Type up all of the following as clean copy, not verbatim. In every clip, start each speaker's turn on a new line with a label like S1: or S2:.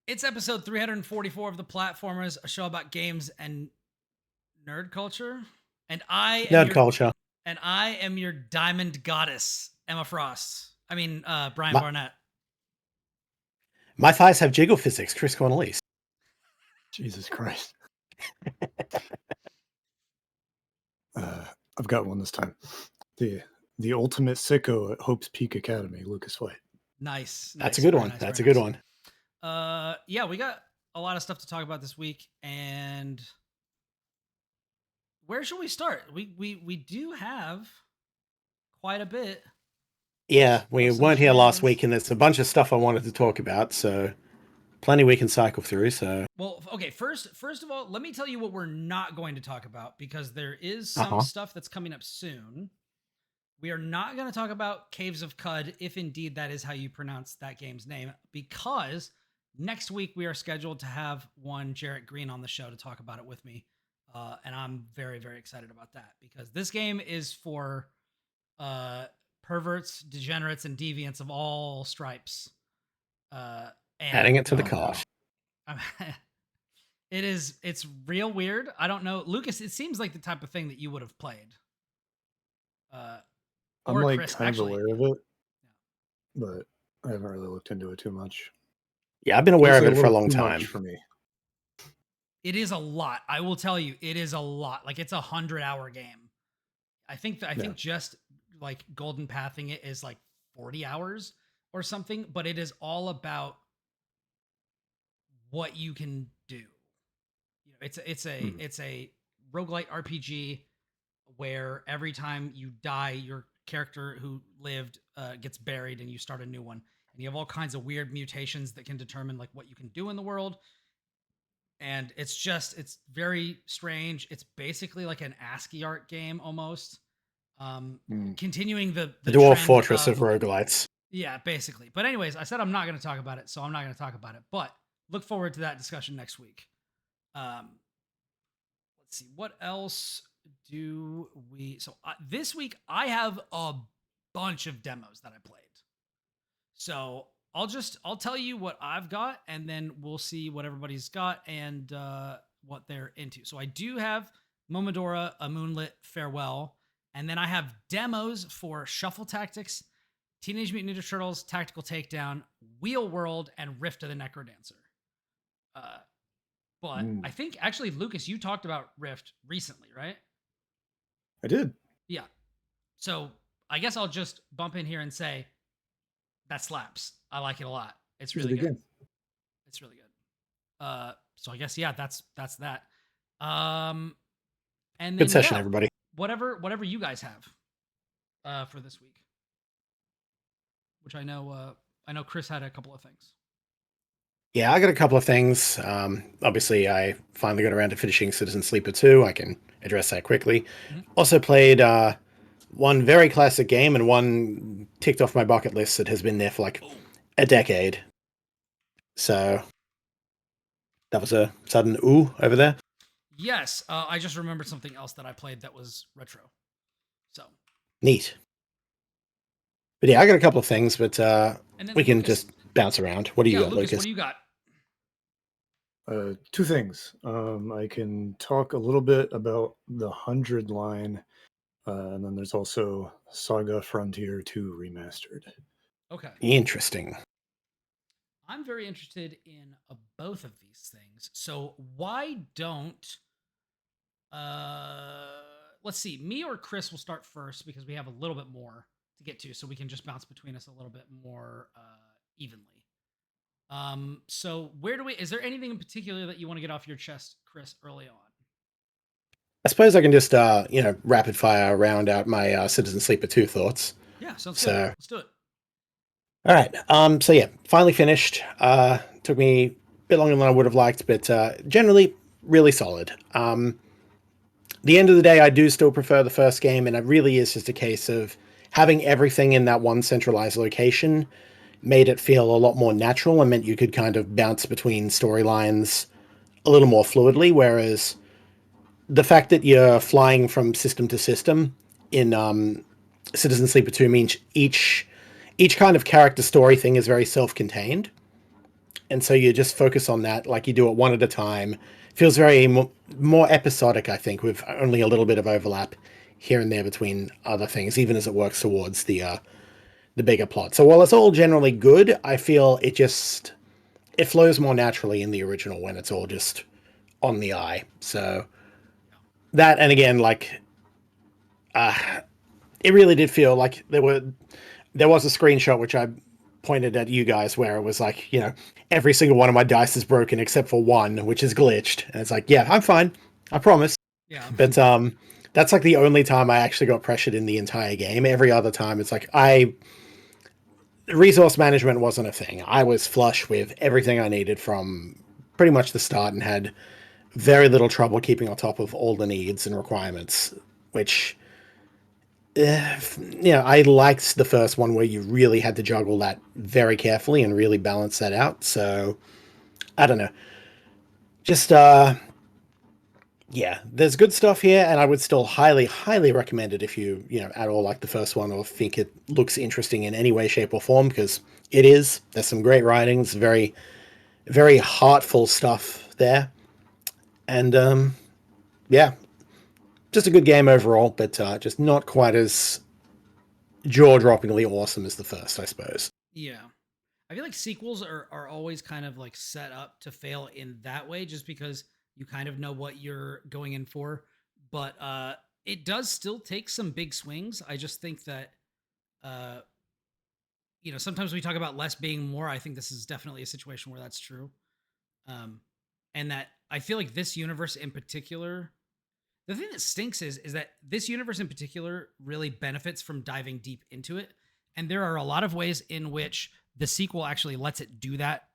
S1: It's episode 344 of The Platformers, a show about games and nerd culture. And I am your diamond goddess, Emma Frost. Brian Barnett.
S2: My thighs have jiggle physics, Kris Cornelise.
S3: Jesus Christ. I've got one this time. The ultimate sicko at Hope's Peak Academy, Lucas White.
S1: Nice.
S2: That's a good one. That's a good one.
S1: Yeah, we got a lot of stuff to talk about this week, and where should we start? We do have quite a bit.
S2: Yeah, we weren't here last week, and there's a bunch of stuff I wanted to talk about, so plenty we can cycle through. So,
S1: well, okay. First of all, let me tell you what we're not going to talk about, because there is some stuff that's coming up soon. We are not going to talk about Caves of Cud, if indeed that is how you pronounce that game's name, because next week we are scheduled to have one Jarrett Green on the show to talk about it with me. And I'm very, very excited about that, because this game is for perverts, degenerates, and deviants of all stripes.
S2: Adding it to the cart.
S1: It's real weird. I don't know. Lucas, it seems like the type of thing that you would have played.
S3: I'm like Chris, kind of aware of it, but I haven't really looked into it too much.
S2: Yeah, I've been aware of it for a long time.
S3: For me,
S1: it is a lot. I will tell you, it is a lot. Like, it's 100-hour game. I think just like golden pathing it is like 40 hours or something, but it is all about what you can do. You know, it's a roguelite RPG where every time you die, your character who lived gets buried and you start a new one. And you have all kinds of weird mutations that can determine like what you can do in the world. And it's very strange. It's basically like an ASCII art game almost. Continuing the
S2: Dwarf Fortress of roguelites.
S1: Yeah, basically. But anyways, I said I'm not going to talk about it, so I'm not going to talk about it. But look forward to that discussion next week. Let's see. What else do we... So this week, I have a bunch of demos that I played. So I'll tell you what I've got, and then we'll see what everybody's got and what they're into. So I do have Momodora, a Moonlit, Farewell, and then I have demos for Shuffle Tactics, Teenage Mutant Ninja Turtles, Tactical Takedown, Wheel World, and Rift of the Necrodancer. But I think, actually, Lucas, you talked about Rift recently, right?
S3: I did.
S1: Yeah. So I guess I'll just bump in here and say that slaps. I like it a lot. It's really good. It's really good. So I guess, yeah, that's that. And then,
S2: good session, everybody.
S1: Whatever you guys have for this week, which I know Chris had a couple of things.
S2: Yeah, I got a couple of things. Obviously, I finally got around to finishing Citizen Sleeper 2. I can address that quickly. Mm-hmm. Also played one very classic game and one ticked off my bucket list that has been there for like a decade. So that was a sudden ooh over there.
S1: Yes, I just remembered something else that I played that was retro. So
S2: neat. But yeah, I got a couple of things, but we can just bounce around. What do you got, Lucas?
S1: What do you got?
S3: Two things. I can talk a little bit about the 100 line, and then there's also Saga Frontier 2 Remastered.
S1: Okay.
S2: Interesting.
S1: I'm very interested in both of these things. So why don't let's see, me or Chris will start first, because we have a little bit more to get to, so we can just bounce between us a little bit more evenly. So is there anything in particular that you want to get off your chest, Chris, early on?
S2: I suppose I can just rapid fire round out my Citizen Sleeper 2 thoughts.
S1: Yeah, sounds good. Let's do it.
S2: All right. So yeah, finally finished. Took me a bit longer than I would have liked, but generally really solid. The end of the day, I do still prefer the first game, and it really is just a case of having everything in that one centralized location made it feel a lot more natural and meant you could kind of bounce between storylines a little more fluidly, whereas the fact that you're flying from system to system in Citizen Sleeper 2 means each kind of character story thing is very self-contained. and so you just focus on that, like you do it one at a time. Feels very more episodic, I think, with only a little bit of overlap here and there between other things, even as it works towards the bigger plot. So while it's all generally good, I feel it flows more naturally in the original when it's all just on the eye. So that, and again, like it really did feel like there was a screenshot which I pointed at you guys where it was like, every single one of my dice is broken except for one, which is glitched. And it's like, yeah, I'm fine. I promise.
S1: Yeah.
S2: But that's like the only time I actually got pressured in the entire game. Every other time it's like resource management wasn't a thing. I was flush with everything I needed from pretty much the start and had very little trouble keeping on top of all the needs and requirements, which I liked the first one where you really had to juggle that very carefully and really balance that out. So I don't know. Just yeah, there's good stuff here, and I would still highly, highly recommend it if you at all like the first one or think it looks interesting in any way, shape, or form, because it is. There's some great writing. It's very, very heartful stuff there, and yeah, just a good game overall, but just not quite as jaw-droppingly awesome as the first, I suppose.
S1: Yeah. I feel like sequels are always kind of like set up to fail in that way, just because you kind of know what you're going in for. But it does still take some big swings. I just think that uh, sometimes we talk about less being more. I think this is definitely a situation where that's true. And that I feel like this universe in particular, the thing that stinks is that this universe in particular really benefits from diving deep into it. And there are a lot of ways in which the sequel actually lets it do that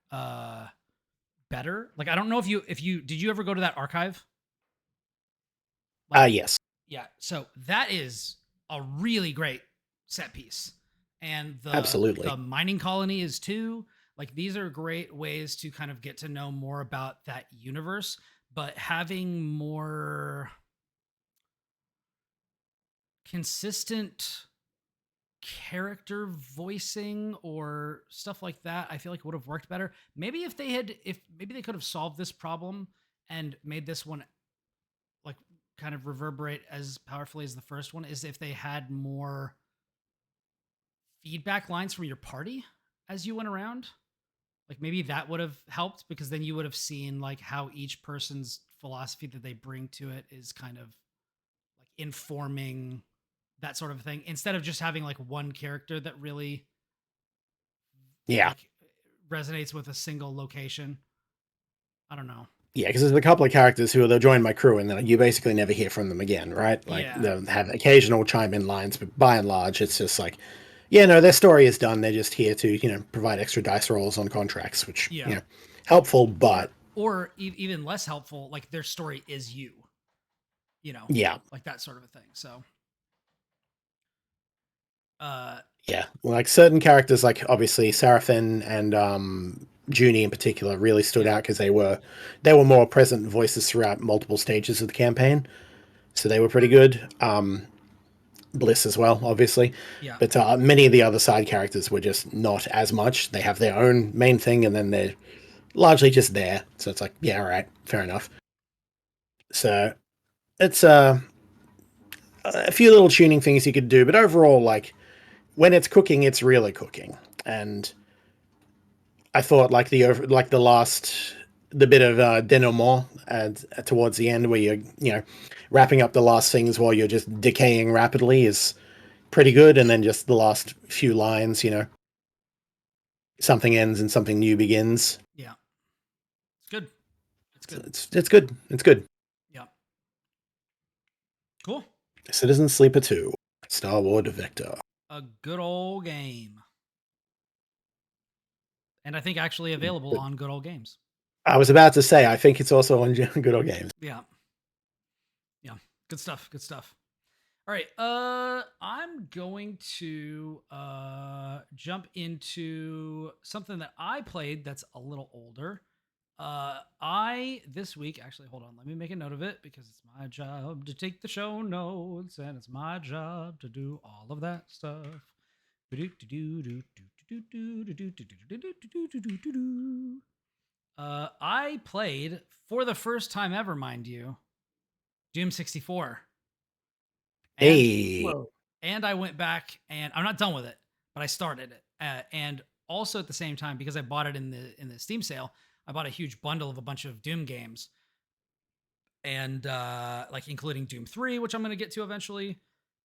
S1: better. Like, I don't know if you did you ever go to that archive?
S2: Yes.
S1: Yeah. So that is a really great set piece. And
S2: Absolutely.
S1: the mining colony is too. Like, these are great ways to kind of get to know more about that universe, but having more consistent character voicing or stuff like that, I feel like would have worked better. Maybe if maybe they could have solved this problem and made this one like kind of reverberate as powerfully as the first one, is if they had more feedback lines from your party as you went around. Like, maybe that would have helped, because then you would have seen like how each person's philosophy that they bring to it is kind of like informing that sort of thing, instead of just having like one character that really like resonates with a single location. I don't know.
S2: Yeah, because there's a couple of characters who they'll join my crew, and then you basically never hear from them again, right? Like, they'll have occasional chime in lines, but by and large, it's just like, yeah, no, their story is done. They're just here to provide extra dice rolls on contracts, which helpful, but
S1: or even less helpful. Like, their story is you.
S2: Yeah,
S1: like that sort of a thing. So
S2: yeah, like certain characters, like obviously Seraphin and Junie in particular, really stood out because they were more present voices throughout multiple stages of the campaign, so they were pretty good. Bliss as well, obviously, but many of the other side characters were just not as much. They have their own main thing, and then they're largely just there. So it's like, yeah, all right, fair enough. So it's a few little tuning things you could do, but overall, like, when it's cooking, it's really cooking. And I thought like the bit of denouement towards the end, where you're wrapping up the last things while you're just decaying rapidly, is pretty good. And then just the last few lines, something ends and something new begins.
S1: Yeah, it's good. It's good.
S2: It's good. It's good.
S1: Yeah. Cool.
S2: Citizen Sleeper 2, Star Wars Vector.
S1: A good old game. And I think actually available on Good Old Games.
S2: I was about to say, I think it's also on Good Old Games.
S1: Yeah. Yeah. Good stuff. Good stuff. All right. I'm going to jump into something that I played that's a little older. This week, actually, hold on, let me make a note of it, because it's my job to take the show notes, and it's my job to do all of that stuff. I played for the first time ever, mind you, Doom 64. And,
S2: Hey.
S3: Whoa.
S1: and I went back and I'm not done with it, but I started it. And also at the same time, because I bought it in the Steam sale, I bought a huge bundle of a bunch of Doom games. And like including Doom 3, which I'm going to get to eventually.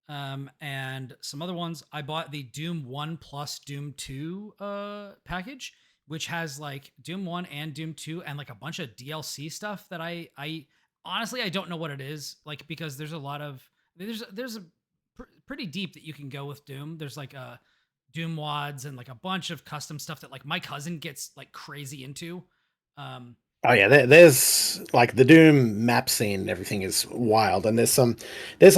S1: And some other ones. I bought the Doom 1 plus Doom 2 package, which has like Doom 1 and Doom 2 and like a bunch of DLC stuff that I honestly I don't know what it is, like, because there's a lot of there's a pretty deep that you can go with Doom. There's like a Doom wads and like a bunch of custom stuff that like my cousin gets like crazy into.
S2: Oh yeah, there's like the Doom map scene and everything is wild, and there's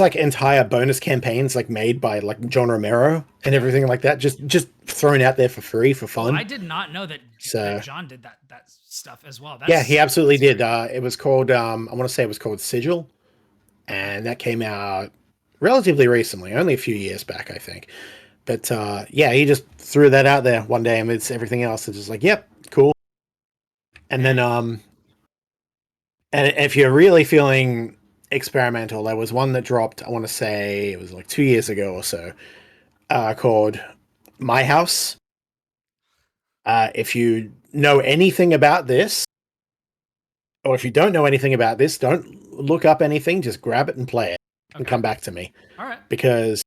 S2: like entire bonus campaigns like made by like John Romero and everything like that, just thrown out there for free for fun.
S1: I did not know that, that John did that stuff as well.
S2: Yeah, he absolutely did. It was called I want to say it was called Sigil, and that came out relatively recently, only a few years back, I think. But yeah, he just threw that out there one day amidst everything else. It's just like, yep, cool. And then and if you're really feeling experimental, there was one that dropped, I want to say it was like 2 years ago or so, called My House. If you know anything about this, or if you don't know anything about this, don't look up anything, just grab it and play it and come back to me.
S1: All right.
S2: Because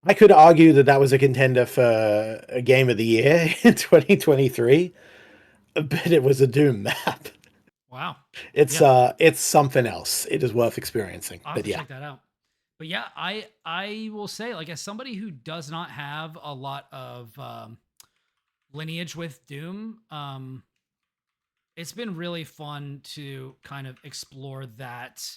S2: I could argue that that was a contender for a game of the year in 2023, but it was a Doom map.
S1: Wow.
S2: It's something else. It is worth experiencing.
S1: I'll have to check that out. But yeah, I will say, like, as somebody who does not have a lot of lineage with Doom, it's been really fun to kind of explore that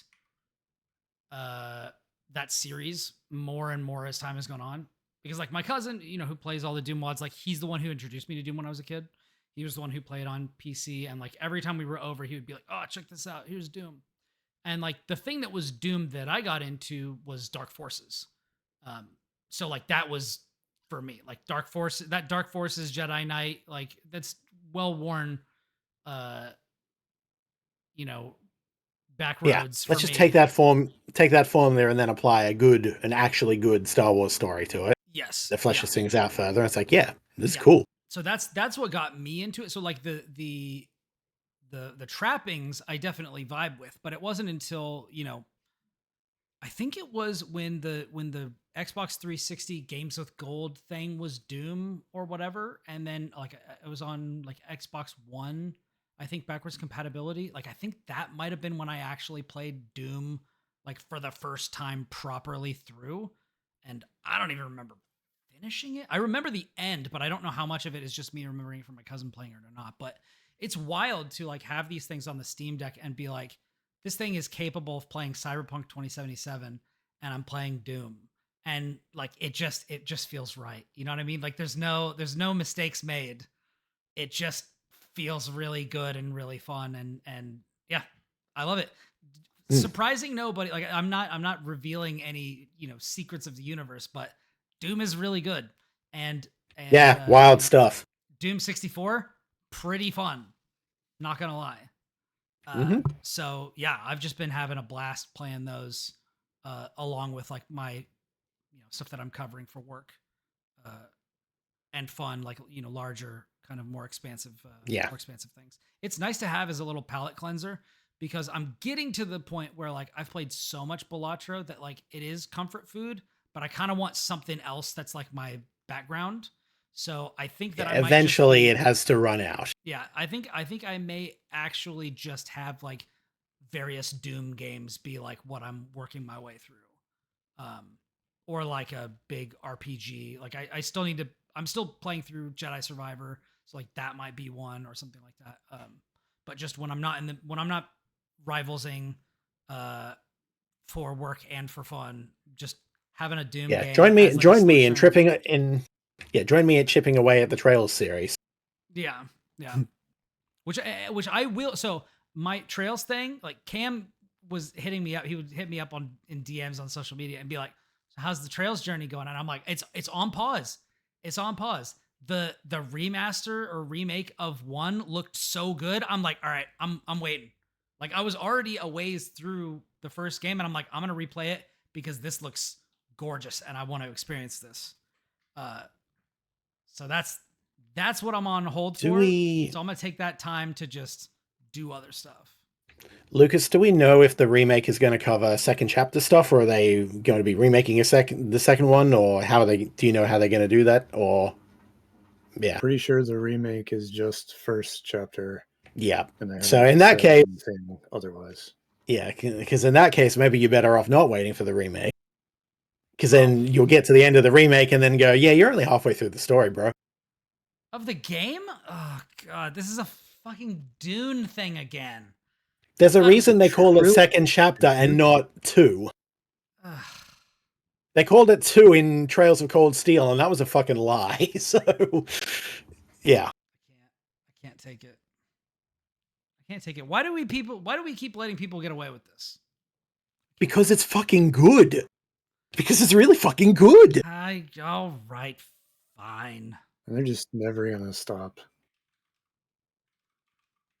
S1: that series more and more as time has gone on. Because like my cousin, you know, who plays all the Doom mods, like he's the one who introduced me to Doom when I was a kid. He was the one who played on PC, and like every time we were over, he would be like, "Oh, check this out. Here's Doom." And like the thing that was Doom that I got into was Dark Forces. So like that was for me, like Dark Forces Jedi Knight, like that's well worn, you know, back roads.
S2: Let's just take that form there and then apply an actually good Star Wars story to it.
S1: Yes.
S2: That fleshes things out further. It's like, yeah, this is cool.
S1: So that's what got me into it. So like the trappings I definitely vibe with, but it wasn't until, you know, I think it was when the Xbox 360 Games with Gold thing was Doom or whatever, and then like it was on like Xbox One, I think backwards compatibility. Like I think that might have been when I actually played Doom like for the first time properly through, and I don't even remember finishing it. I remember the end, but I don't know how much of it is just me remembering it from my cousin playing it or not. But it's wild to like have these things on the Steam Deck and be like, this thing is capable of playing Cyberpunk 2077 and I'm playing Doom. And like it just feels right. You know what I mean? Like there's no mistakes made. It just feels really good and really fun, and yeah, I love it. Surprising nobody, like I'm not revealing any, you know, secrets of the universe, but Doom is really good. And
S2: yeah, wild stuff.
S1: Doom 64, pretty fun. Not gonna lie. So yeah, I've just been having a blast playing those, along with like my, you know, stuff that I'm covering for work, and fun, like, you know, larger kind of more expansive things. It's nice to have as a little palate cleanser, because I'm getting to the point where like I've played so much Balatro that like it is comfort food, but I kind of want something else that's like my background. So I think that
S2: eventually it has to run out.
S1: Yeah, I think I may actually just have like various Doom games be like what I'm working my way through, or like a big RPG. Like I still need to. I'm still playing through Jedi Survivor, so like that might be one or something like that. But just when I'm not rivalsing, for work and for fun, just having a Doom game.
S2: Join me at chipping away at the Trails series.
S1: Yeah. which I will. So my Trails thing, like Cam was hitting me up. He would hit me up in DMs on social media and be like, "So how's the Trails journey going?" And I'm like, "It's on pause. It's on pause. the remaster or remake of 1 looked so good. I'm like, all right, I'm waiting. Like I was already a ways through the first game, and I'm like, I'm gonna replay it because this looks gorgeous, and I want to experience this. So that's what I'm on hold for. So I'm gonna take that time to just do other stuff.
S2: Lucas, do we know if the remake is going to cover second chapter stuff, or are they going to be remaking the second one, or how are they? Do you know how they're going to do that? Or yeah,
S3: Pretty sure the remake is just first chapter.
S2: Yeah.
S3: And
S2: So in that case,
S3: otherwise.
S2: Yeah, because in that case, maybe you're better off not waiting for the remake. Because then you'll get to the end of the remake and then go, yeah, you're only halfway through the story, bro.
S1: Of the game? Oh god, this is a fucking Dune thing again.
S2: There's a reason they call it second chapter and not 2. They called it 2 in Trails of Cold Steel, and that was a fucking lie. So, yeah.
S1: I can't take it. I can't take it. Why do we keep letting people get away with this?
S2: Because it's fucking good. Because it's really fucking good.
S1: All right, fine.
S3: And they're just never gonna stop.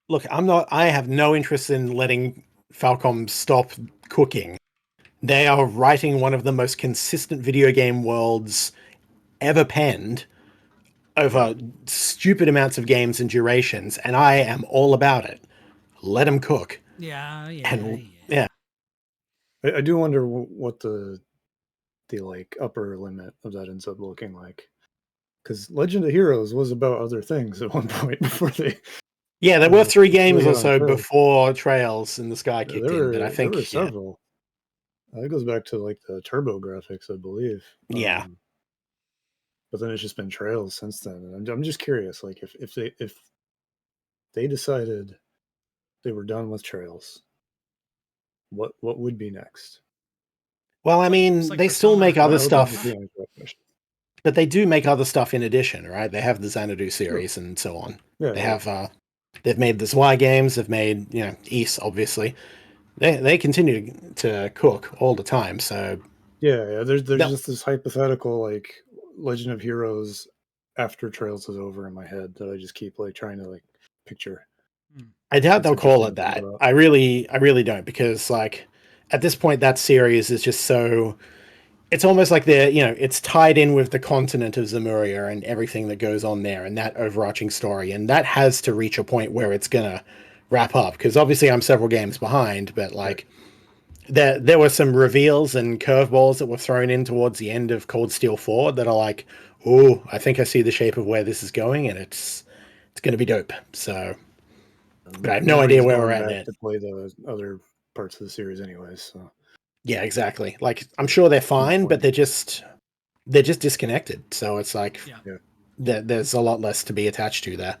S2: Look, I have no interest in letting Falcom stop cooking. They are writing one of the most consistent video game worlds ever penned over stupid amounts of games and durations, and I am all about it. Let them cook.
S1: Yeah.
S3: I do wonder what the like upper limit of that ends up looking like, because Legend of Heroes was about other things at one point before they.
S2: Yeah, there were 3 games or so before Trails in the Sky kicked in, but I think
S3: there were several. It goes back to like the turbo graphics, I believe.
S2: Yeah.
S3: But then it's just been Trails since then, and I'm just curious, like if they decided they were done with Trails, what would be next?
S2: Well, I mean, they still make other stuff, but they do make other stuff in addition, right? They have the Xanadu series and so on. Yeah, they have they've made the Zwei games, they've made, Ys, obviously. They continue to cook all the time, so
S3: yeah. There's just this hypothetical like Legend of Heroes after Trails is over in my head that I just keep like trying to like picture.
S2: I doubt they'll call it that. I really don't, because like at this point that series is just so, it's almost like they're, it's tied in with the continent of Zemuria and everything that goes on there and that overarching story, and that has to reach a point where it's gonna wrap up, because obviously I'm several games behind, but like there were some reveals and curveballs that were thrown in towards the end of Cold Steel 4 that are like, oh, I think I see the shape of where this is going, and it's going to be dope. So, but I have no idea where we're at yet.
S3: To play the other parts of the series anyways. So.
S2: Yeah, exactly. Like, I'm sure they're fine, but they're just disconnected. So it's like, there's a lot less to be attached to there.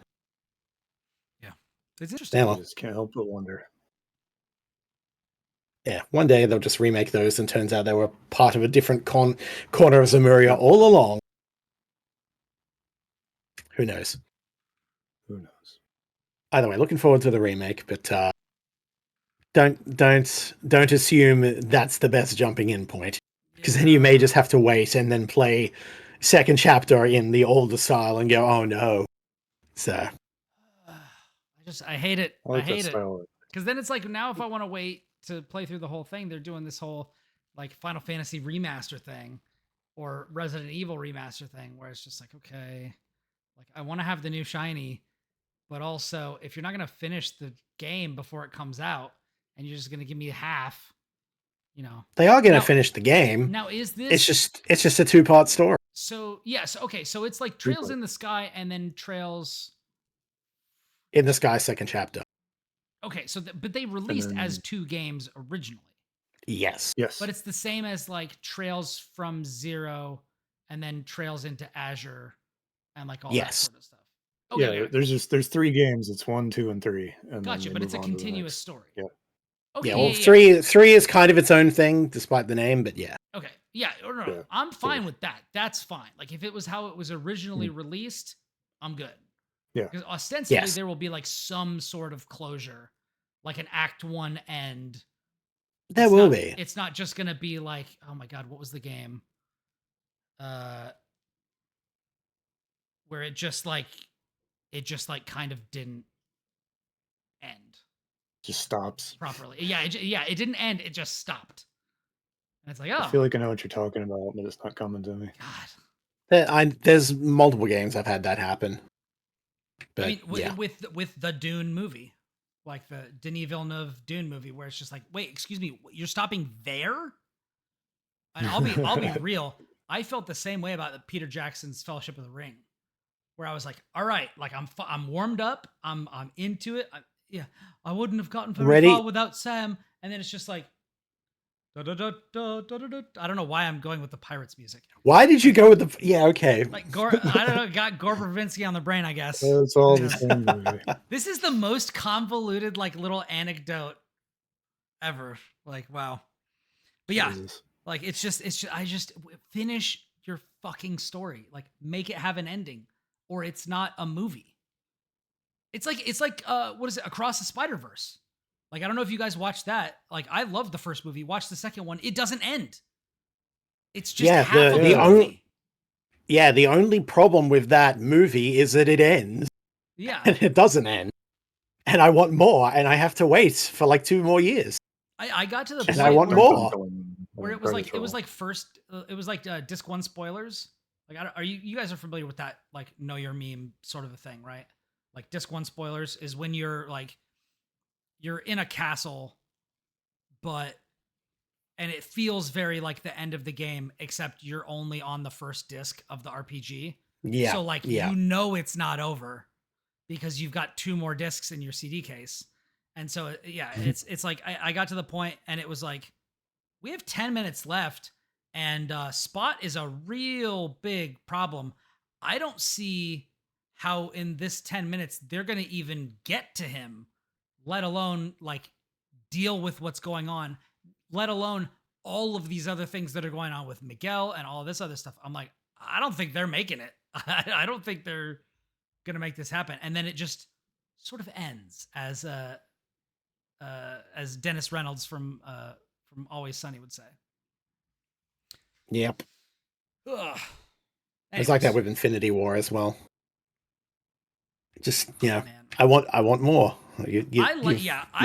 S1: Yeah, it's interesting.
S3: I just can't help but wonder.
S2: Yeah, one day they'll just remake those, and turns out they were part of a different corner of Zemuria all along. Who knows? Either way, looking forward to the remake, but don't assume that's the best jumping in point, because then you may just have to wait and then play second chapter in the older style and go, oh no. So
S1: I hate it. I hate it, because then it's like, now if I want to wait to play through the whole thing, they're doing this whole like Final Fantasy remaster thing or Resident Evil remaster thing, where it's just like, okay, like I want to have the new shiny, but also if you're not going to finish the game before it comes out and you're just going to give me half,
S2: they are going to finish the game.
S1: Now is this,
S2: it's just a 2-part story.
S1: So yes, okay, so it's like Trails in the Sky and then Trails
S2: in the Sky second chapter.
S1: Okay, so but they released as 2 games originally.
S2: Yes.
S1: But it's the same as like Trails from Zero and then Trails into Azure and like all that sort of stuff.
S3: Okay, there's 3 games. It's 1, 2, and 3. And
S1: gotcha, but it's a continuous story.
S2: Yeah. Okay, yeah, well, 3 is kind of its own thing, despite the name, but yeah.
S1: Okay, yeah, no, I'm fine with that. That's fine. Like if it was how it was originally released, I'm good.
S3: Yeah.
S1: Because ostensibly there will be like some sort of closure, like an Act 1 end.
S2: There will be.
S1: It's not just going to be like, oh my God, what was the game? where it just kind of didn't end
S3: Just stops.
S1: properly. Yeah, it didn't end. It just stopped. And it's like,
S3: I
S1: oh,
S3: feel like I know what you're talking about, but it's not coming to me.
S1: God.
S2: There's multiple games I've had that happen. But
S1: I mean,
S2: yeah.
S1: with the Dune movie, like the Denis Villeneuve Dune movie, where it's just like, wait, excuse me, you're stopping there? And I'll be real. I felt the same way about Peter Jackson's Fellowship of the Ring, where I was like, all right, like I'm warmed up, I'm into it. Yeah, I wouldn't have gotten very
S2: Ready?
S1: far without Sam. And then it's just like, da, da, da, da, da, da, da. I don't know why I'm going with the Pirates music.
S2: Why did you go with the? Yeah, okay.
S1: Like I don't know, got Gore Verbinski on the brain, I guess.
S3: It's all the same movie.
S1: This is the most convoluted, like, little anecdote ever. Like, wow. But yeah,
S3: Jesus.
S1: like it's just I just finish your fucking story. Like, make it have an ending, or it's not a movie. It's like what is it? Across the Spider-Verse. Like, I don't know if you guys watched that. Like, I loved the first movie. Watch the second one. It doesn't end. It's just half of the movie.
S2: The only problem with that movie is that it ends.
S1: Yeah.
S2: And it doesn't end. And I want more, and I have to wait for like 2 more years.
S1: I got to the
S2: And
S1: point
S2: I want more.
S1: where it was like disc 1 spoilers. Like, are you guys are familiar with that, like, know your meme sort of a thing, right? Like, disc 1 spoilers is when you're in a castle, and it feels very like the end of the game, except you're only on the first disc of the RPG.
S2: Yeah.
S1: So like, you know, it's not over because you've got 2 more discs in your CD case. And so, yeah, it's like, I got to the point and it was like, we have 10 minutes left, and Spot is a real big problem. I don't see how in this 10 minutes they're going to even get to him, let alone like deal with what's going on, let alone all of these other things that are going on with Miguel and all this other stuff. I'm like, I don't think they're making it. I don't think they're going to make this happen. And then it just sort of ends as Dennis Reynolds from Always Sunny would say.
S2: Yep.
S1: Ugh.
S2: It's like that with Infinity War as well. Just,
S1: man.
S2: I want more. You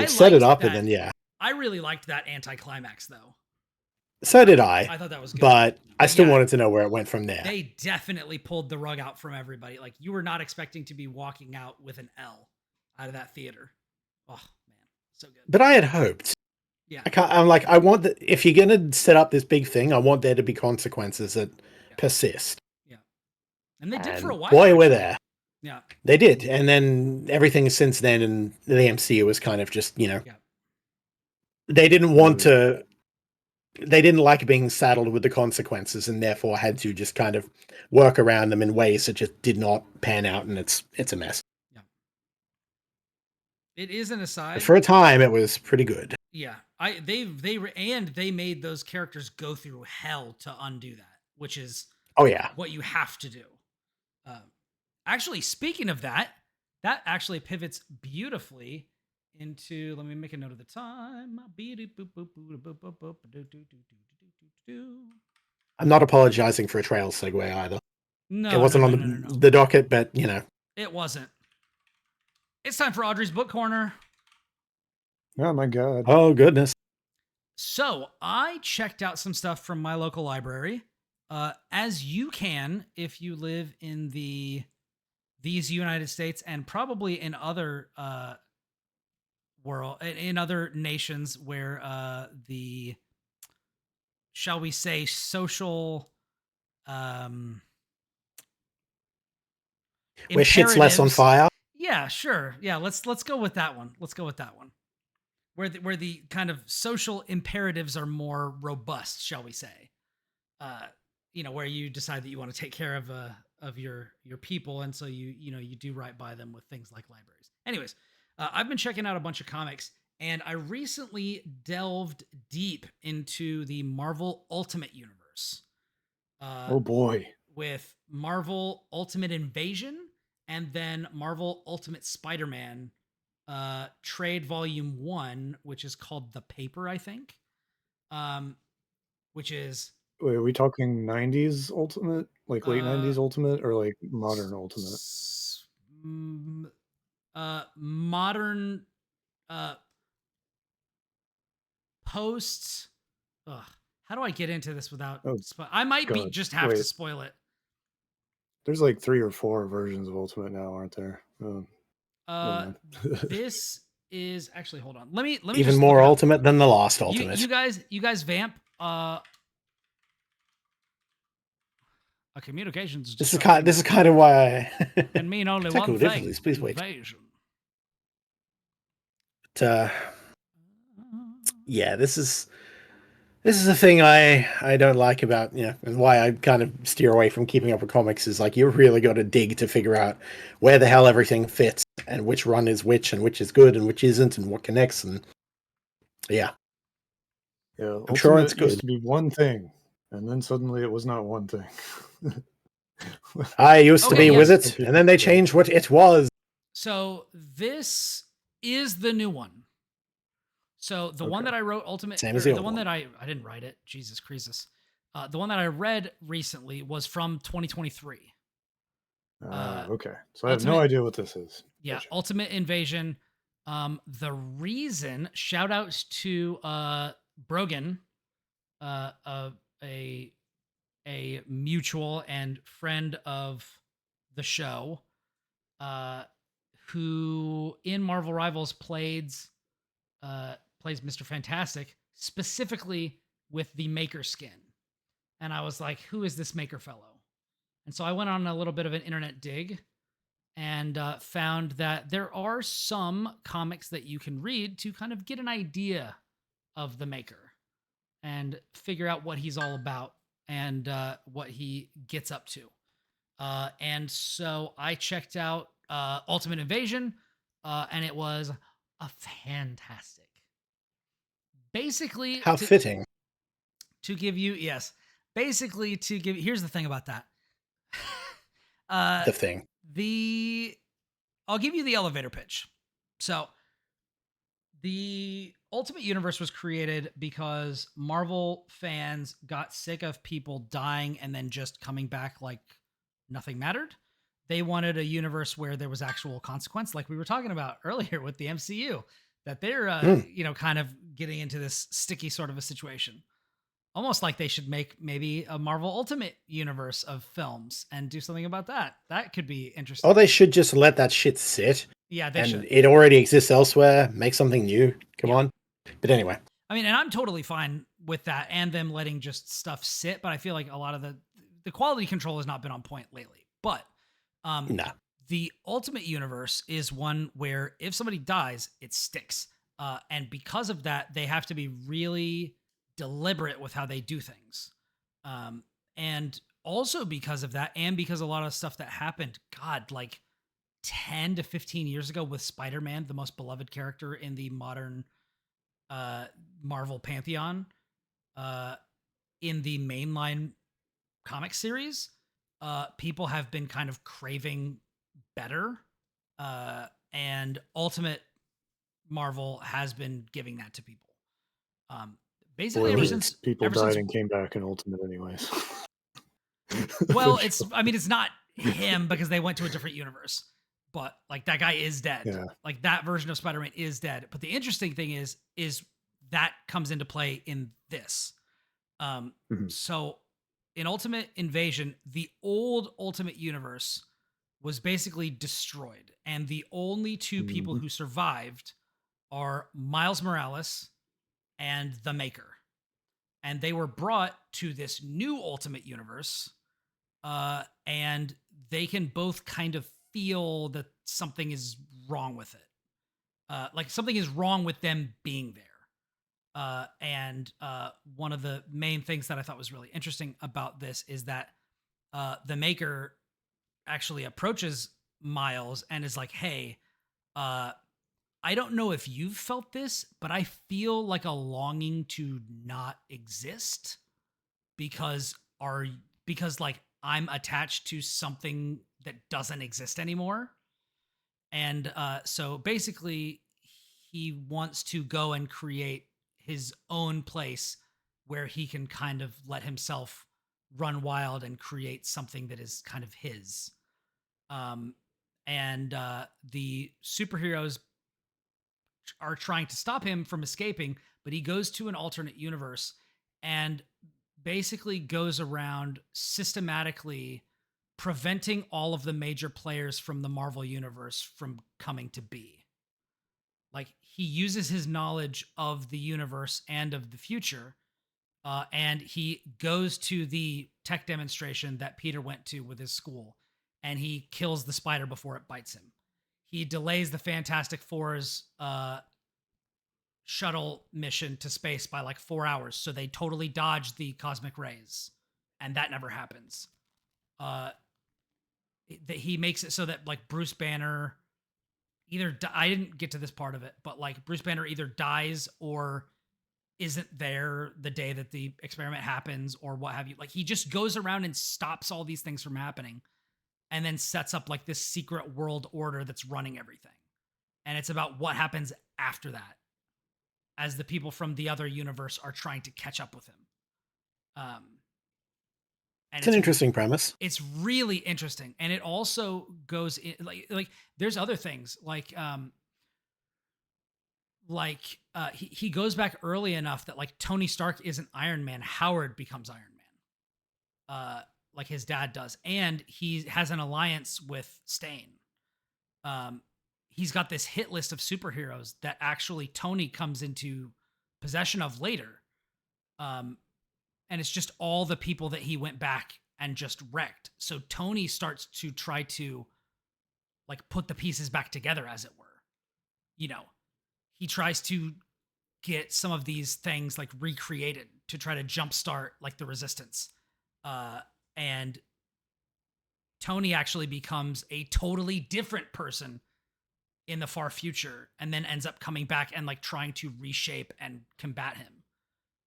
S2: set it up, and then
S1: I really liked that anticlimax though.
S2: So did I.
S1: I thought that was good.
S2: But I still wanted to know where it went from there.
S1: They definitely pulled the rug out from everybody. Like, you were not expecting to be walking out with an L out of that theater. Oh man, so good.
S2: But I had hoped.
S1: Yeah.
S2: I want that if you're gonna set up this big thing, I want there to be consequences that persist.
S1: Yeah. And they did for a while.
S2: Boy, we're there.
S1: Yeah.
S2: They did. And then everything since then in the MCU was kind of just, they didn't want to, they didn't like being saddled with the consequences, and therefore had to just kind of work around them in ways that just did not pan out, and it's a mess.
S1: Yeah. It is an aside.
S2: But for a time, it was pretty good.
S1: Yeah. They made those characters go through hell to undo that, which is what you have to do. Actually, speaking of that actually pivots beautifully into, let me make a note of the time.
S2: I'm not apologizing for a trail segue either.
S1: No,
S2: it wasn't on the docket, but
S1: it wasn't. It's time for Audrey's Book Corner.
S3: Oh my God.
S2: Oh goodness.
S1: So I checked out some stuff from my local library, as you can if you live in these United States and probably in other in other nations where the, shall we say, social
S2: where shit's less on fire.
S1: Yeah, sure. Yeah, let's go with that one. Let's go with that one. Where the kind of social imperatives are more robust, shall we say? Where you decide that you want to take care of your people, and so you do right by them with things like libraries. Anyways, I've been checking out a bunch of comics, and I recently delved deep into the Marvel Ultimate Universe.
S3: Oh boy.
S1: With Marvel Ultimate Invasion and then Marvel Ultimate Spider-Man trade volume 1, which is called The Paper, I think. Which is
S3: Wait, are we talking 90s Ultimate? Like late
S1: Uh,
S3: 90s Ultimate or like modern Ultimate?
S1: Modern uh posts. Ugh, how do I get into this without?
S3: Oh
S1: I might be
S3: god.
S1: just have to
S3: Wait,
S1: spoil it.
S3: there's like 3 or 4 versions of Ultimate now, aren't there? Never mind.
S1: This is actually, hold on. Let me
S2: Even
S1: just
S2: more
S1: look it up.
S2: ultimate than the last
S1: You
S2: ultimate.
S1: guys vamp. A communications
S2: This
S1: disruption
S2: is kind of why
S1: can mean only
S2: technical
S1: one thing:
S2: difficulties. Please wait.
S1: invasion.
S2: But, yeah, this is a thing I don't like about, and why I kind of steer away from keeping up with comics is like you really got to dig to figure out where the hell everything fits and which run is which and which is good and which isn't and what connects and yeah.
S3: Yeah,
S2: I'm
S3: Ultimate
S2: sure it's
S3: used
S2: good.
S3: to be one thing, and then suddenly it was not one thing.
S2: I used to
S1: Okay,
S2: be with
S1: yes.
S2: it, and then they changed what it was.
S1: So this is the new one. So the one
S3: Okay.
S1: that I wrote, Ultimate,
S2: Same as
S1: or
S2: the
S1: the
S2: old
S1: one
S2: one.
S1: that I didn't write it. Jesus Christus. The one that I read recently was from 2023.
S3: Okay. So I have no
S1: Ultimate-
S3: idea what this is.
S1: Yeah,
S3: Gotcha.
S1: Ultimate Invasion. The reason, shout outs to Brogan, a mutual and friend of the show, who in Marvel Rivals plays Mr. Fantastic, specifically with the Maker skin. And I was like, who is this Maker fellow? And so I went on a little bit of an internet dig and found that there are some comics that you can read to kind of get an idea of the Maker and figure out what he's all about and what he gets up to. And so I checked out Ultimate Invasion, and it was a fantastic. Basically,
S2: How fitting.
S1: to give you, yes, basically to give. Here's the thing about that.
S2: The thing.
S1: I'll give you the elevator pitch. So, the Ultimate Universe was created because Marvel fans got sick of people dying and then just coming back like nothing mattered. They wanted a universe where there was actual consequence, like we were talking about earlier with the MCU, that they're kind of getting into this sticky sort of a situation. Almost like they should make maybe a Marvel Ultimate Universe of films and do something about that. That could be interesting.
S2: Or they should just let that shit sit.
S1: Yeah, they should.
S2: It already exists elsewhere. Make something new. Come on. But anyway.
S1: I mean, and I'm totally fine with that and them letting just stuff sit, but I feel like a lot of the quality control has not been on point lately. But
S2: Nah.
S1: The Ultimate Universe is one where if somebody dies, it sticks. And because of that, they have to be really deliberate with how they do things. And also because of that, and because a lot of stuff that happened, God, like 10 to 15 years ago with Spider-Man, the most beloved character in the modern Marvel pantheon, in the mainline comic series, people have been kind of craving better, and Ultimate Marvel has been giving that to people. Basically, ever since
S3: people died and came back in Ultimate, anyways.
S1: Well, it's not him because they went to a different universe, but like that guy is dead.
S3: Yeah.
S1: Like that version of Spider-Man is dead. But the interesting thing is that comes into play in this. So in Ultimate Invasion, the old Ultimate Universe was basically destroyed, and the only two people who survived are Miles Morales and the Maker. And they were brought to this new Ultimate Universe, and they can both kind of feel that something is wrong with it. Like something is wrong with them being there. And one of the main things that I thought was really interesting about this is that the Maker actually approaches Miles and is like, hey, I don't know if you've felt this, but I feel like a longing to not exist because like I'm attached to something that doesn't exist anymore. And so basically he wants to go and create his own place where he can kind of let himself run wild and create something that is kind of his. And the superheroes are trying to stop him from escaping, but he goes to an alternate universe and basically goes around systematically preventing all of the major players from the Marvel universe from coming to be. Like, he uses his knowledge of the universe and of the future, and he goes to the tech demonstration that Peter went to with his school, and he kills the spider before it bites him. He delays the Fantastic Four's shuttle mission to space by like 4 hours, so they totally dodge the cosmic rays, and that never happens. That he makes it so that like Bruce Banner I didn't get to this part of it, but like Bruce Banner either dies or isn't there the day that the experiment happens or what have you. Like, he just goes around and stops all these things from happening and then sets up like this secret world order that's running everything. And it's about what happens after that as the people from the other universe are trying to catch up with him. And
S2: it's an interesting premise.
S1: It's really interesting. And it also goes in like there's other things he goes back early enough that like Tony Stark isn't Iron Man, Howard becomes Iron Man, like his dad does, and he has an alliance with Stain. He's got this hit list of superheroes that actually Tony comes into possession of later, and it's just all the people that he went back and just wrecked. So Tony starts to try to like put the pieces back together, as it were. You know, he tries to get some of these things like recreated to try to jumpstart like the resistance. And Tony actually becomes a totally different person in the far future and then ends up coming back and like trying to reshape and combat him.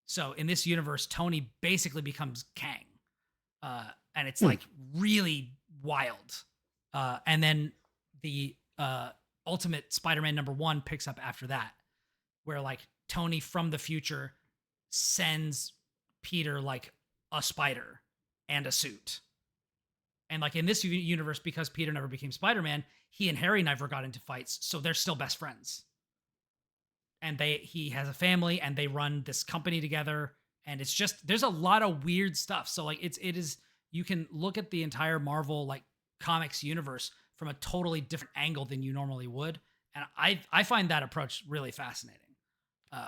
S1: So in this universe, Tony basically becomes Kang. And it's like really wild. And then the Ultimate Spider-Man #1 picks up after that, where like Tony from the future sends Peter like a spider and a suit. And like in this universe, because Peter never became Spider-Man, he and Harry never got into fights, so they're still best friends. And he has a family and they run this company together, and it's just there's a lot of weird stuff. So like it is you can look at the entire Marvel like comics universe from a totally different angle than you normally would, and I find that approach really fascinating.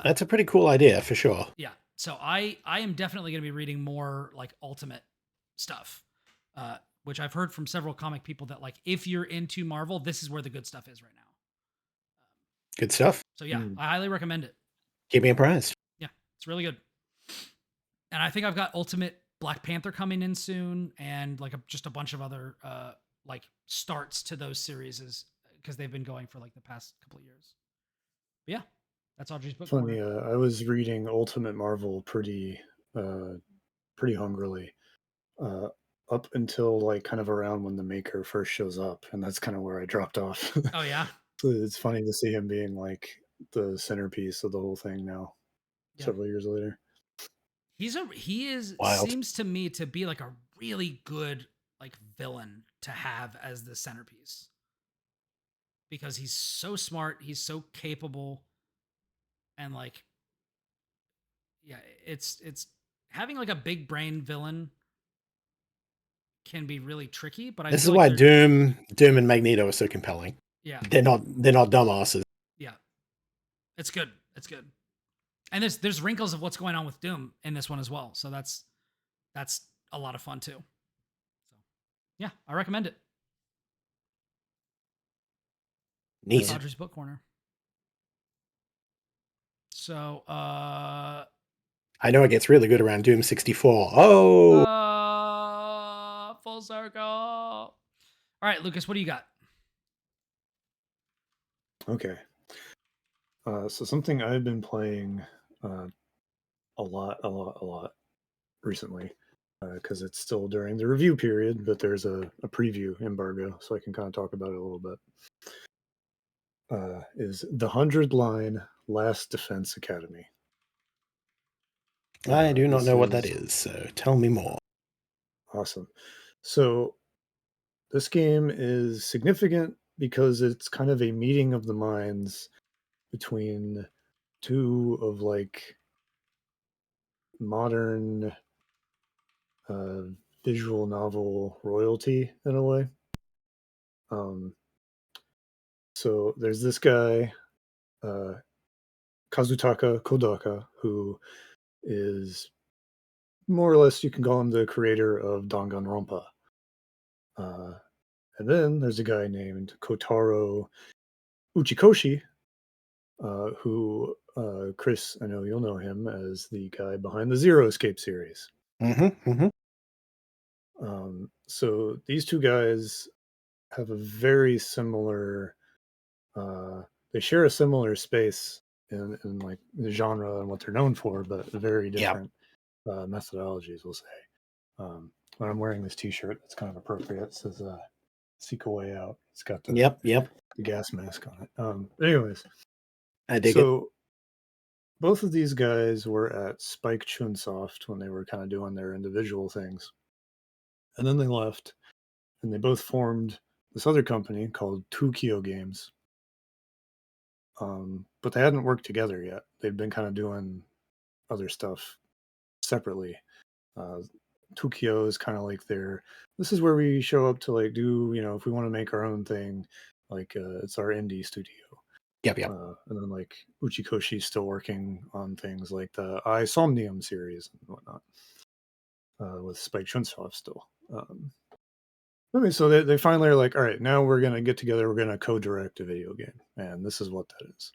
S2: That's a pretty cool idea for sure.
S1: Yeah, so I am definitely going to be reading more like Ultimate stuff, which I've heard from several comic people that like if you're into Marvel, this is where the good stuff is right now.
S2: Good stuff.
S1: So yeah, I highly recommend it.
S2: Keep me apprised.
S1: Yeah, it's really good. And I think I've got Ultimate Black Panther coming in soon, and like just a bunch of other like starts to those series because they've been going for like the past couple of years. But yeah, that's Audrey's book.
S3: Funny, I was reading Ultimate Marvel pretty hungrily up until like kind of around when the Maker first shows up, and that's kind of where I dropped off.
S1: Oh yeah.
S3: It's funny to see him being like the centerpiece of the whole thing now, several years later.
S1: He is
S2: Wild.
S1: Seems to me to be like a really good like villain to have as the centerpiece, because he's so smart, he's so capable, and like it's having like a big brain villain can be really tricky, but
S2: this is why Doom and Magneto are so compelling.
S1: Yeah.
S2: They're not dumbasses.
S1: Yeah. It's good. It's good. And there's wrinkles of what's going on with Doom in this one as well. So that's a lot of fun too. So yeah, I recommend it.
S2: Neat.
S1: Audrey's Book Corner. So
S2: I know it gets really good around Doom 64. Oh,
S1: full circle. All right, Lucas, what do you got?
S3: Okay. So something I've been playing a lot recently, because it's still during the review period, but there's a preview embargo, so I can kind of talk about it a little bit. Is the 100 Line Last Defense Academy.
S2: I do not
S3: This
S2: know what that
S3: is
S2: is, so tell me more.
S3: awesome. So this game is significant because it's kind of a meeting of the minds between two of like modern uh, visual novel royalty in a way. Um, so there's this guy, uh, Kazutaka Kodaka, who is more or less you can call him the creator of Danganronpa. Uh, and then there's a guy named Kotaro Uchikoshi, who Kris, I know you'll know him as the guy behind the Zero Escape series.
S2: Mm-hmm.
S3: So these two guys have a very similar. They share a similar space in like the genre and what they're known for, but very
S2: Yeah.
S3: different methodologies. We'll say. When I'm wearing this T-shirt, it's kind of appropriate. It says "Seek a Way Out." It's got the
S2: Yep.
S3: the gas mask on it. Anyways,
S2: I dig it.
S3: so both of these guys were at Spike Chunsoft when they were kind of doing their individual things, and then they left, and they both formed this other company called Tukio Games. But they hadn't worked together yet. They'd been kind of doing other stuff separately. Uh, Tukio is kind of like their. This is where we show up to like do if we want to make our own thing, like it's our indie studio.
S2: Yep.
S3: And then like Uchikoshi's still working on things like the I Somnium series and whatnot with Spike Chunsoft still. So they finally are like, all right, now we're gonna get together. We're gonna co-direct a video game, and this is what that is.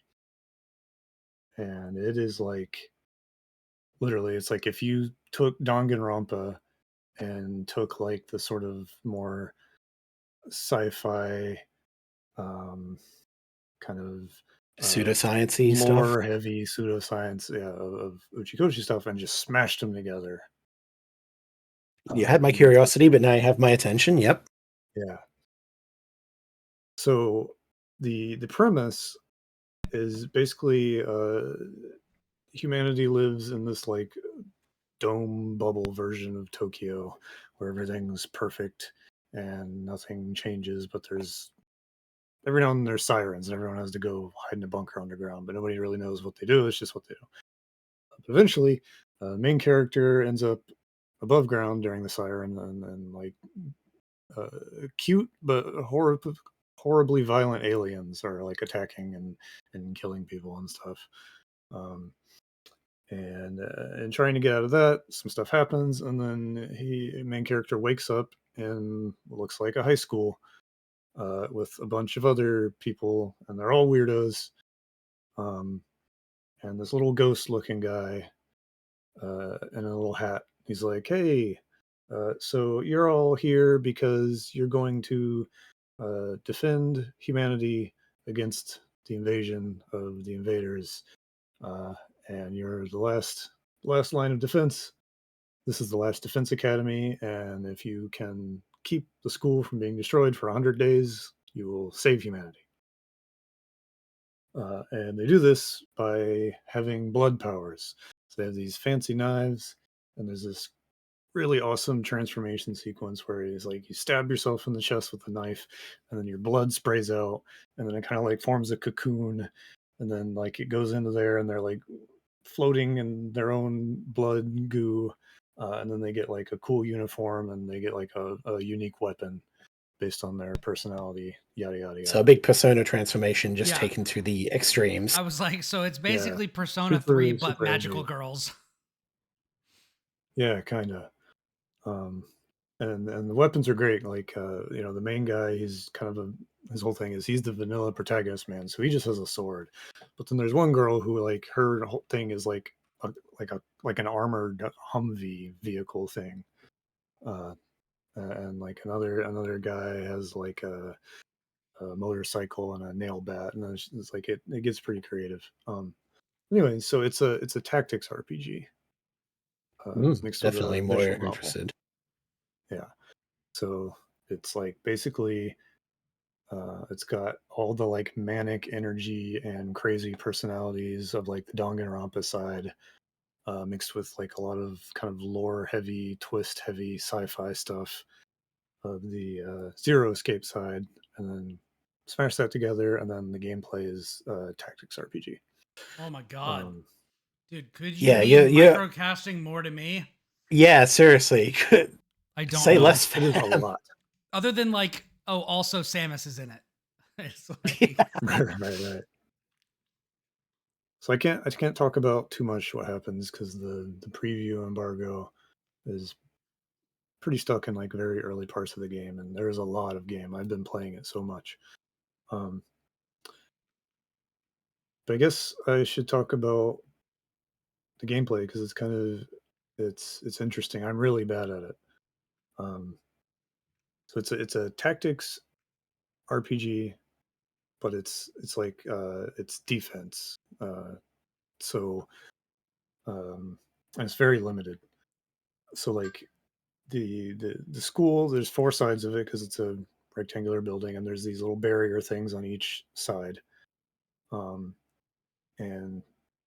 S3: And it is like literally, it's like if you took Danganronpa and took like the sort of more sci-fi kind of
S2: Pseudoscience-y stuff.
S3: lore heavy pseudoscience of Uchikoshi stuff and just smashed them together.
S2: You had my curiosity, but now you have my attention. Yep.
S3: Yeah. So the premise is basically humanity lives in this like dome bubble version of Tokyo where everything's perfect and nothing changes, but there's every now and then there's sirens and everyone has to go hide in a bunker underground, but nobody really knows what they do. It's just what they do. But eventually, the main character ends up above ground during the siren and like cute but horribly violent aliens are like attacking and killing people and stuff. Um, and trying to get out of that, some stuff happens, and then main character wakes up in what looks like a high school with a bunch of other people, and they're all weirdos. Um, and this little ghost-looking guy in a little hat, he's like, "Hey, so you're all here because you're going to defend humanity against the invasion of the invaders, uh, and you're the last line of defense. This is the last defense academy, and if you can keep the school from being destroyed for 100 days, you will save humanity." And they do this by having blood powers. So they have these fancy knives, and there's this really awesome transformation sequence where he's like, you stab yourself in the chest with a knife, and then your blood sprays out, and then it kind of like forms a cocoon, and then like it goes into there, and they're like floating in their own blood goo, and then they get like a cool uniform, and they get like a unique weapon based on their personality, yada yada yada.
S2: So a big Persona transformation just
S1: Yeah.
S2: taken to the extremes.
S1: I was like, so it's basically
S3: Yeah.
S1: Persona
S3: Super-
S1: 3, but
S3: super
S1: magical
S3: edgy.
S1: girls.
S3: Yeah, kind of. And the weapons are great. Like the main guy, he's kind of his whole thing is he's the vanilla protagonist man, so he just has a sword. But then there's one girl who like her whole thing is like like an armored Humvee vehicle thing. And like another guy has like a motorcycle and a nail bat, and it's like it gets pretty creative. Anyway, so it's a tactics RPG. It's next to
S2: Definitely
S3: the
S2: more
S3: visual novel.
S2: interested.
S3: Yeah. So it's like basically it's got all the like manic energy and crazy personalities of like the Danganronpa side, mixed with like a lot of kind of lore heavy, twist heavy sci-fi stuff of the Zero Escape side, and then smash that together, and then the gameplay is tactics RPG.
S1: Oh my god,
S3: Um,
S1: dude! Could you
S2: Yeah,
S1: be
S2: yeah.
S1: microcasting more to me?
S2: Yeah, seriously.
S1: I don't
S2: Say
S1: know.
S2: less,
S3: it is a
S2: fam.
S3: lot.
S1: Other than like, oh, also Samus is in it. It's like,
S2: Yeah.
S3: Right. So I can't talk about too much what happens because the preview embargo is pretty stuck in like very early parts of the game, and there's a lot of game. I've been playing it so much. Um, but I guess I should talk about the gameplay because it's kind of it's interesting. I'm really bad at it. Um, so it's a tactics RPG, but it's like it's defense. So and it's very limited. So like the school, there's four sides of it because it's a rectangular building, and there's these little barrier things on each side. Um, and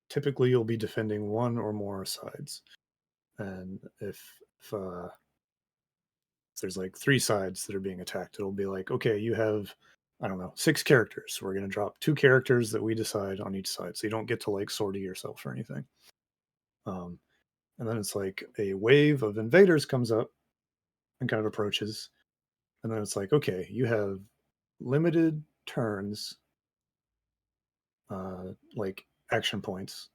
S3: typically you'll be defending one or more sides. And if there's like three sides that are being attacked, it'll be like, okay, you have, I don't know, 6 characters. We're going to drop 2 characters that we decide on each side. So you don't get to like sortie yourself or anything. Um, and then it's like a wave of invaders comes up and kind of approaches. And then it's like, okay, you have limited turns, like action points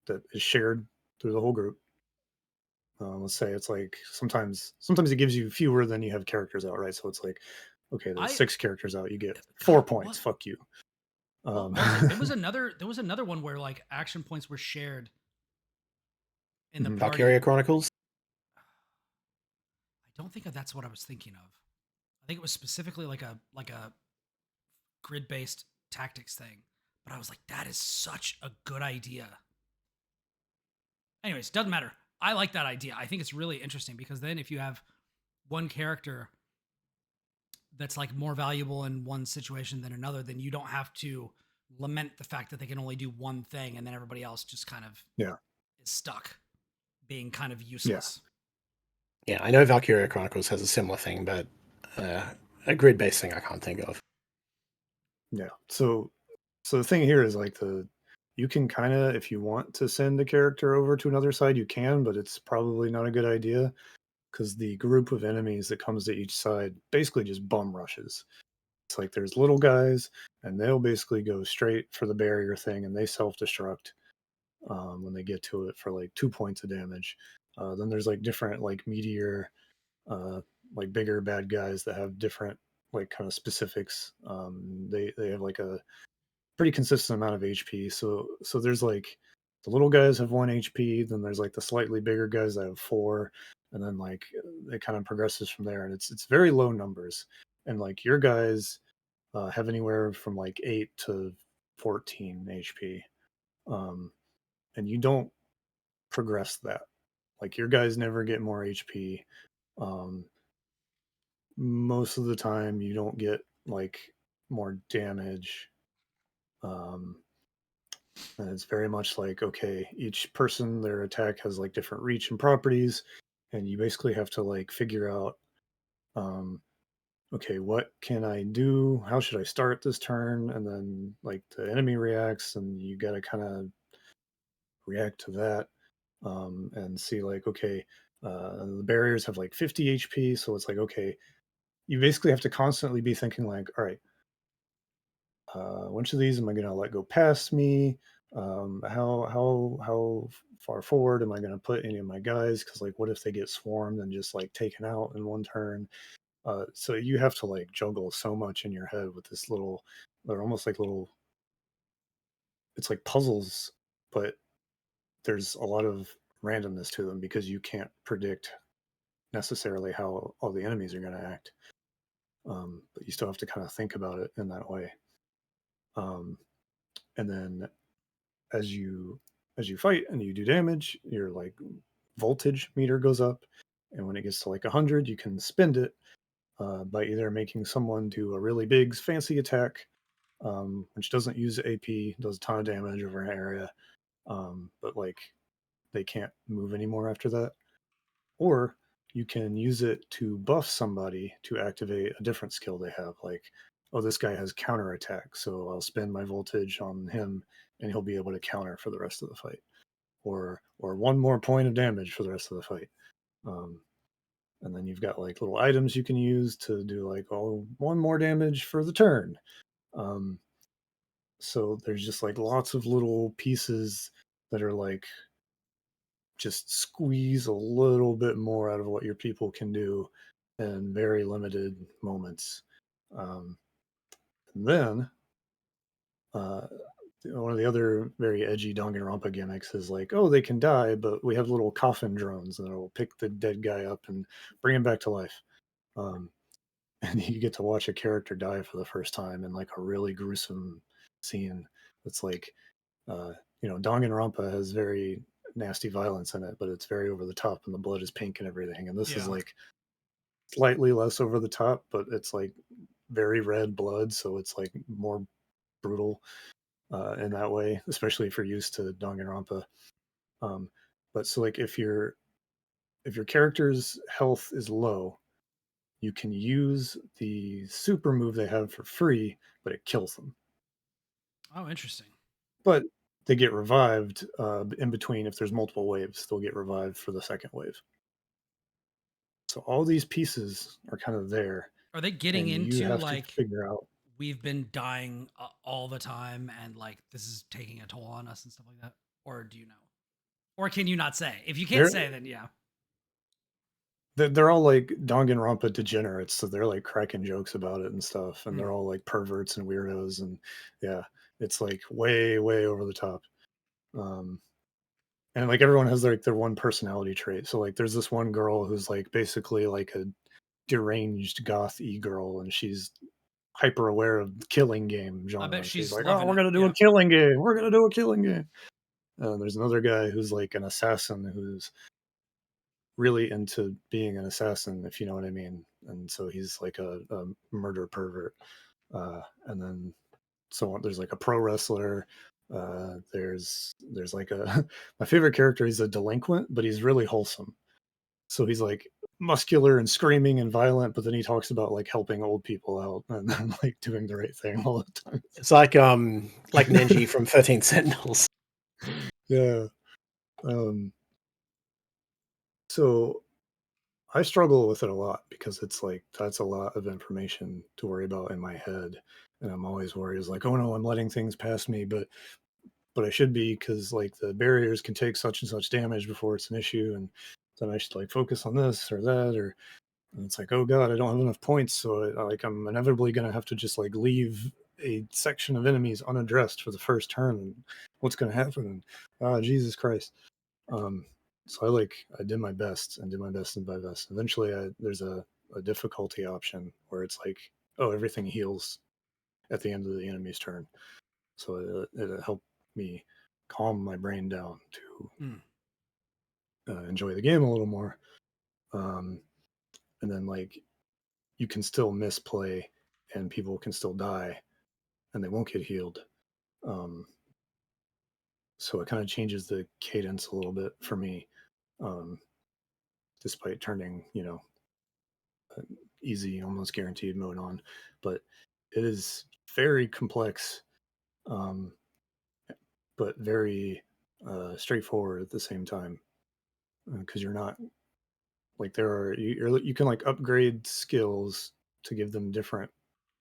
S3: that is shared through the whole group. Let's say it's like sometimes it gives you fewer than you have characters out, right? So it's like, okay, there's 6 characters out, you get 4 points. Fuck you.
S1: What was it? There was another one where like action points were shared in the party.
S2: Valkyria Chronicles.
S1: I don't think that's what I was thinking of. I think it was specifically like a grid based tactics thing. But I was like, that is such a good idea. Anyways, doesn't matter. I like that idea. I think it's really interesting because then if you have one character that's like more valuable in one situation than another, then you don't have to lament the fact that they can only do one thing and then everybody else just kind of is stuck being kind of useless.
S2: Yeah, I know Valkyria Chronicles has a similar thing, but a grid-based thing I can't think of.
S3: Yeah. So the thing here is like you can kind of, if you want to send a character over to another side, you can, but it's probably not a good idea because the group of enemies that comes to each side basically just bum rushes. It's like there's little guys, and they'll basically go straight for the barrier thing, and they self-destruct when they get to it for like 2 points of damage. Then there's like different like meteor, uh, like bigger bad guys that have different like kind of specifics. They have like a pretty consistent amount of HP. So there's like the little guys have 1 HP, then there's like the slightly bigger guys that have 4, and then like it kind of progresses from there, and it's very low numbers, and like your guys have anywhere from like 8 to 14 HP, and you don't progress that. Like your guys never get more HP. Um, Most of the time, you don't get like more damage. Um, and it's very much like, okay, each person, their attack has like different reach and properties, and you basically have to like figure out, um, okay, what can I do? How should I start this turn? And then like the enemy reacts, and you got to kind of react to that, and see like, okay, the barriers have like 50 HP, so it's like, okay, you basically have to constantly be thinking like, all right, which of these am I going to let go past me? How far forward am I going to put any of my guys? Because like, what if they get swarmed and just like taken out in one turn? So you have to like juggle so much in your head with this little. They're almost like little. It's like puzzles, but there's a lot of randomness to them because you can't predict necessarily how all the enemies are going to act. But you still have to kind of think about it in that way. And then as you fight and you do damage, your like voltage meter goes up, and when it gets to like 100, you can spend it by either making someone do a really big fancy attack, which doesn't use AP, does a ton of damage over an area, but like they can't move anymore after that. Or you can use it to buff somebody to activate a different skill they have. Like, oh, this guy has counterattack, so I'll spend my voltage on him and he'll be able to counter for the rest of the fight. Or one more point of damage for the rest of the fight. And then you've got like little items you can use to do like, oh, one more damage for the turn. So there's just like lots of little pieces that are like just squeeze a little bit more out of what your people can do in very limited moments. And then one of the other very edgy Danganronpa gimmicks is like, oh, they can die, but we have little coffin drones and it'll pick the dead guy up and bring him back to life. Um, and you get to watch a character die for the first time in like a really gruesome scene. It's like, Danganronpa has very nasty violence in it, but it's very over the top and the blood is pink and everything. And this is like slightly less over the top, but it's like very red blood, so it's like more brutal in that way, especially if you're used to Danganronpa. But so like if your character's health is low, you can use the super move they have for free, but it kills them.
S1: Oh, interesting.
S3: But they get revived in between. If there's multiple waves, they'll get revived for the second wave. So all these pieces are kind of there.
S1: Are they getting
S3: and you
S1: into
S3: have
S1: like
S3: to figure out?
S1: we've been dying all the time and like this is taking a toll on us and stuff like that? Or do you know? Or can you not say? If you can't say, then yeah.
S3: They're all like Danganronpa degenerates, so they're like cracking jokes about it and stuff, and they're all like perverts and weirdos, and yeah, it's like way, way over the top. And like everyone has like their one personality trait. So like there's this one girl who's like basically like a deranged goth girl, and she's hyper aware of the killing game genre.
S1: I bet she's
S3: like,
S1: loving
S3: oh, we're
S1: it.
S3: gonna do a killing game. We're gonna do a killing game. There's another guy who's like an assassin who's really into being an assassin, if you know what I mean. And so he's like a murder pervert. And then there's like a pro wrestler. There's like a my favorite character. He's a delinquent, but he's really wholesome. So he's like muscular and screaming and violent, but then he talks about like helping old people out and then like doing the right thing all the time.
S2: It's like Nenji from 13 Sentinels.
S3: Yeah. So I struggle with it a lot because it's like that's a lot of information to worry about in my head, and I'm always worried. It's like, oh no, I'm letting things pass me, but I should be, because like the barriers can take such and such damage before it's an issue, and then I should like focus on this or that, or and it's like, oh god, I don't have enough points, so I'm inevitably gonna have to just like leave a section of enemies unaddressed for the first turn, and what's gonna happen? And Jesus Christ. So I did my best and did my best and my best. Eventually, there's a difficulty option where it's like, oh, everything heals at the end of the enemy's turn. So it helped me calm my brain down to enjoy the game a little more. And then like you can still misplay and people can still die and they won't get healed. So it kind of changes the cadence a little bit for me, despite turning, easy, almost guaranteed mode on. But it is very complex, um, but very straightforward at the same time, because you're not like you can like upgrade skills to give them different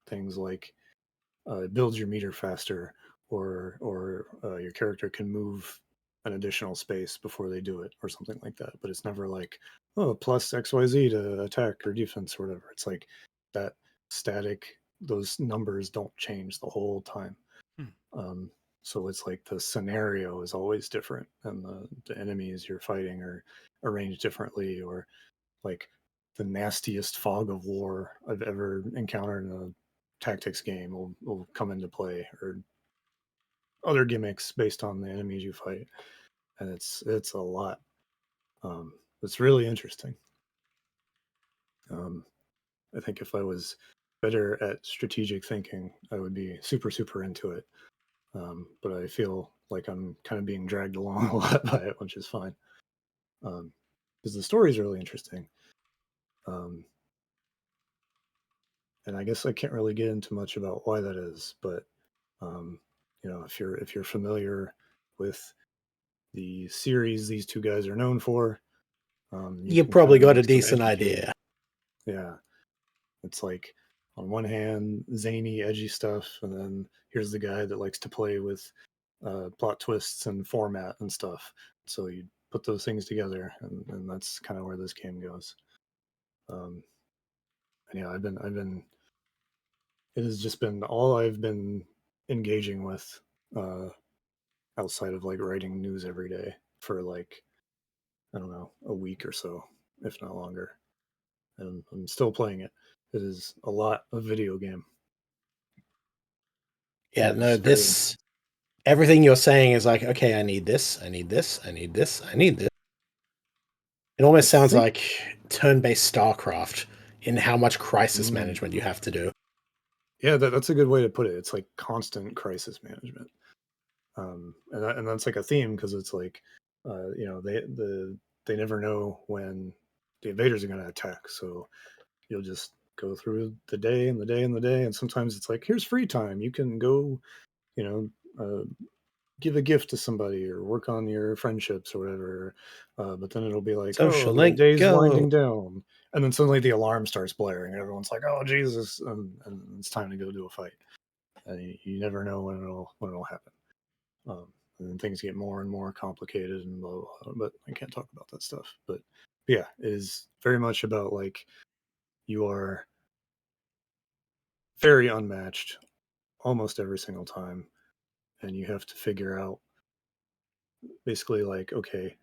S3: things, like it builds your meter faster, or your character can move an additional space before they do it or something like that. But it's never like, oh, plus XYZ to attack or defense or whatever. It's like that static, those numbers don't change the whole time. So it's like the scenario is always different, and the enemies you're fighting are arranged differently, or like the nastiest fog of war I've ever encountered in a tactics game will come into play, or other gimmicks based on the enemies you fight, and it's a lot. It's really interesting. I think if I was better at strategic thinking, I would be super into it. But I feel like I'm kind of being dragged along a lot by it, which is fine. Because the story is really interesting. And I guess I can't really get into much about why that is, but if you're familiar with the series these two guys are known for, you
S2: You
S3: can kind
S2: probably
S3: of
S2: got a
S3: make some
S2: decent
S3: educated.
S2: idea.
S3: Yeah, it's like on one hand, zany, edgy stuff, and then here's the guy that likes to play with plot twists and format and stuff. So you put those things together, and that's kind of where this game goes. And yeah, I've been. It has just been all I've been engaging with, outside of like writing news every day for like, I don't know, a week or so, if not longer. And I'm still playing it. It is a lot of video game.
S2: Yeah,
S3: It
S2: no,
S3: is very
S2: this everything you're saying is like, okay, I need this, I need this, I need this, I need this. It
S3: I
S2: almost sounds
S3: think,
S2: like turn-based StarCraft in how much crisis
S3: mm,
S2: management you have to do.
S3: yeah, that's a good way to put it. It's like constant crisis management. And that's like a theme because it's like, they never know when the invaders are going to attack. So you'll just go through the day and the day and the day, and sometimes it's like, here's free time. You can go, you know, give a gift to somebody or work on your friendships or whatever. But then it'll be like,
S2: Social
S3: oh, the
S2: link,
S3: day's
S2: go.
S3: winding down, and then suddenly the alarm starts blaring, and everyone's like, oh Jesus, and it's time to go do a fight. And you never know when it'll happen. Um, and then things get more and more complicated and blah, blah, blah, but I can't talk about that stuff. But yeah, it is very much about like you are very unmatched almost every single time, and you have to figure out basically like, okay,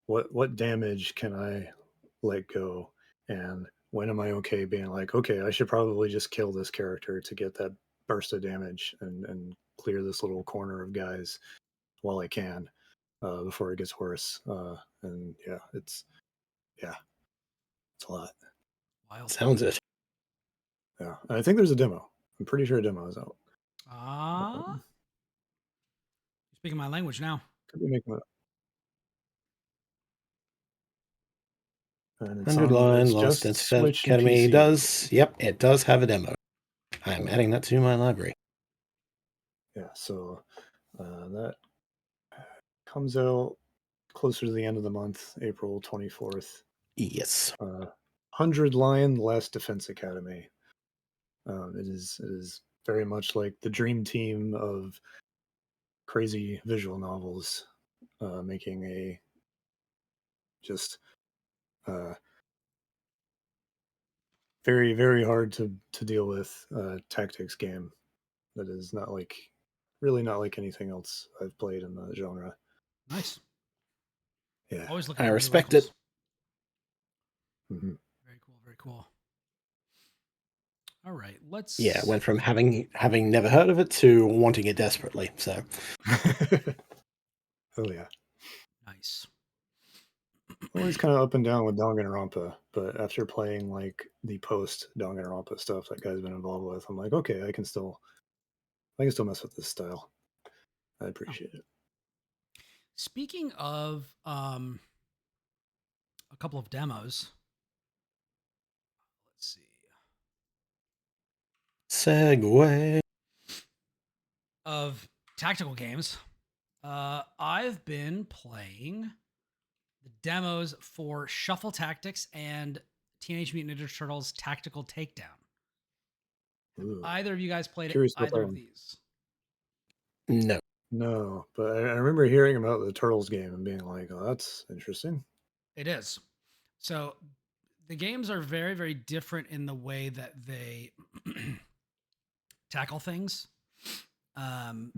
S3: what damage can I let go, and when am I okay being like, okay, I should probably just kill this character to get that burst of damage and clear this little corner of guys while I can, before it gets worse. And yeah, it's a lot.
S1: Wild.
S2: Sounds it.
S3: Yeah, and I think there's a demo. I'm pretty sure a demo is out.
S1: Ah, speaking my language now.
S3: Could be making it up. And
S2: 100 line
S3: it's
S2: Lost
S3: just
S2: Incident
S3: Switch and
S2: Academy
S3: PC.
S2: does. Yep, it does have a demo. I'm
S3: Okay.
S2: adding that to my library.
S3: Yeah, so that comes out closer to the end of the month, April 24th.
S2: Yes.
S3: 100 Line Last Defense Academy. It is very much like the dream team of crazy visual novels, making a just uh, very, very hard to deal with tactics game that is not like, really not like anything else I've played in the genre.
S1: Nice.
S3: Yeah.
S1: Always looking
S2: I
S1: for new
S2: respect
S1: levels.
S2: it.
S3: Mm-hmm.
S1: Very cool. Very cool. All right, let's.
S2: Yeah, went from having never heard of it to wanting it desperately. So
S3: Oh yeah.
S1: Nice.
S3: Always kind of up and down with Danganronpa, but after playing like the post Danganronpa stuff that guy's been involved with, I'm like, okay, I can still mess with this style. I
S1: Oh.
S3: appreciate it.
S1: Speaking of a couple of demos, let's see.
S2: segue.
S1: Of tactical games, I've been playing the demos for Shuffle Tactics and Teenage Mutant Ninja Turtles Tactical Takedown.
S3: Ooh.
S1: Either of you guys played
S3: Curious about
S1: either
S3: that
S1: of
S3: one.
S1: these?
S2: No.
S3: No, but I remember hearing about the Turtles game and being like, oh, that's interesting.
S1: It is. So the games are very, very different in the way that they tackle things.
S3: Hmm.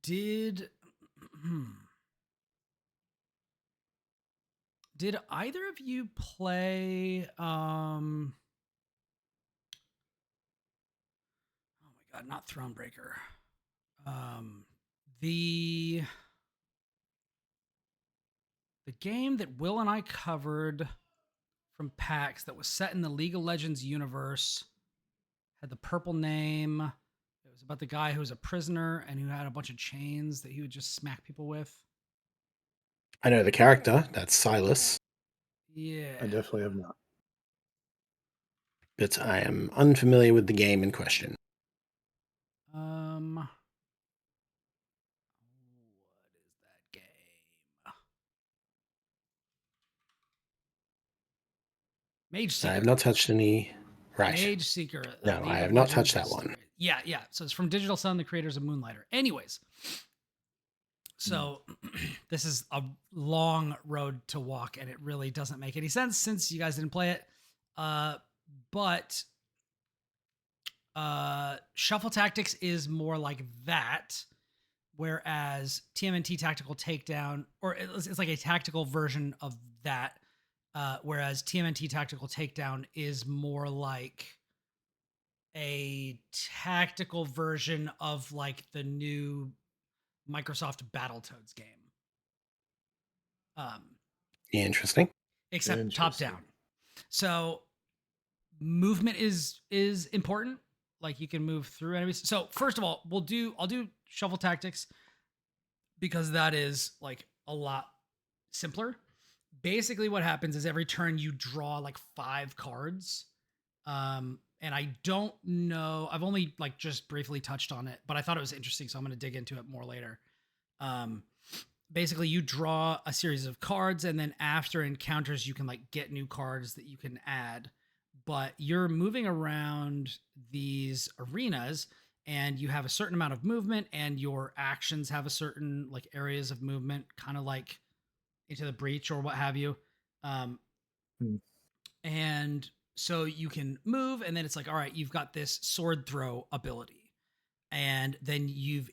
S1: Did did either of you play oh my god, not Thronebreaker. The game that Will and I covered from PAX that was set in the League of Legends universe had the purple name. It was was about the guy who was a prisoner and who had a bunch of chains that he would just smack people with.
S2: I know the character. That's Silas,
S1: Yeah.
S3: I definitely have not.
S2: but I am unfamiliar with the game in question.
S1: What is that game? Mage
S2: I
S1: Seeker.
S2: have not touched any. Right.
S1: Mage Seeker.
S2: No,
S1: League
S2: I
S1: of
S2: have not
S1: Legends
S2: touched that one.
S1: story. Yeah. So it's from Digital Sun, the creators of Moonlighter. Anyways, so this is a long road to walk, and it really doesn't make any sense since you guys didn't play it. But Shuffle Tactics is more like that, whereas TMNT Tactical Takedown, or it's like a tactical version of that, whereas TMNT Tactical Takedown is more like a tactical version of like the new Microsoft Battletoads game.
S2: Interesting.
S1: Except top down. So movement is important. Like you can move through enemies. So first of all, I'll do Shuffle Tactics because that is like a lot simpler. Basically what happens is every turn you draw like 5 cards. And I don't know, I've only like just briefly touched on it, but I thought it was interesting, so I'm going to dig into it more later. Basically you draw a series of cards, and then after encounters you can like get new cards that you can add, but you're moving around these arenas and you have a certain amount of movement, and your actions have a certain like areas of movement, kind of like Into the Breach or what have you. And so you can move, and then it's like, all right, you've got this sword throw ability. And then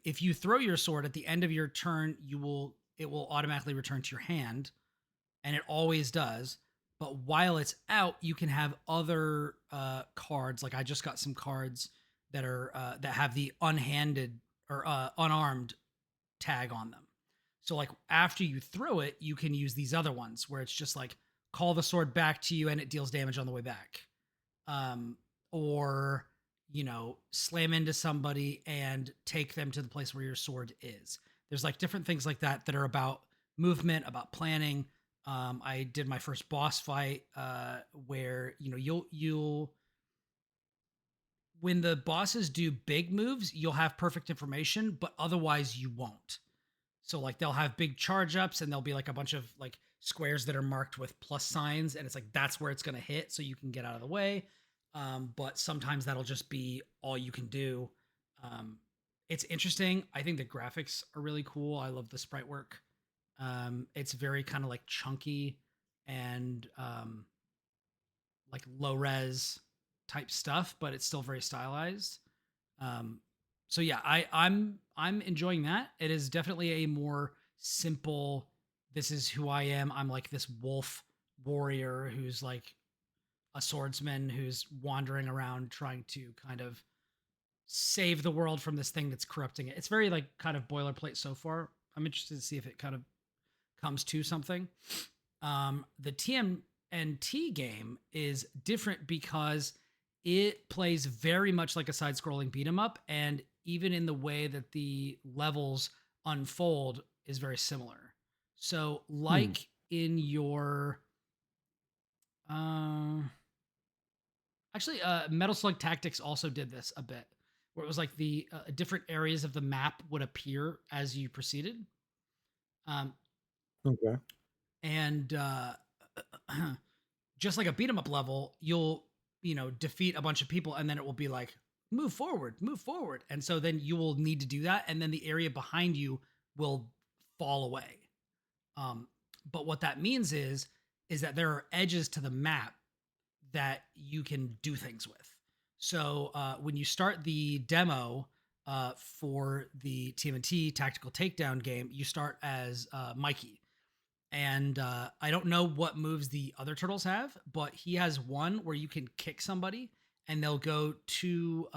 S1: if you throw your sword at the end of your turn, it will automatically return to your hand. And it always does. But while it's out, you can have other cards. Like I just got some cards that are that have the unhanded or unarmed tag on them. So like after you throw it, you can use these other ones where it's just like call the sword back to you and it deals damage on the way back. Or, slam into somebody and take them to the place where your sword is. There's like different things like that that are about movement, about planning. I did my first boss fight where, you'll when the bosses do big moves, you'll have perfect information, but otherwise you won't. So like they'll have big charge ups, and there'll be like a bunch of like squares that are marked with plus signs, and it's like that's where it's going to hit, so you can get out of the way. But sometimes that'll just be all you can do. It's interesting. I think the graphics are really cool. I love the sprite work. It's very kind of like chunky and like low res type stuff, but it's still very stylized. So yeah, I'm enjoying that. It is definitely a more simple, this is who I am. I'm like this wolf warrior who's like a swordsman who's wandering around trying to kind of save the world from this thing that's corrupting it. It's very like kind of boilerplate so far. I'm interested to see if it kind of comes to something. The TMNT game is different because it plays very much like a side-scrolling beat 'em up, and even in the way that the levels unfold is very similar. So, like in your, actually, Metal Slug Tactics also did this a bit, where it was like the different areas of the map would appear as you proceeded.
S3: Okay.
S1: And just like a beat 'em up level, you'll defeat a bunch of people, and then it will be like move forward, and so then you will need to do that, and then the area behind you will fall away. But what that means is that there are edges to the map that you can do things with. So when you start the demo for the TMNT Tactical Takedown game, you start as Mikey. And I don't know what moves the other turtles have, but he has one where you can kick somebody and they'll go 2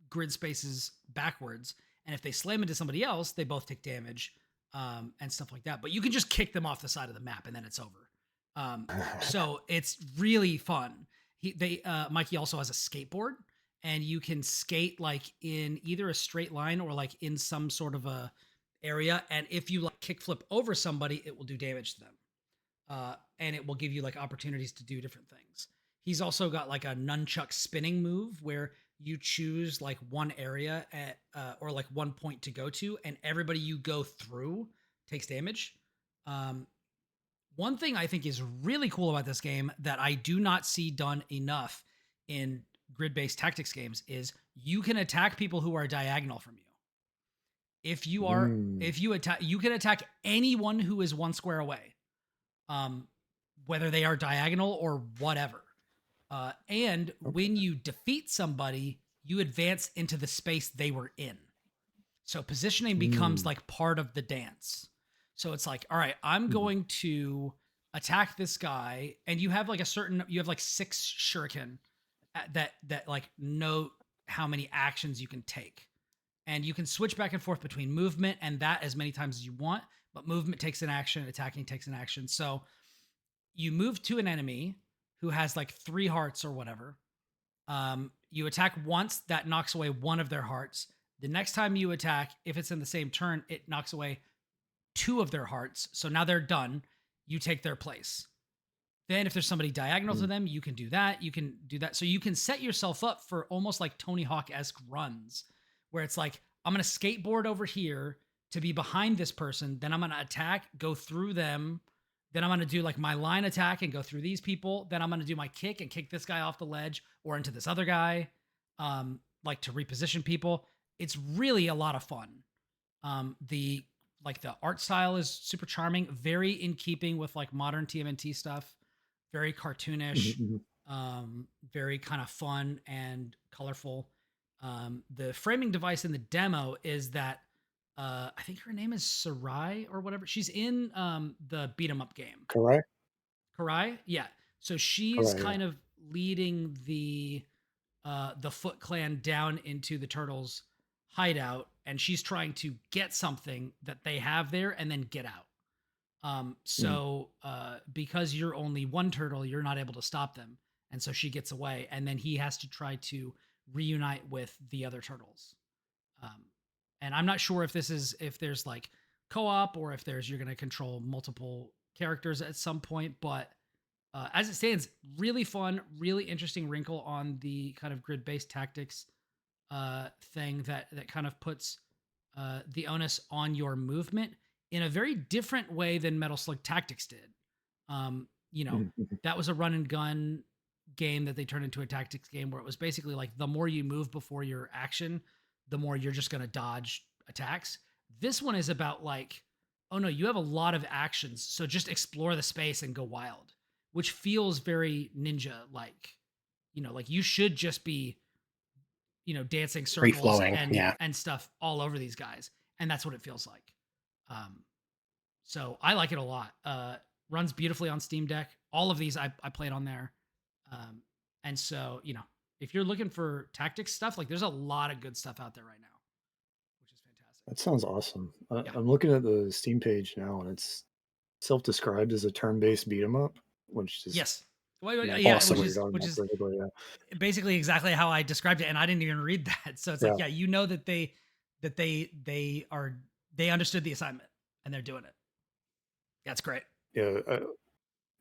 S1: grid spaces backwards. And if they slam into somebody else, they both take damage and stuff like that. But you can just kick them off the side of the map and then it's over. So it's really fun. Mikey also has a skateboard, and you can skate like in either a straight line or like in some sort of a area. And if you like kickflip over somebody, it will do damage to them. And it will give you like opportunities to do different things. He's also got like a nunchuck spinning move where you choose like one area at or like one point to go to, and everybody you go through takes damage. One thing I think is really cool about this game that I do not see done enough in grid-based tactics games is you can attack people who are diagonal from you. If you are, if you attack, you can attack anyone who is one square away, whether they are diagonal or whatever. And when you defeat somebody, you advance into the space they were in. So positioning becomes like part of the dance. So it's like, all right, I'm going to attack this guy, and you have like you have like 6 shuriken that like know how many actions you can take. And you can switch back and forth between movement and that as many times as you want, but movement takes an action, attacking takes an action. So you move to an enemy who has like 3 hearts or whatever. You attack once, that knocks away one of their hearts. The next time you attack, if it's in the same turn, it knocks away 2 of their hearts. So now they're done. You take their place. Then if there's somebody diagonal to them, you can do that. You can do that. So you can set yourself up for almost like Tony Hawk-esque runs where it's like, I'm going to skateboard over here to be behind this person. Then I'm going to attack, go through them. Then I'm going to do like my line attack and go through these people. Then I'm going to do my kick and kick this guy off the ledge or into this other guy, like to reposition people. It's really a lot of fun. The art style is super charming, very in keeping with like modern TMNT stuff, very cartoonish, very kind of fun and colorful. The framing device in the demo is that I think her name is Sarai or whatever. She's in the beat 'em up game. Karai? Yeah. So she's kind of leading the Foot Clan down into the Turtles' hideout, and she's trying to get something that they have there and then get out. Because you're only one turtle, you're not able to stop them. And so she gets away, and then he has to try to reunite with the other turtles. And I'm not sure if there's like co-op or if you're going to control multiple characters at some point, but as it stands, really fun, really interesting wrinkle on the kind of grid-based tactics thing that kind of puts the onus on your movement in a very different way than Metal Slug Tactics did. That was a run and gun game that they turned into a tactics game where it was basically like the more you move before your action, the more you're just going to dodge attacks. This one is about like, oh no, you have a lot of actions, so just explore the space and go wild, which feels very ninja like. Like you should just be dancing circles and stuff all over these guys, and that's what it feels like. So I like it a lot. Runs beautifully on Steam Deck. All of these I played on there. And so, if you're looking for tactics stuff, like there's a lot of good stuff out there right now, which is fantastic.
S3: That sounds awesome. I'm looking at the Steam page now, and it's self-described as a turn-based beat 'em up, which is
S1: awesome. Which is basically exactly how I described it, and I didn't even read that. So it's like, that they understood the assignment and they're doing it. That's great.
S3: Yeah,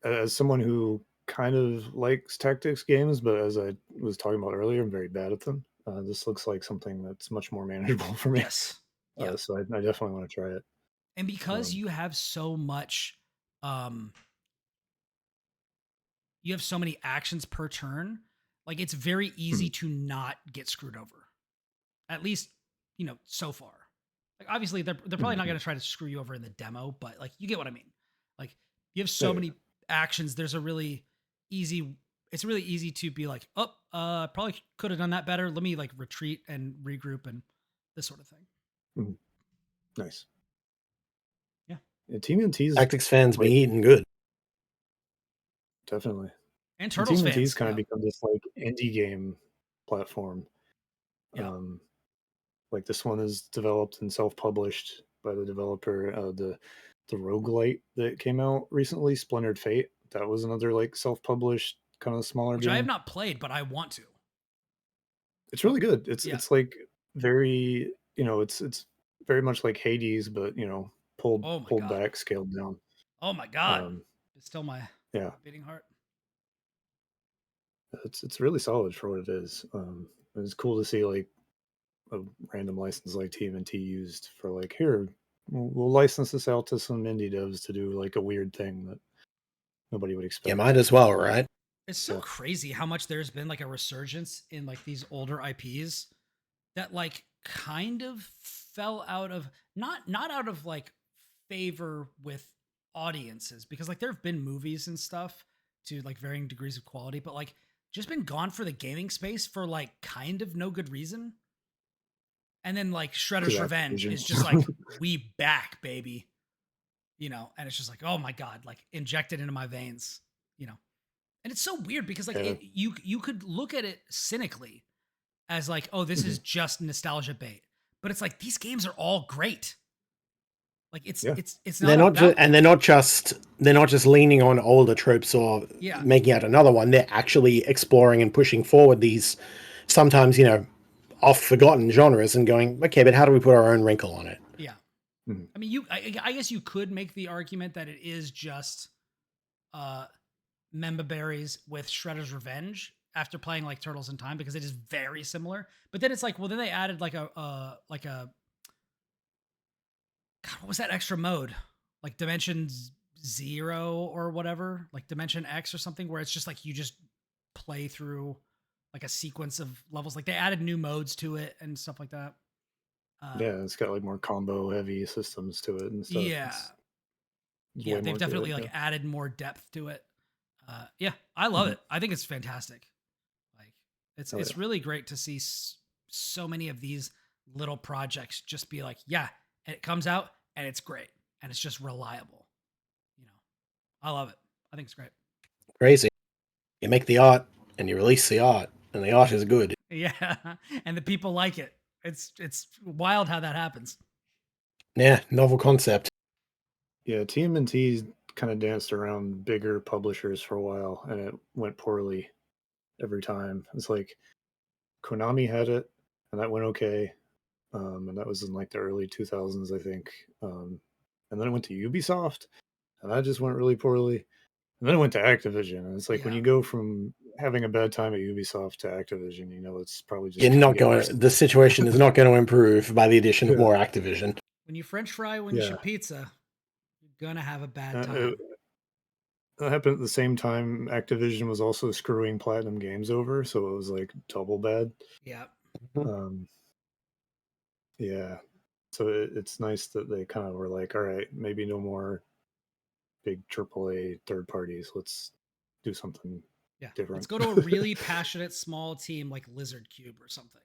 S3: as someone who kind of likes tactics games, but as I was talking about earlier, I'm very bad at them. This looks like something that's much more manageable for me.
S1: Yes.
S3: So I definitely want to try it.
S1: And because you have so much, you have so many actions per turn, like it's very easy to not get screwed over. At least, so far. Like obviously they're probably not going to try to screw you over in the demo, but like you get what I mean. Like you have so many actions. It's really easy to be like, probably could have done that better. Let me like retreat and regroup and this sort of thing.
S3: Nice.
S1: Yeah.
S3: TMNT's
S2: tactics fans be eating good.
S3: Definitely.
S1: And Turtles fans.
S3: TMNT's kind of become this like indie game platform.
S1: Yeah.
S3: Like this one is developed and self-published by the developer of the roguelite that came out recently, Splintered Fate. That was another like self-published kind of smaller
S1: game. Which I have not played, but I want to.
S3: It's really good.
S1: Yeah.
S3: It's like very, it's very much like Hades, but
S1: Oh my
S3: pulled
S1: god.
S3: back, scaled down.
S1: Oh my god.
S3: Um,
S1: It's still my
S3: yeah,
S1: beating heart.
S3: it's really solid for what it is. It's cool to see like a random license like TMNT used for like, here, we'll license this out to some indie devs to do like a weird thing that nobody would expect.
S2: You might as well, right?
S1: It's so
S3: Yeah.
S1: crazy how much there's been like a resurgence in like these older IPs that like kind of fell out of not out of like favor with audiences, because like there have been movies and stuff to like varying degrees of quality, but like just been gone for the gaming space for like kind of no good reason. And then like Shredder's Revenge is just like, we back, baby. And it's just like, oh my god, like injected into my veins, And it's so weird because like you could look at it cynically as like, oh, this is just nostalgia bait. But it's like these games are all great. Like it's not
S2: they're not
S1: about
S2: and they're not just leaning on older tropes or making out another one. They're actually exploring and pushing forward these sometimes, oft forgotten genres and going, okay, but how do we put our own wrinkle on it?
S1: Yeah. I mean, I guess you could make the argument that it is just Memba Berries with Shredder's Revenge after playing like Turtles in Time, because it is very similar. But then it's like, well, then they added like a God, what was that extra mode? Like Dimension Zero or whatever, like Dimension X or something, where it's just like you just play through like a sequence of levels. Like they added new modes to it and stuff like that.
S3: Yeah, it's got like more combo heavy systems to it and stuff.
S1: Yeah. Yeah, they've definitely like added more depth to it. Yeah, I love it. I think it's fantastic. Like it's really great to see so many of these little projects just be like, yeah, and it comes out and it's great and it's just reliable. I love it. I think it's great.
S2: Crazy. You make the art and you release the art and the art is good.
S1: Yeah, and the people like it. It's wild how that happens.
S2: Yeah, novel concept.
S3: Yeah, TMNT kind of danced around bigger publishers for a while, and it went poorly every time. It's like Konami had it, and that went okay, and that was in like the early 2000s, I think. And then it went to Ubisoft, and that just went really poorly. And then it went to Activision, and it's like when you go from having a bad time at Ubisoft to Activision, it's probably just
S2: the situation is not going to improve by the addition of more Activision.
S1: When you French fry, when you ship pizza, you're gonna have a bad time.
S3: That happened at the same time Activision was also screwing Platinum Games over, so it was like double bad.
S1: Yeah.
S3: Yeah. So it's nice that they kind of were like, all right, maybe no more big AAA third parties. Let's do something different.
S1: Let's go to a really passionate small team like Lizard Cube or something.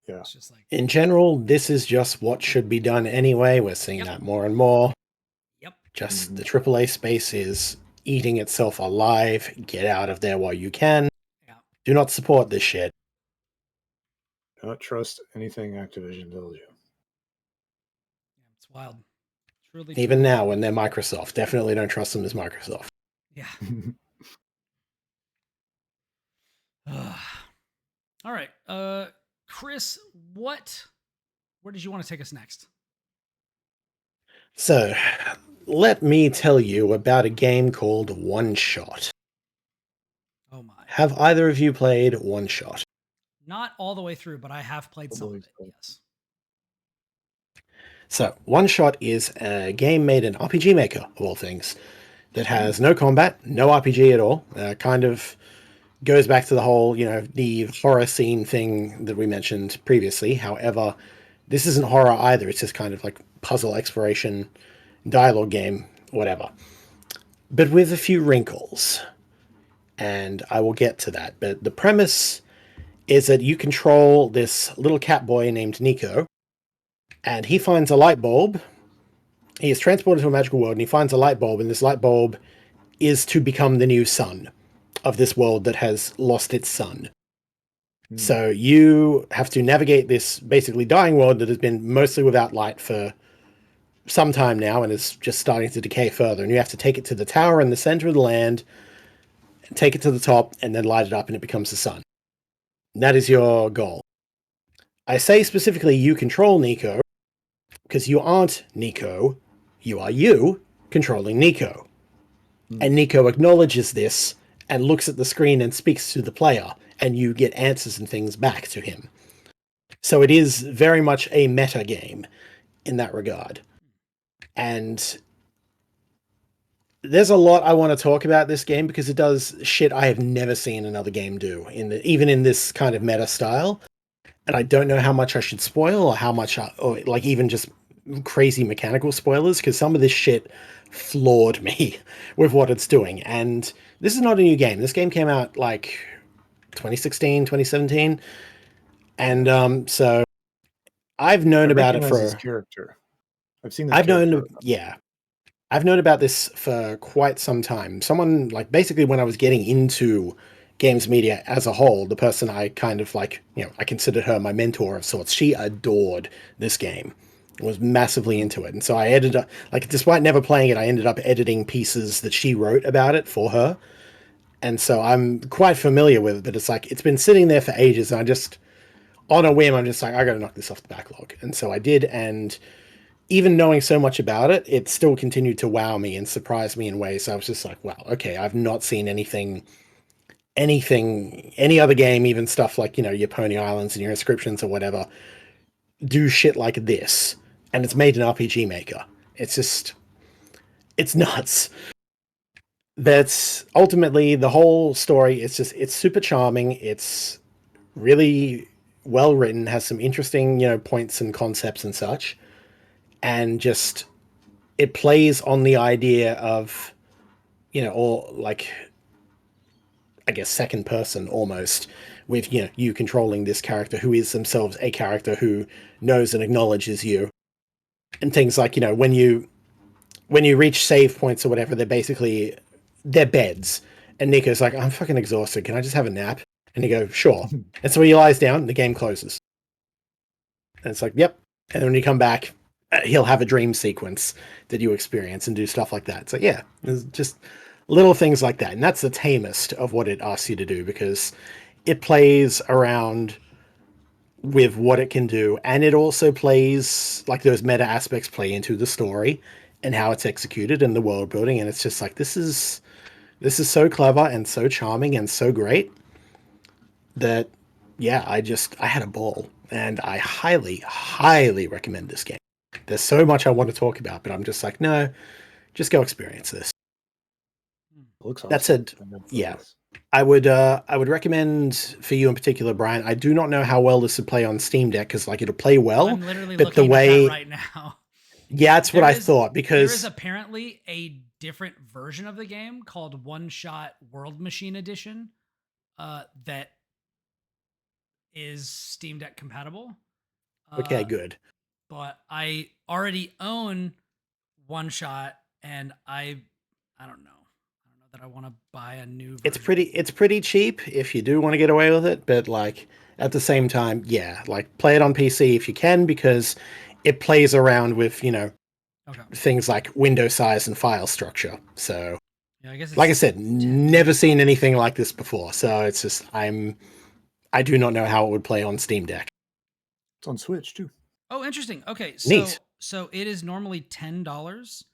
S3: Yeah.
S1: It's just like,
S2: in general, this is just what should be done anyway. We're seeing that more and more.
S1: Yep.
S2: Just the AAA space is eating itself alive. Get out of there while you can.
S1: Yeah.
S2: Do not support this shit.
S3: Do not trust anything Activision tells you.
S1: Yeah, it's wild. It's really
S2: even now when they're Microsoft. Definitely don't trust them as Microsoft.
S1: Yeah. All right. Kris, where did you want to take us next?
S2: So, let me tell you about a game called OneShot.
S1: Oh my.
S2: Have either of you played OneShot?
S1: Not all the way through, but I have played some of it, yes.
S2: So, OneShot is a game made in RPG Maker, of all things, that has no combat, no RPG at all. Kind of goes back to the whole, the horror scene thing that we mentioned previously. However, this isn't horror either. It's just kind of like puzzle exploration, dialogue game, whatever. But with a few wrinkles. And I will get to that. But the premise is that you control this little cat boy named Nico, and he finds a light bulb. He is transported to a magical world, and he finds a light bulb, and this light bulb is to become the new sun of this world that has lost its sun. So you have to navigate this basically dying world that has been mostly without light for some time now, and is just starting to decay further. And you have to take it to the tower in the center of the land, take it to the top, and then light it up, and it becomes the sun. That is your goal. I say specifically you control Nico, because you aren't Nico, you are you controlling Nico. And Nico acknowledges this and looks at the screen and speaks to the player, and you get answers and things back to him. So it is very much a meta game in that regard. And there's a lot I want to talk about this game because it does shit I have never seen another game do, even in this kind of meta style. And I don't know how much I should spoil or how much, or like even just crazy mechanical spoilers, because some of this shit floored me with what it's doing. And this is not a new game. This game came out like 2016, 2017. And so I've known about it for
S3: his character. I've seen this
S2: I've known,
S3: character.
S2: yeah. I've known about this for quite some time. Someone, like, basically when I was getting into games media as a whole, the person I kind of like, I considered her my mentor of sorts. She adored this game, was massively into it. And so I ended up, like, despite never playing it, I ended up editing pieces that she wrote about it for her. And so I'm quite familiar with it, but it's like, it's been sitting there for ages. And I just, on a whim, I'm just like, I gotta knock this off the backlog. And so I did, and even knowing so much about it, it still continued to wow me and surprise me in ways. I was just like, wow, okay, I've not seen any other game, even stuff like, your Pony Islands and your Inscriptions or whatever, do shit like this. And it's made an RPG Maker. It's just, it's nuts. That's ultimately the whole story. It's super charming. It's really well written, has some interesting, points and concepts and such. And just, it plays on the idea of, or like, I guess, second person almost, with, you controlling this character who is themselves a character who knows and acknowledges you. And things like, when you reach save points or whatever, they're beds. And Nico's like, I'm fucking exhausted. Can I just have a nap? And you go, sure. And so he lies down, the game closes. And it's like, yep. And then when you come back, he'll have a dream sequence that you experience and do stuff like that. So yeah, there's just little things like that. And that's the tamest of what it asks you to do, because it plays around with what it can do. And it also plays, like, those meta aspects play into the story and how it's executed and the world building. And it's just like, this is so clever and so charming and so great that, yeah, I had a ball, and I highly, highly recommend this game. There's so much I want to talk about, but I'm just like, no, just go experience this.
S3: Looks awesome.
S2: That said, yeah, I would recommend for you in particular, Brian. I do not know how well this would play on Steam Deck, because like it'll play well.
S1: I'm literally
S2: but
S1: looking
S2: the way
S1: at that right now.
S2: Yeah, that's what I thought, because
S1: there is apparently a different version of the game called OneShot World Machine Edition that is Steam Deck compatible.
S2: Okay, good.
S1: But I already own OneShot, and I don't know that I want to buy a new version.
S2: It's pretty cheap if you do want to get away with it, but like at the same time, yeah, like play it on PC if you can, because it plays around with, things like window size and file structure. So
S1: yeah, I guess
S2: like I said, never seen anything like this before. So it's just, I do not know how it would play on Steam Deck.
S3: It's on Switch too.
S1: Oh, interesting. Okay, so
S2: Neat.
S1: So it is normally $10,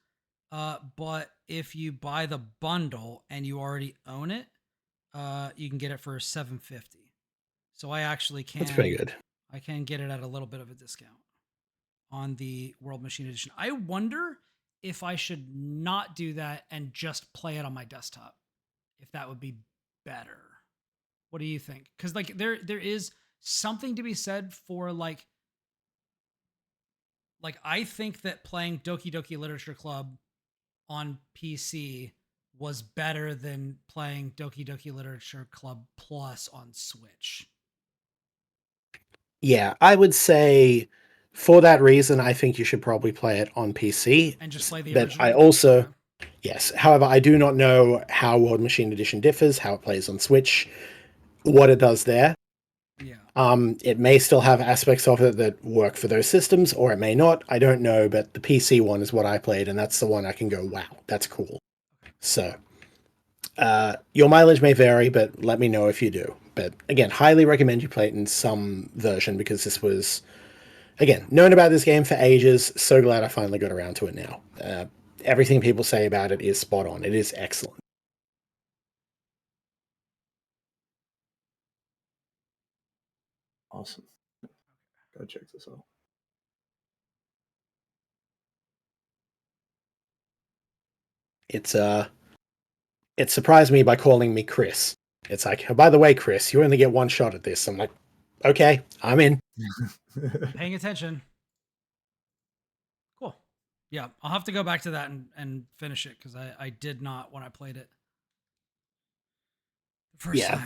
S1: but if you buy the bundle and you already own it, you can get it for $7.50. So I actually can.
S2: That's pretty good.
S1: I can get it at a little bit of a discount on the World Machine Edition. I wonder if I should not do that and just play it on my desktop, if that would be better. What do you think? Because like there is something to be said for like I think that playing Doki Doki Literature Club on PC was better than playing Doki Doki Literature Club Plus on Switch.
S2: Yeah, I would say for that reason, I think you should probably play it on PC.
S1: And just play the
S2: but
S1: original?
S2: I also, yes. However, I do not know how World Machine Edition differs, how it plays on Switch, what it does there.
S1: Yeah.
S2: It may still have aspects of it that work for those systems, or it may not. I don't know, but the PC one is what I played, and that's the one I can go, wow, that's cool. So, your mileage may vary, but let me know if you do. But again, highly recommend you play it in some version because this was, again, known about this game for ages. So glad I finally got around to it now. Everything people say about it is spot on. It is excellent.
S3: Awesome. Gotta check this out.
S2: It surprised me by calling me Kris. It's like, oh, by the way, Kris, you only get one shot at this. I'm like, okay, I'm in.
S1: Paying attention. Cool. Yeah, I'll have to go back to that and finish it because I did not when I played it. First time.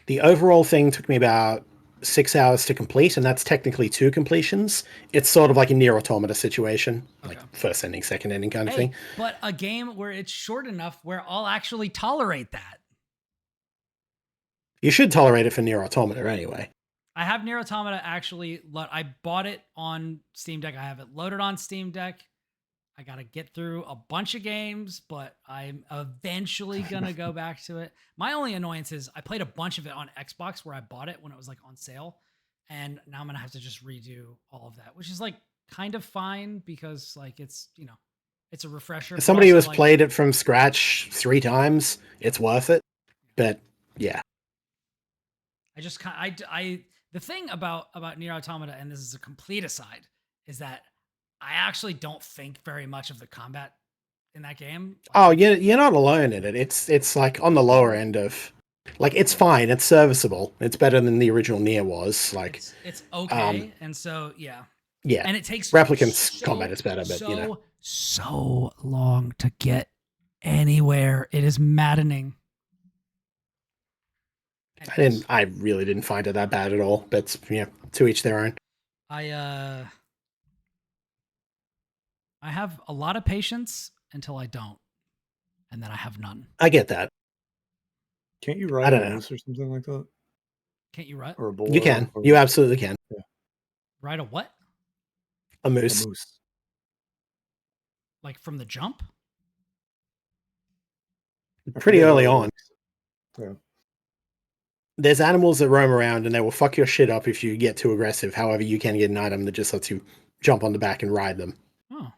S2: The overall thing took me about 6 hours to complete, and that's technically 2 completions. It's sort of like a Nier Automata situation, like first ending, second ending kind of thing.
S1: But a game where it's short enough where I'll actually tolerate that.
S2: You should tolerate it for Nier Automata anyway.
S1: I have Nier Automata actually. I bought it on Steam Deck. I have it loaded on Steam Deck. I got to get through a bunch of games, but I'm eventually going to go back to it. My only annoyance is I played a bunch of it on Xbox where I bought it when it was like on sale. And now I'm going to have to just redo all of that, which is like kind of fine because like it's, you know, it's a refresher.
S2: As somebody who has played it from scratch 3 times, it's worth it. But yeah.
S1: The thing about Nier Automata, and this is a complete aside, is that I actually don't think very much of the combat in that game.
S2: Oh, you're not alone in it. It's like on the lower end of, like, it's fine. It's serviceable. It's better than the original Nier was. Like,
S1: it's okay. And so, yeah.
S2: And
S1: it takes
S2: Replicant's combat is better, but you know,
S1: so long to get anywhere. It is maddening.
S2: I really didn't find it that bad at all. But yeah, to each their own.
S1: I have a lot of patience until I don't, and then I have none.
S2: I get that.
S3: Can't you ride a moose or something like that?
S1: Can't you ride?
S3: Or a boar?
S2: You can. You absolutely can.
S3: Yeah.
S1: Ride a what?
S2: A moose.
S3: A moose.
S1: Like from the jump?
S2: Pretty early on.
S3: Yeah.
S2: There's animals that roam around and they will fuck your shit up if you get too aggressive. However, you can get an item that just lets you jump on the back and ride them.
S1: Oh.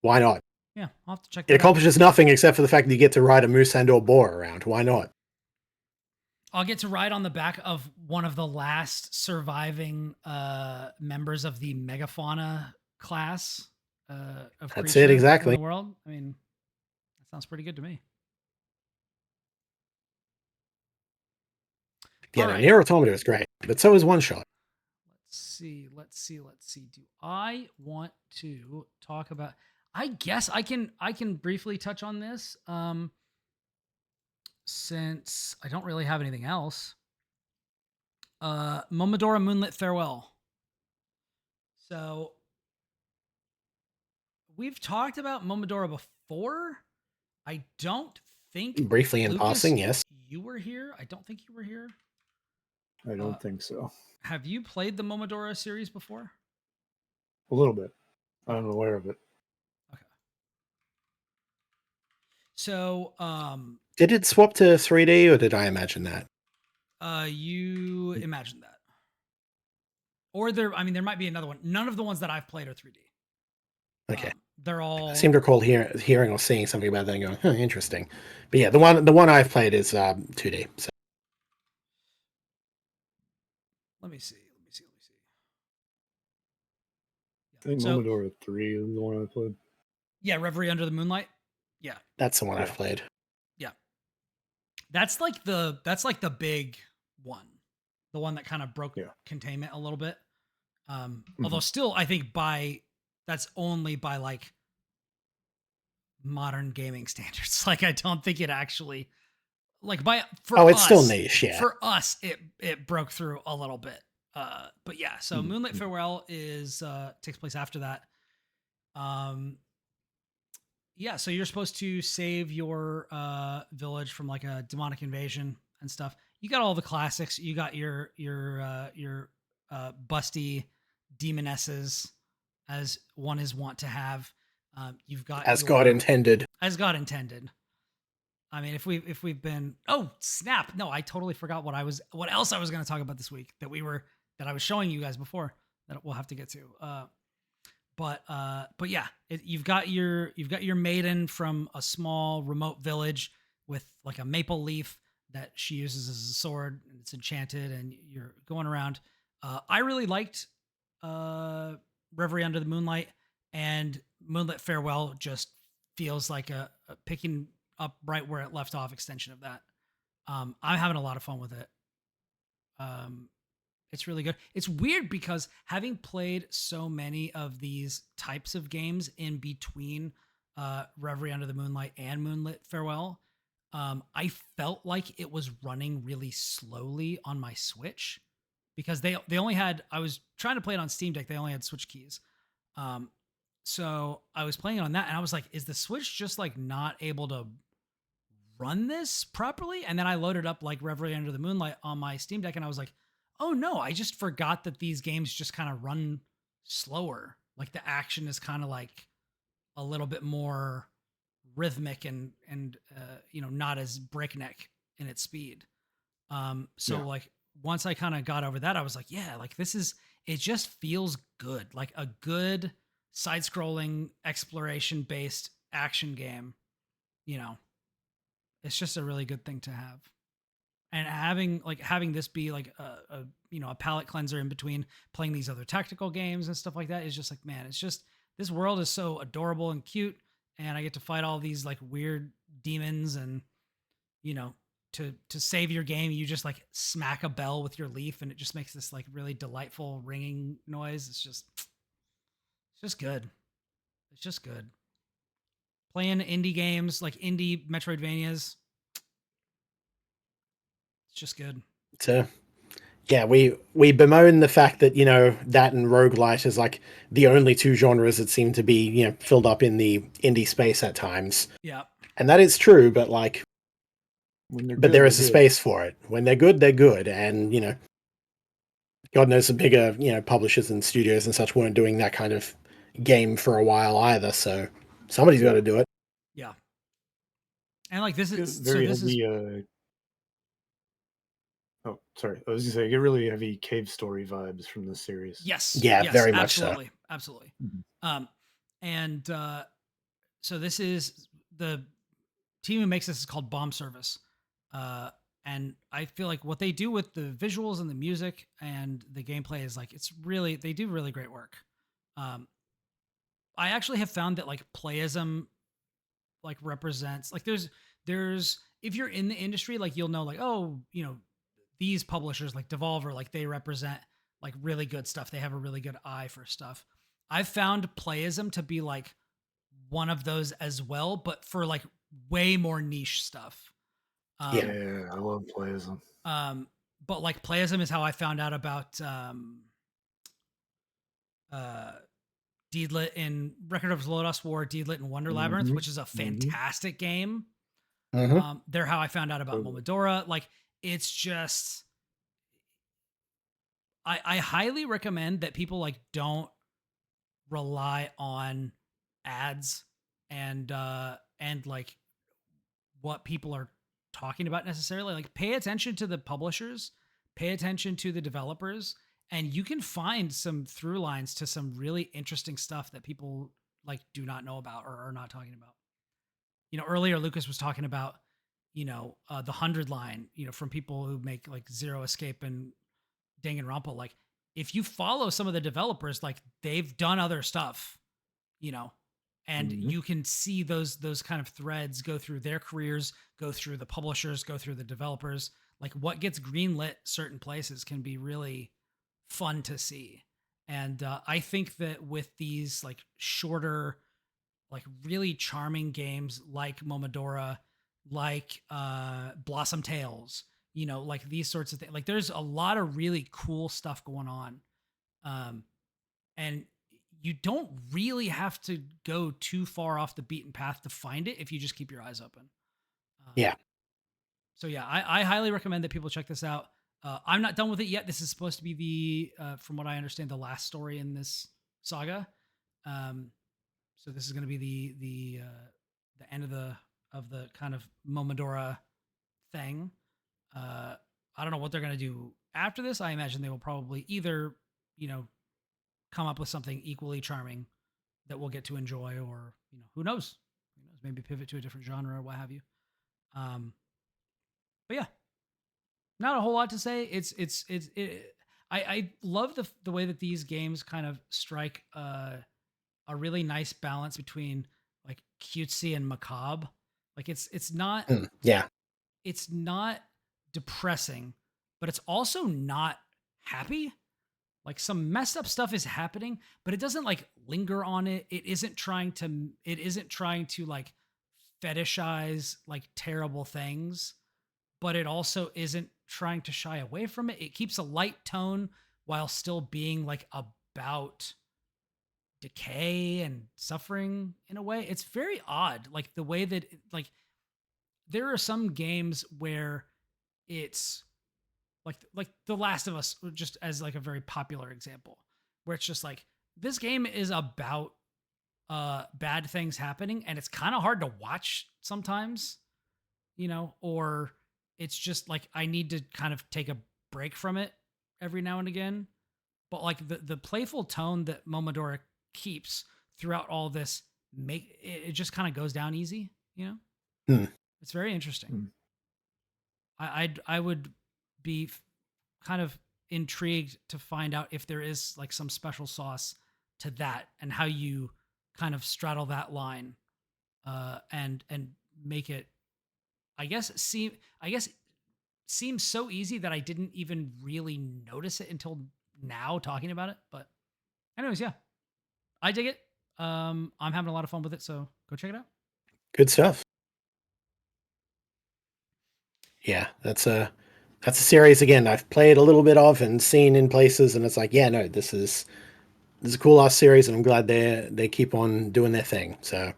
S2: Why not?
S1: Yeah, I'll have to check that
S2: It accomplishes nothing except for the fact that you get to ride a moose and or boar around. Why not?
S1: I'll get to ride on the back of one of the last surviving members of the megafauna class of
S2: That's it, exactly.
S1: In the world. I mean, that sounds pretty good to me.
S2: Yeah, right. Nier Automata is great, but so is OneShot.
S1: Let's see. Do I want to talk about? I guess I can briefly touch on this. Since I don't really have anything else. Momodora Moonlit Farewell. So we've talked about Momodora before. I don't think
S2: briefly in passing, yes.
S1: You were here. I don't think you were here.
S3: I don't think so.
S1: Have you played the Momodora series before?
S3: A little bit. I'm aware of it.
S1: Okay. So,
S2: did it swap to 3D or did I imagine that?
S1: You imagined that. Or there might be another one. None of the ones that I've played are 3D.
S2: Okay.
S1: They're all.
S2: I seem to recall hearing or seeing something about that and going, huh, interesting. But yeah, the one I've played is 2D. So.
S1: Let me see.
S3: I think Momodora 3 is the one I played.
S1: Yeah, Reverie Under the Moonlight. Yeah.
S2: That's the one I've played.
S1: Yeah. That's like the big one. The one that kind of broke containment a little bit. Although still, I think that's only by like modern gaming standards. Like, I don't think it actually like
S2: it's still niche, yeah.
S1: For us, it broke through a little bit. But yeah, so Moonlit Farewell takes place after that. Yeah, so you're supposed to save your village from like a demonic invasion and stuff. You got all the classics. You got your busty demonesses, as one is wont to have. You've got
S2: God intended.
S1: As God intended. I mean, if we've been, oh snap, no, I totally forgot what else I was going to talk about this week that I was showing you guys before that we'll have to get to. But yeah, you've got your maiden from a small remote village with like a maple leaf that she uses as a sword, and it's enchanted, and you're going around. I really liked Reverie Under the Moonlight, and Moonlit Farewell just feels like a picking up right where it left off extension of that. I'm having a lot of fun with it. It's really good. It's weird because having played so many of these types of games in between Reverie Under the Moonlight and Moonlit Farewell, I felt like it was running really slowly on my Switch because they only had, I was trying to play it on Steam Deck, they only had Switch keys. So I was playing it on that and I was like, is the Switch just like not able to run this properly? And then I loaded up like Reverie Under the Moonlight on my Steam Deck and I was like, oh no, I just forgot that these games just kind of run slower. Like the action is kind of like a little bit more rhythmic and not as breakneck in its speed. So
S3: Yeah.
S1: like once I kind of got over that, I was like, yeah, like it just feels good. Like a good side-scrolling exploration based action game, it's just a really good thing to have. And having this be like a palate cleanser in between playing these other tactical games and stuff like that is just like, man, it's just, this world is so adorable and cute, and I get to fight all these like weird demons, and to save your game you just like smack a bell with your leaf and it just makes this like really delightful ringing noise. It's just good. It's just good. Playing indie games like indie Metroidvanias, it's just good.
S2: So yeah, we bemoan the fact that, that and roguelite is like the only two genres that seem to be, filled up in the indie space at times.
S1: Yeah.
S2: And that is true, but like,
S3: When they're
S2: but
S3: good,
S2: there
S3: they're
S2: is a
S3: good.
S2: space for it. When they're good, they're good. And, God knows the bigger, publishers and studios and such weren't doing that kind of game for a while either. So somebody's got to do it.
S1: Yeah. And like this is
S3: Very heavy. Oh, sorry. I was gonna say, I get really heavy cave story vibes from this series.
S1: yes,
S2: Yeah,
S1: yes,
S2: very much so.
S1: absolutely, absolutely. And so this is the team who makes this is called Bomb Service. And I feel like what they do with the visuals and the music and the gameplay is like, they do really great work. I actually have found that like playism like represents like there's if you're in the industry, like you'll know like, oh, these publishers like Devolver, like they represent like really good stuff. They have a really good eye for stuff. I've found playism to be like one of those as well, but for like way more niche stuff.
S3: Yeah, I love playism.
S1: But like playism is how I found out about Deedlit in Record of Lodoss War, Deedlit in Wonder Labyrinth, which is a fantastic game. They're how I found out about Momodora. Like it's just, I highly recommend that people like don't rely on ads and like what people are talking about necessarily. Like pay attention to the publishers, pay attention to the developers, and you can find some through lines to some really interesting stuff that people like do not know about or are not talking about. Earlier Lucas was talking about, the 100 line, from people who make like Zero Escape and Danganronpa. Like if you follow some of the developers, like they've done other stuff, and you can see those kind of threads go through their careers, go through the publishers, go through the developers. Like what gets greenlit certain places can be really fun to see. And I think that with these like shorter, like really charming games like Momodora, like Blossom Tales, like these sorts of things, like there's a lot of really cool stuff going on. And you don't really have to go too far off the beaten path to find it if you just keep your eyes open.
S2: Yeah.
S1: So yeah, I highly recommend that people check this out. I'm not done with it yet. This is supposed to be the, from what I understand, the last story in this saga. So this is going to be the end of the of the kind of Momodora thing. I don't know what they're going to do after this. I imagine they will probably either, come up with something equally charming that we'll get to enjoy, or who knows? Who knows? Maybe pivot to a different genre or what have you. But yeah, not a whole lot to say. I love the way that these games kind of strike a really nice balance between like cutesy and macabre. Like it's not
S2: Yeah.
S1: it's not depressing, but it's also not happy. Like some messed up stuff is happening, but it doesn't like linger on it. It isn't trying to like fetishize like terrible things, but it also isn't trying to shy away from it. It keeps a light tone while still being like about decay and suffering in a way. It's very odd. Like the way that like there are some games where it's like The Last of Us, just as like a very popular example, where it's just like this game is about bad things happening and it's kind of hard to watch sometimes, or it's just like I need to kind of take a break from it every now and again. But like the playful tone that Momodora keeps throughout all this it just kind of goes down easy, It's very interesting. I would be kind of intrigued to find out if there is like some special sauce to that and how you kind of straddle that line and make it seems so easy that I didn't even really notice it until now talking about it. But anyways, yeah, I dig it. I'm having a lot of fun with it, so go check it out.
S2: Good stuff. Yeah, that's a series again I've played a little bit of and seen in places, and it's like, yeah, no, this is a cool ass series, and I'm glad they keep on doing their thing. So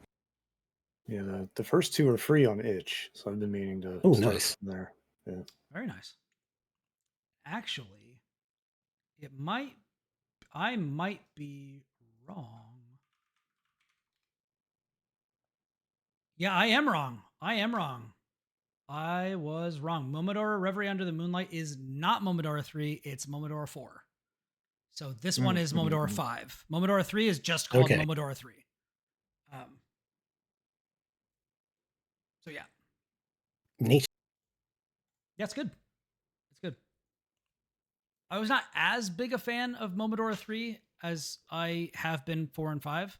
S3: yeah, the first two are free on itch, so I've been meaning to start
S2: nice.
S3: from there. Yeah.
S1: Very nice. Actually, I might be wrong. Yeah, I am wrong. I was wrong. Momodora Reverie Under the Moonlight is not Momodora 3, it's Momodora 4. So this one is Momodora 5. Momodora 3 is just called Momodora 3. So yeah.
S2: Neat.
S1: Yeah, it's good. It's good. I was not as big a fan of Momodora 3 as I have been 4 and 5.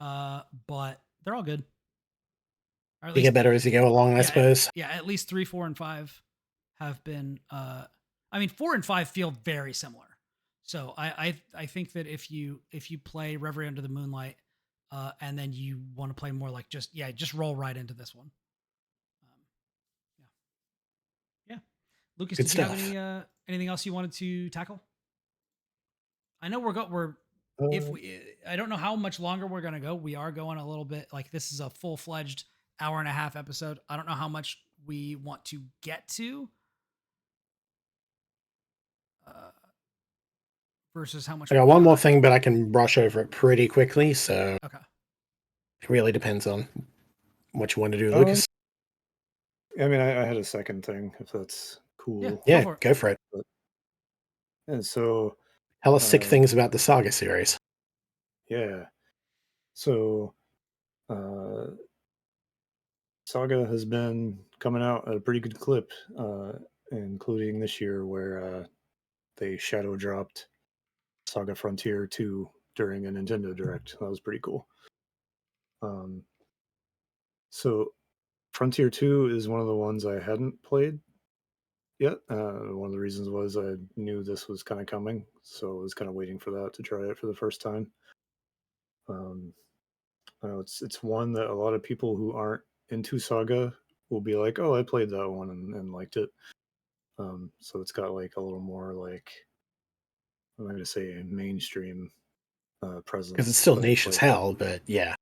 S1: But they're all good. Or at
S2: They get better as you go along, I suppose.
S1: Yeah, at least 3, 4, and 5 have been 4 and 5 feel very similar. So I think that if you play Reverie Under the Moonlight and then you want to play more like just roll right into this one. Yeah. Lucas,
S2: Good
S1: did
S2: stuff.
S1: you have anything else you wanted to tackle? I know we're I don't know how much longer we're gonna go. We are going a little bit, like this is a full-fledged hour and a half episode. I don't know how much we want to get to versus how much.
S2: I got one more thing, but I can brush over it pretty quickly. So
S1: okay,
S2: it really depends on what you want to do, Lucas.
S3: I mean, I had a second thing, if that's cool.
S2: Yeah, go for it.
S3: And so,
S2: tell us sick things about the Saga series.
S3: Yeah. So, Saga has been coming out at a pretty good clip, including this year where they shadow dropped Saga Frontier 2 during a Nintendo Direct. That was pretty cool. So Frontier 2 is one of the ones I hadn't played yet. One of the reasons was I knew this was kind of coming, so I was kind of waiting for that to try it for the first time. I know it's one that a lot of people who aren't into Saga will be like, "Oh, I played that one and liked it." So it's got like a little more like, I'm not going to say mainstream presence,
S2: because it's still
S3: but
S2: niche as hell. But yeah,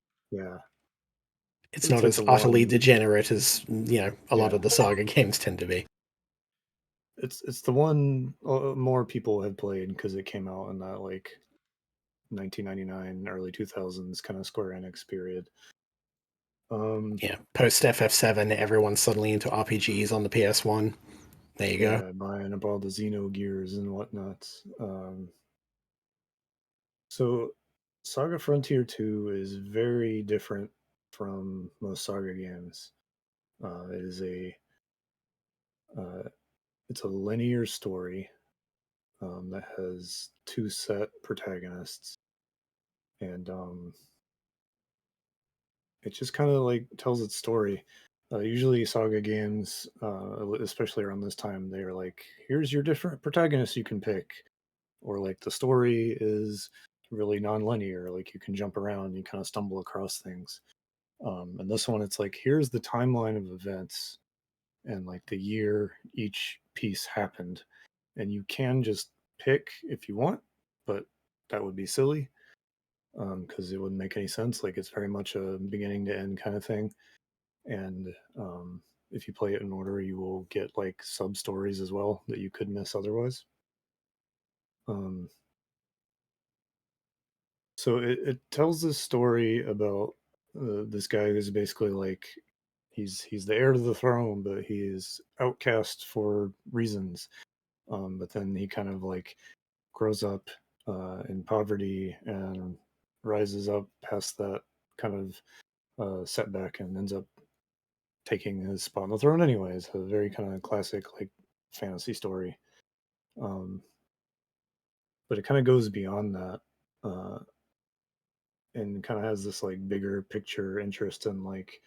S2: it's not
S3: like
S2: as utterly degenerate as a lot of the Saga games tend to be.
S3: It's the one more people have played because it came out in that like 1999, early 2000s kind of Square Enix period.
S2: Yeah, post FF7, everyone's suddenly into RPGs on the PS1. There you go.
S3: Yeah, buying up all the Xenogears and whatnot. So Saga Frontier 2 is very different from most Saga games. It is uh, it's a linear story that has two set protagonists, and it just kind of like tells its story. Usually, Saga games, especially around this time, they're like, "Here's your different protagonists you can pick," or like the story is really non-linear. Like you can jump around, you kind of stumble across things. And this one, it's like, here's the timeline of events and like the year each piece happened, and you can just pick if you want, but that would be silly because it wouldn't make any sense. Like it's very much a beginning to end kind of thing, and if you play it in order, you will get like sub stories as well that you could miss otherwise. Um, so it tells this story about this guy who's basically like he's the heir to the throne, but he is outcast for reasons. But then he kind of like grows up in poverty and rises up past that kind of setback and ends up taking his spot on the throne anyways. A very kind of classic like fantasy story. Um, but it kind of goes beyond that uh, and kind of has this like bigger picture interest in like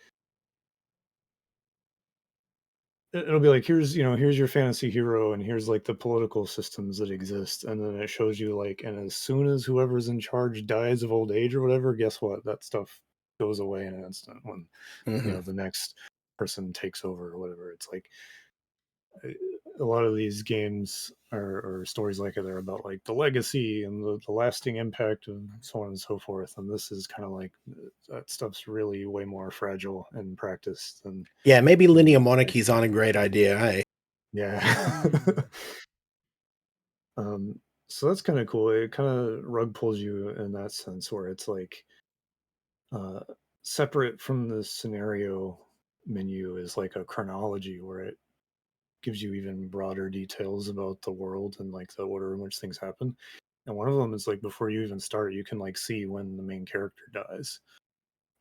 S3: it'll be like here's your fantasy hero and here's like the political systems that exist, and then it shows you like, and as soon as whoever's in charge dies of old age or whatever, guess what, that stuff goes away in an instant when
S2: Hmm.
S3: the next person takes over or whatever. It's like a lot of these games or stories like it are about like the legacy and the lasting impact of so on and so forth, and this is kind of like that stuff's really way more fragile in practice than
S2: Yeah, maybe linear
S3: like
S2: monarchies aren't a great idea, hey?
S3: yeah.
S1: Mm.
S3: So that's kind of cool. It kind of rug pulls you in that sense where it's like uh, separate from the scenario menu is like a chronology where it gives you even broader details about the world and like the order in which things happen. And one of them is like before you even start, you can like see when the main character dies.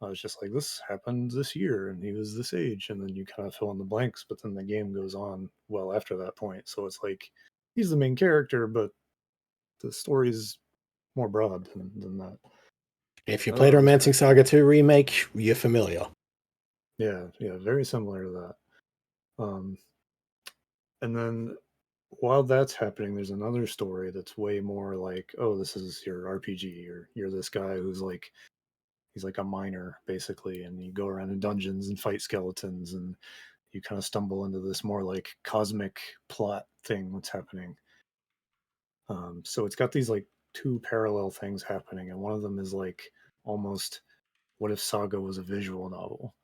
S3: I was just like, this happened this year and he was this age. And then you kind of fill in the blanks, but then the game goes on well after that point. So it's like he's the main character, but the story's more broad than that.
S2: If you
S3: I
S2: played
S3: thought it was kind
S2: Romancing
S3: of
S2: Saga
S3: cool.
S2: 2 Remake, you're familiar.
S3: Yeah, yeah, very similar to that. And then while that's happening, there's another story that's way more like, oh, this is your RPG, or you're this guy who's like, he's like a miner basically, and you go around in dungeons and fight skeletons, and you kind of stumble into this more like cosmic plot thing that's happening. So it's got these like two parallel things happening, and one of them is like almost what if Saga was a visual novel,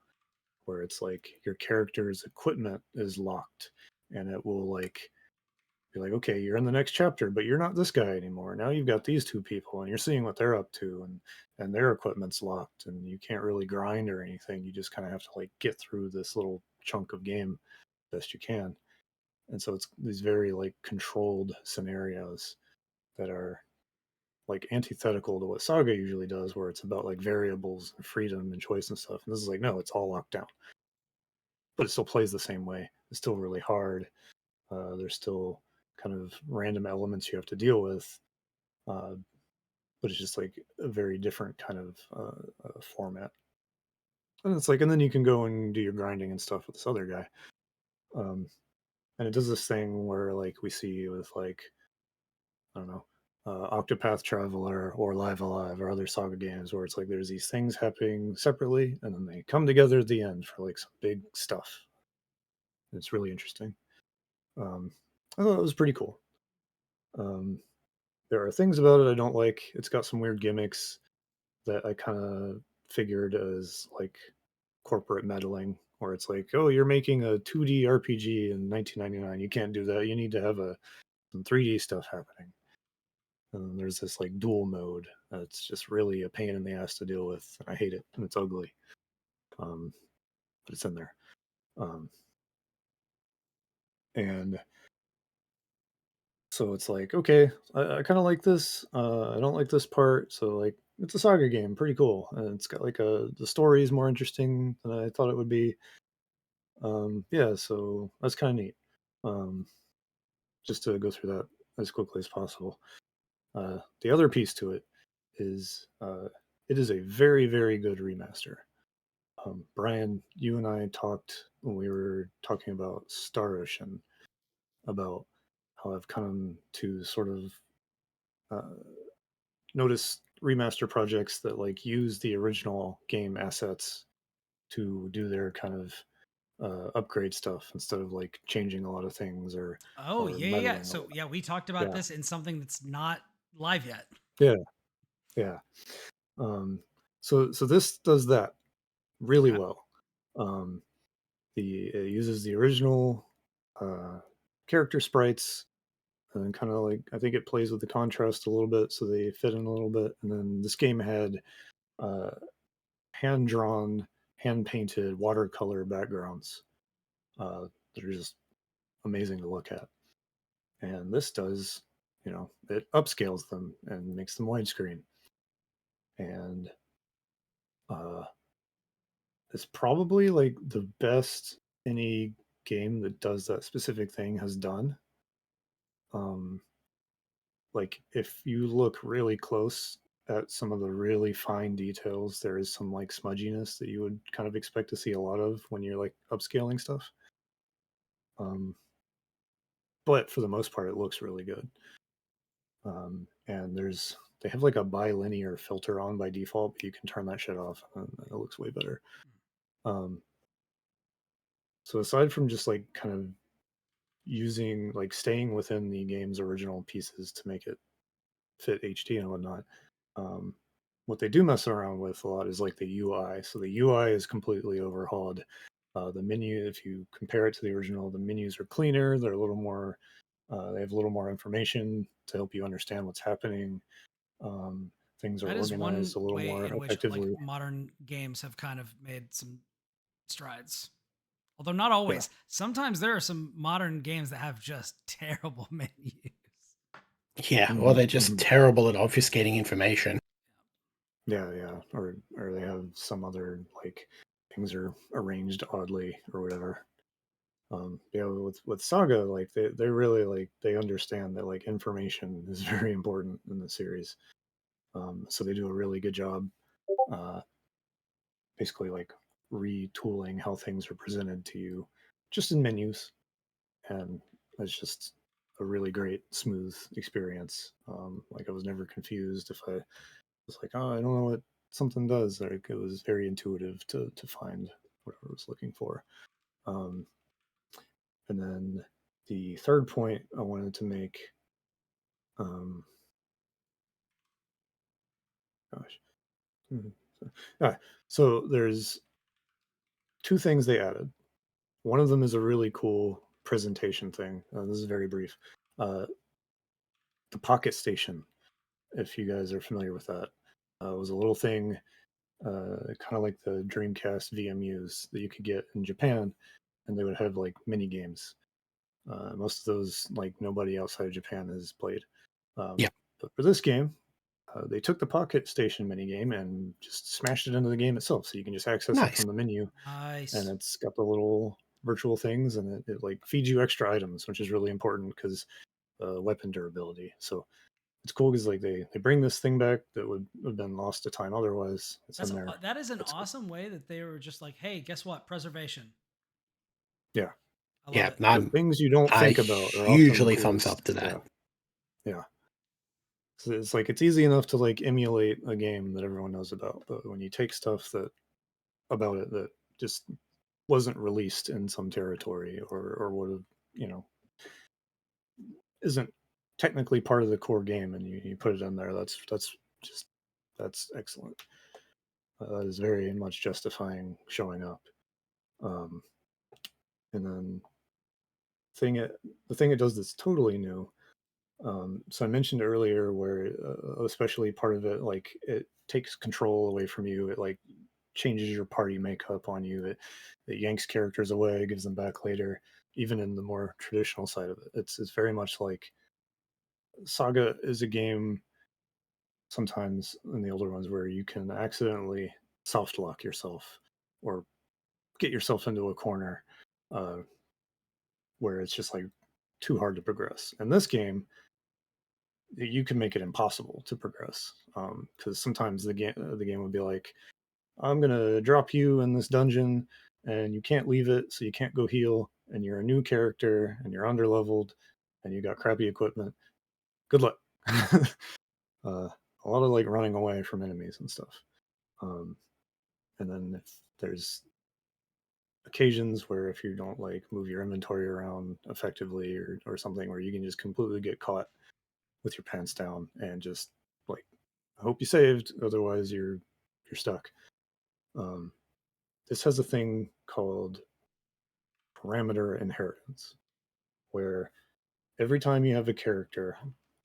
S3: where it's like your character's equipment is locked, and it will like be like, okay, you're in the next chapter, but you're not this guy anymore. Now you've got these two people, and you're seeing what they're up to, and their equipment's locked, and you can't really grind or anything. You just kind of have to like get through this little chunk of game best you can. And so it's these very like controlled scenarios that are like antithetical to what Saga usually does, where it's about like variables and freedom and choice and stuff. And this is like, no, it's all locked down, but it still plays the same way. It's still really hard. There's still kind of random elements you have to deal with, uh, but it's just like a very different kind of format. And it's like, and then you can go and do your grinding and stuff with this other guy. Um, and it does this thing where like we see with like I don't know, Octopath Traveler or Live Alive or other Saga games where it's like there's these things happening separately and then they come together at the end for like some big stuff. It's really interesting. Um, I thought it was pretty cool. Um, there are things about it I don't like. It's got some weird gimmicks that I kind of figured as like corporate meddling, where it's like, oh, you're making a 2D RPG in 1999. You can't do that. You need to have some 3D stuff happening. And there's this like dual mode that's just really a pain in the ass to deal with. I hate it, and it's ugly. but it's in there. And so it's like, okay, I kind of like this. I don't like this part. So like, it's a Saga game, pretty cool, and it's got like the story is more interesting than I thought it would be. Yeah, so that's kind of neat. Um, just to go through that as quickly as possible. The other piece to it is it is a very, very good remaster. Brian, you and I talked when we were talking about Star Ocean about how I've come to sort of notice remaster projects that like use the original game assets to do their kind of upgrade stuff instead of like changing a lot of things
S1: Oh,
S3: or
S1: yeah, yeah, yeah.
S3: meddling a
S1: So,
S3: lot.
S1: yeah, we talked about
S3: Yeah,
S1: this in something that's not live yet.
S3: yeah, yeah. Um, so this does that really
S1: Okay.
S3: well. Um, it uses the original uh, character sprites and kind of like I think it plays with the contrast a little bit, so they fit in a little bit. And then this game had uh, hand drawn, hand painted watercolor backgrounds that are just amazing to look at. And this does, it upscales them and makes them widescreen. And uh, it's probably like the best any game that does that specific thing has done. Um, like if you look really close at some of the really fine details, there is some like smudginess that you would kind of expect to see a lot of when you're like upscaling stuff. Um, but for the most part, it looks really good. And they have like a bilinear filter on by default, but you can turn that shit off and it looks way better. Um, so aside from just like kind of using like staying within the game's original pieces to make it fit HD and whatnot, um, what they do mess around with a lot is like the UI. So the UI is completely overhauled. The menu, if you compare it to the original, the menus are cleaner. They're a little more. They have a little more information to help you understand what's happening. Um, Things are
S1: That is one
S3: organized a little
S1: way
S3: more
S1: in which like
S3: effectively.
S1: modern games have kind of made some strides. Although not
S3: Yeah.
S1: always. Sometimes there are some modern games that have just terrible menus.
S2: Yeah, or
S3: Hmm.
S2: they're just terrible at obfuscating information.
S3: Yeah, yeah. Or they have some other like things are arranged oddly or whatever. Yeah, with Saga, like they really like they understand that like information is very important in the series. So they do a really good job, uh, basically like retooling how things are presented to you, just in menus, and it's just a really great, smooth experience. Like I was never confused if I was like, oh, I don't know what something does. Like it was very intuitive to find whatever I was looking for. Um, and then the third point I wanted to make, um, gosh, mhm. Ah, so there's two things they added. One of them is a really cool presentation thing. This is very brief. Uh, the Pocket Station, if you guys are familiar with that, was a little thing, kind of like the Dreamcast VMUs that you could get in Japan, and they would have like mini games. Most of those, like nobody outside of Japan has played.
S2: Yeah,
S3: But for this game, they took the Pocket Station mini game and just smashed it into the game itself, so you can just access it
S2: nice.
S3: from the menu, and
S1: Nice.
S3: it's got the little virtual things, and it like feeds you extra items, which is really important because weapon durability. So it's cool because like they bring this thing back that would have been lost to time otherwise. It's in there.
S1: That is an
S3: It's
S1: awesome way that they were just like, hey, guess what? Preservation.
S3: yeah,
S1: I love
S2: Yeah,
S1: it.
S3: the things you don't
S2: I
S3: think about are often the
S2: hugely thumbs up to
S3: coolest.
S2: that.
S3: Yeah, yeah. So it's like it's easy enough to like emulate a game that everyone knows about, but when you take stuff that about it that just wasn't released in some territory or would have, you know, isn't technically part of the core game and you put it in there, that's just that's excellent. That is very much justifying showing up. Um, and then thing it the thing it does that's totally new. So I mentioned earlier where, especially part of it, like it takes control away from you. It like changes your party makeup on you. It yanks characters away, gives them back later. Even in the more traditional side of it, it's very much like Saga is a game sometimes in the older ones where you can accidentally soft lock yourself or get yourself into a corner uh, where it's just like too hard to progress. In this game, you can make it impossible to progress because sometimes the game would be like, I'm gonna drop you in this dungeon and you can't leave it, so you can't go heal, and you're a new character and you're underleveled and you got crappy equipment. Good luck. A lot of like running away from enemies and stuff. Um, and then if there's occasions where if you don't like move your inventory around effectively or something where you can just completely get caught with your pants down and just like I hope you saved, otherwise you're stuck. Um, this has a thing called parameter inheritance, where every time you have a character,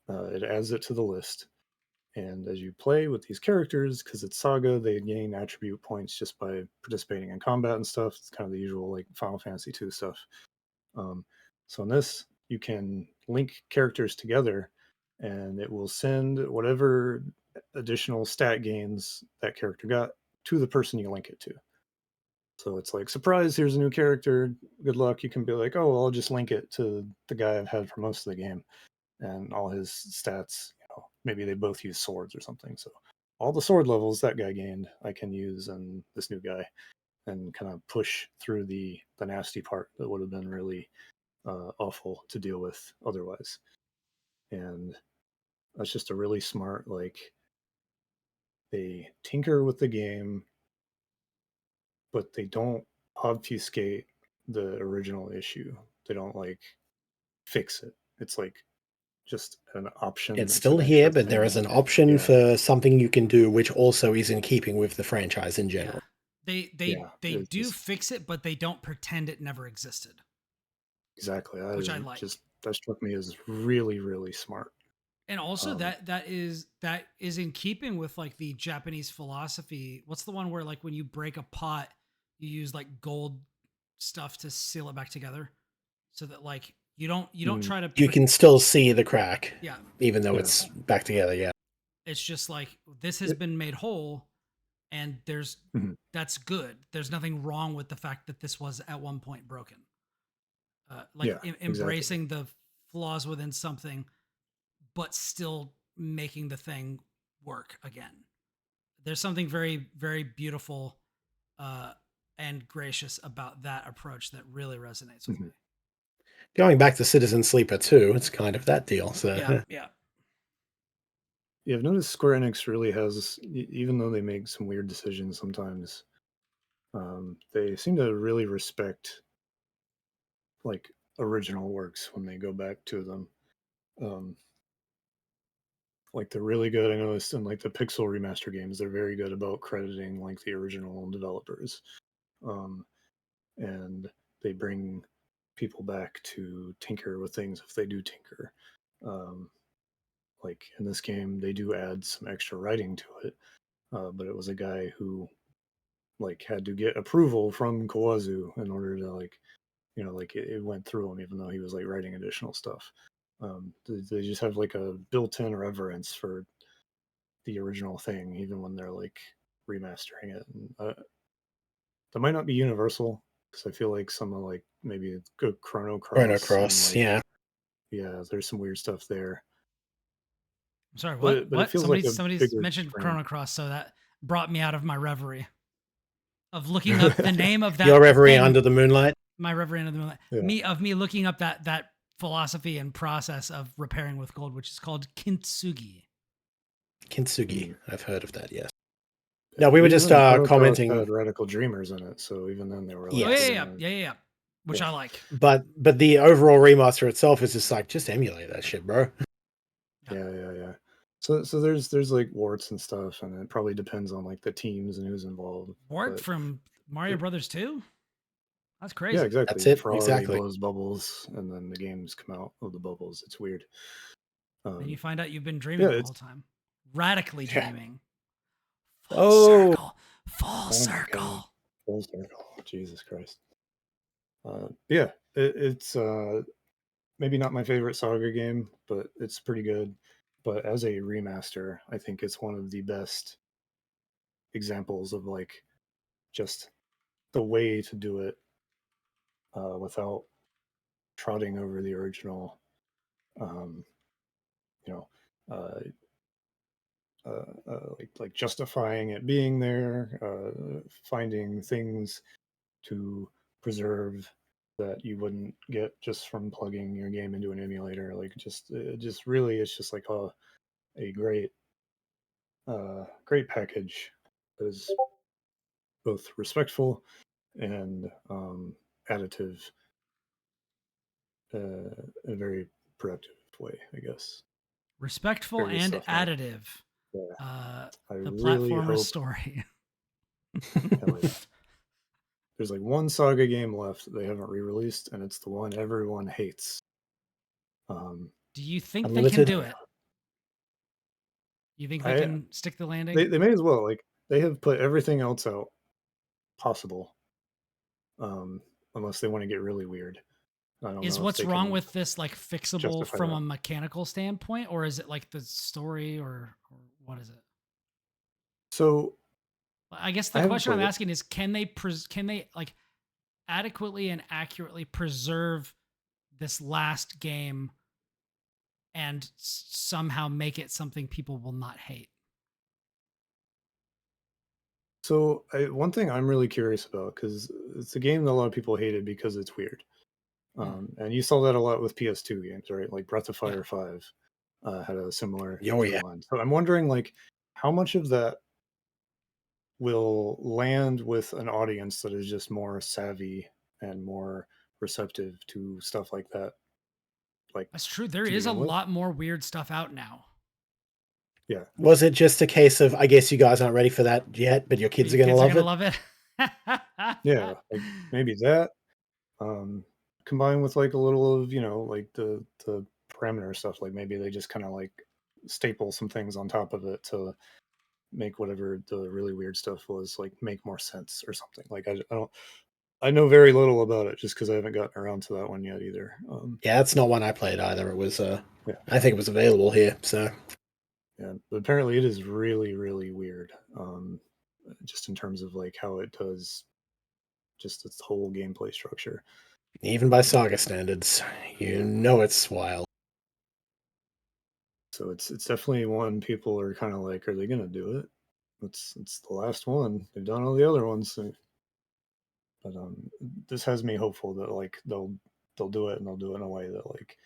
S3: it adds it to the list. And as you play with these characters, because it's Saga, they gain attribute points just by participating in combat and stuff. It's kind of the usual like Final Fantasy II stuff. Um, so in this, you can link characters together, and it will send whatever additional stat gains that character got to the person you link it to. So it's like, surprise, here's a new character. Good luck. You can be like, oh, well, I'll just link it to the guy I've had for most of the game and all his stats. Maybe they both use swords or something. So all the sword levels that guy gained, I can use in this new guy and kind of push through the nasty part that would have been really awful to deal with otherwise. And that's just a really smart, like, they tinker with the game, but they don't obfuscate the original issue. They don't like fix it. It's like just an option.
S2: It's still
S3: an
S2: here,
S3: extra
S2: but there is
S3: thing.
S2: an option
S3: Yeah.
S2: for something you can do, which also is in keeping with the franchise in general.
S1: Yeah. They
S3: it's
S1: do
S3: just-
S1: fix it, but they don't pretend it never existed.
S3: Exactly.
S1: Which I like.
S3: That struck me as really, really smart.
S1: And also that is in keeping with like the Japanese philosophy. What's the one where like when you break a pot, you use like gold stuff to seal it back together, so that like you don't try to.
S2: You can still see the crack,
S1: Yeah,
S2: even though
S3: Yeah.
S2: it's back together. Yeah,
S1: it's just like this has been made whole, and there's
S3: Mhm.
S1: that's good. There's nothing wrong with the fact that this was at one point broken.
S3: Yeah,
S1: Embracing the flaws within something, but still making the thing work again. There's something very, very beautiful and gracious about that approach that really resonates with me.
S2: going back to Citizen Sleeper 2, it's kind of that deal. So
S1: Yeah.
S3: Yeah, I've noticed Square Enix really has, even though they make some weird decisions sometimes, they seem to really respect like original works when they go back to them. Like they're really good. I noticed in like the Pixel remaster games, they're very good about crediting like the original developers, and they bring people back to tinker with things if they do tinker. Like in this game, they do add some extra writing to it, but it was a guy who like had to get approval from Kawazu in order to like like it went through him even though he was like writing additional stuff. They just have like a built-in reverence for the original thing even when they're like remastering it. And, that might not be universal because I feel like some of like maybe good Chrono
S2: Cross,
S3: and, like,
S2: yeah.
S3: yeah, there's some weird stuff there.
S1: I'm sorry,
S3: But
S1: what?
S3: it feels like a
S1: Somebody's
S3: bigger
S1: mentioned
S3: trend.
S1: Chrono Cross, so that brought me out of my reverie of looking up the name of that.
S2: Your reverie
S1: thing.
S2: under the moonlight.
S1: My reverie under the moonlight.
S3: Yeah.
S1: Me looking up that philosophy and process of repairing with gold, which is called kintsugi.
S2: Kintsugi. I've heard of that, yes. No, we were just
S3: Chrono Cross
S2: commenting.
S3: had Radical Dreamers in it, so even then they were like,
S1: Yeah. Which
S3: Yeah.
S1: I like.
S2: But the overall remaster itself is just like, just emulate that shit, bro.
S3: Yeah. So there's like warts and stuff, and it probably depends on like the teams and who's involved.
S1: Wart
S3: But
S1: from Mario Brothers 2? That's crazy.
S3: yeah, exactly.
S2: That's it,
S3: Frog
S2: exactly.
S3: blows bubbles, and then the games come out of the bubbles. It's weird.
S1: Then you find out you've been dreaming the whole time. Radically dreaming.
S2: Oh.
S1: Full
S3: Oh my God.
S1: circle.
S3: Full circle. Jesus Christ. Yeah, it's maybe not my favorite Saga game, but it's pretty good. But as a remaster, I think it's one of the best examples of like just the way to do it without trotting over the original. Um, you know, uh, like justifying it being there, finding things to preserve that you wouldn't get just from plugging your game into an emulator. Like just really, it's just like a great package that is both respectful and additive in a very productive way, I guess.
S1: Respectful
S3: Very good
S1: and
S3: stuff, man.
S1: additive.
S3: Yeah, I
S1: The
S3: really
S1: platformer
S3: hope.
S1: story.
S3: Hell yeah. There's like one Saga game left that they haven't re-released, and it's the one everyone hates.
S1: Do you think they can
S2: Unlimited.
S1: do it? You think they
S3: I
S1: can stick the landing?
S3: they may as well. Like they have put everything else out possible, unless they want to get really weird. I don't
S1: Is
S3: know if
S1: what's
S3: they
S1: wrong
S3: can
S1: with this like fixable
S3: justify
S1: from
S3: that.
S1: a mechanical standpoint, or is it like the story, or what is it?
S3: So
S1: I guess
S3: I
S1: the
S3: haven't
S1: question I'm
S3: played it.
S1: asking is, can they like adequately and accurately preserve this last game and somehow make it something people will not hate?
S3: So one thing I'm really curious about, because it's a game that a lot of people hated because it's weird, and you saw that a lot with PS2 games, right? Like Breath of Fire
S1: Yeah.
S3: 5 had a similar
S2: Oh, yeah.
S3: storyline. So I'm wondering, like, how much of that will land with an audience that is just more savvy and more receptive to stuff like that, like
S1: That's true. There
S3: to
S1: is a
S3: begin with.
S1: lot more weird stuff out now.
S3: Yeah,
S2: Was it just a case of, I guess you guys aren't ready for that yet, but your
S1: But
S2: kids
S1: your
S2: are going to
S1: kids are
S2: love
S1: gonna
S2: it?
S1: love it.
S3: yeah, like maybe that, combined with like a little of like the parameter stuff. Like maybe they just kind of like staple some things on top of it to make whatever the really weird stuff was like make more sense or something. Like I don't. I know very little about it just because I haven't gotten around to that one yet either.
S2: Yeah, that's not one I played either. It was,
S3: Yeah,
S2: I think it was available here. So
S3: yeah. But apparently, it is really, really weird. Just in terms of like how it does, just its whole gameplay structure.
S2: even by Saga standards, you know it's wild.
S3: So it's definitely one people are kind of like, are they gonna do it? It's the last one. They've done all the other ones, but this has me hopeful that like they'll do it and they'll do it in a way that like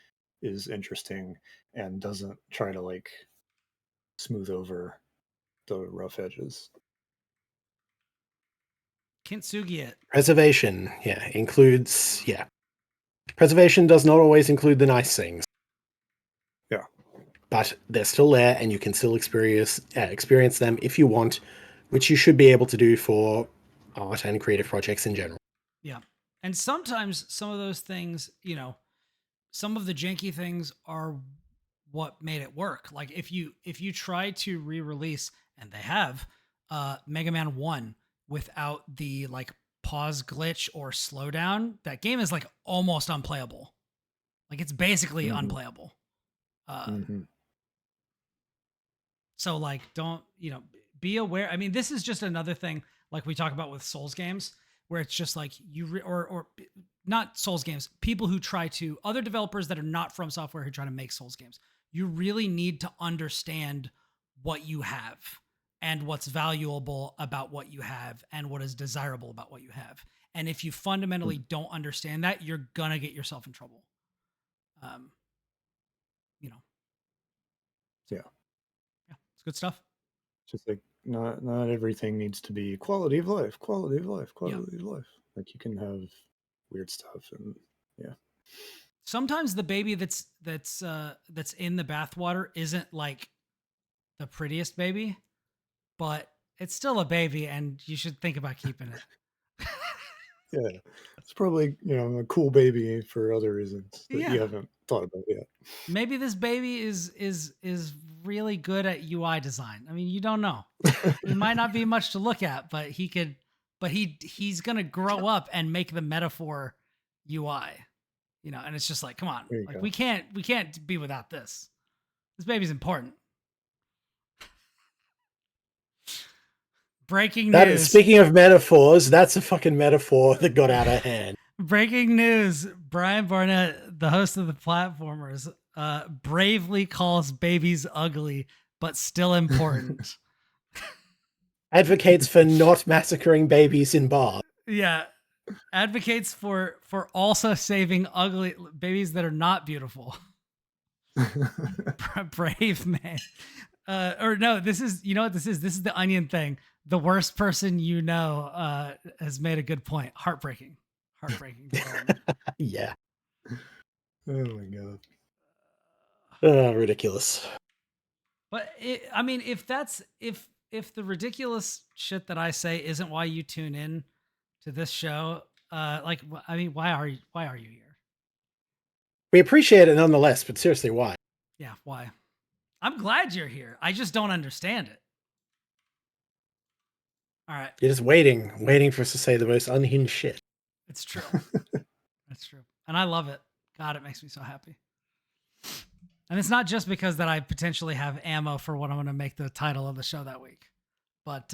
S3: is interesting and doesn't try to like smooth over the rough edges.
S1: Kintsugi it.
S2: Preservation, yeah, includes, yeah. Preservation does not always include the nice things.
S3: Yeah.
S2: But they're still there, and you can still experience them if you want, which you should be able to do for art and creative projects in general.
S1: Yeah. And sometimes some of those things, some of the janky things are what made it work. Like if you try to re-release, and they have, Mega Man 1 without the like pause glitch or slowdown, that game is like almost unplayable. Like it's basically
S3: Mm-hmm.
S1: unplayable.
S3: Mm-hmm.
S1: So like don't, be aware. I mean, this is just another thing like we talk about with Souls games where it's just like or not Souls games, people who try to other developers that are not From Software who try to make Souls games. You really need to understand what you have and what's valuable about what you have and what is desirable about what you have. And if you fundamentally don't understand that, you're gonna get yourself in trouble. Um, you know.
S3: Yeah.
S1: Yeah, it's good stuff.
S3: Just like not everything needs to be quality of life, quality of life,
S1: Yeah.
S3: quality of life. Like you can have weird stuff and yeah.
S1: Sometimes the baby that's in the bathwater isn't like the prettiest baby, but it's still a baby, and you should think about keeping it.
S3: Yeah. It's probably, a cool baby for other reasons that you
S1: Yeah,
S3: haven't thought about yet.
S1: maybe this baby is really good at UI design. I mean, you don't know. He might not be much to look at, but he could. But he's gonna grow up and make the metaphor UI. You know, and it's just like, come on,
S3: There you
S1: like
S3: go.
S1: we can't be without this. This baby's important. Breaking
S2: That
S1: news.
S2: speaking of metaphors, that's a fucking metaphor that got out of hand.
S1: Breaking news. Brian Barnett, the host of the Platformers, bravely calls babies ugly, but still important.
S2: Advocates for not massacring babies in bars.
S1: Yeah. Advocates for also saving ugly babies that are not beautiful. Brave man. Or no, this is, you know what this is? This is the Onion thing. The worst person you know has made a good point. Heartbreaking.
S2: Yeah.
S3: Oh my god.
S2: Ridiculous.
S1: But I mean, if the ridiculous shit that I say isn't why you tune in to this show, like, I mean, why are you here?
S2: We appreciate it nonetheless, but seriously, why?
S1: Yeah, why? I'm glad you're here. I just don't understand it. All right.
S2: You're just waiting for us to say the most unhinged shit.
S1: It's true. That's true. And I love it. God, it makes me so happy. And it's not just because that I potentially have ammo for what I'm going to make the title of the show that week. But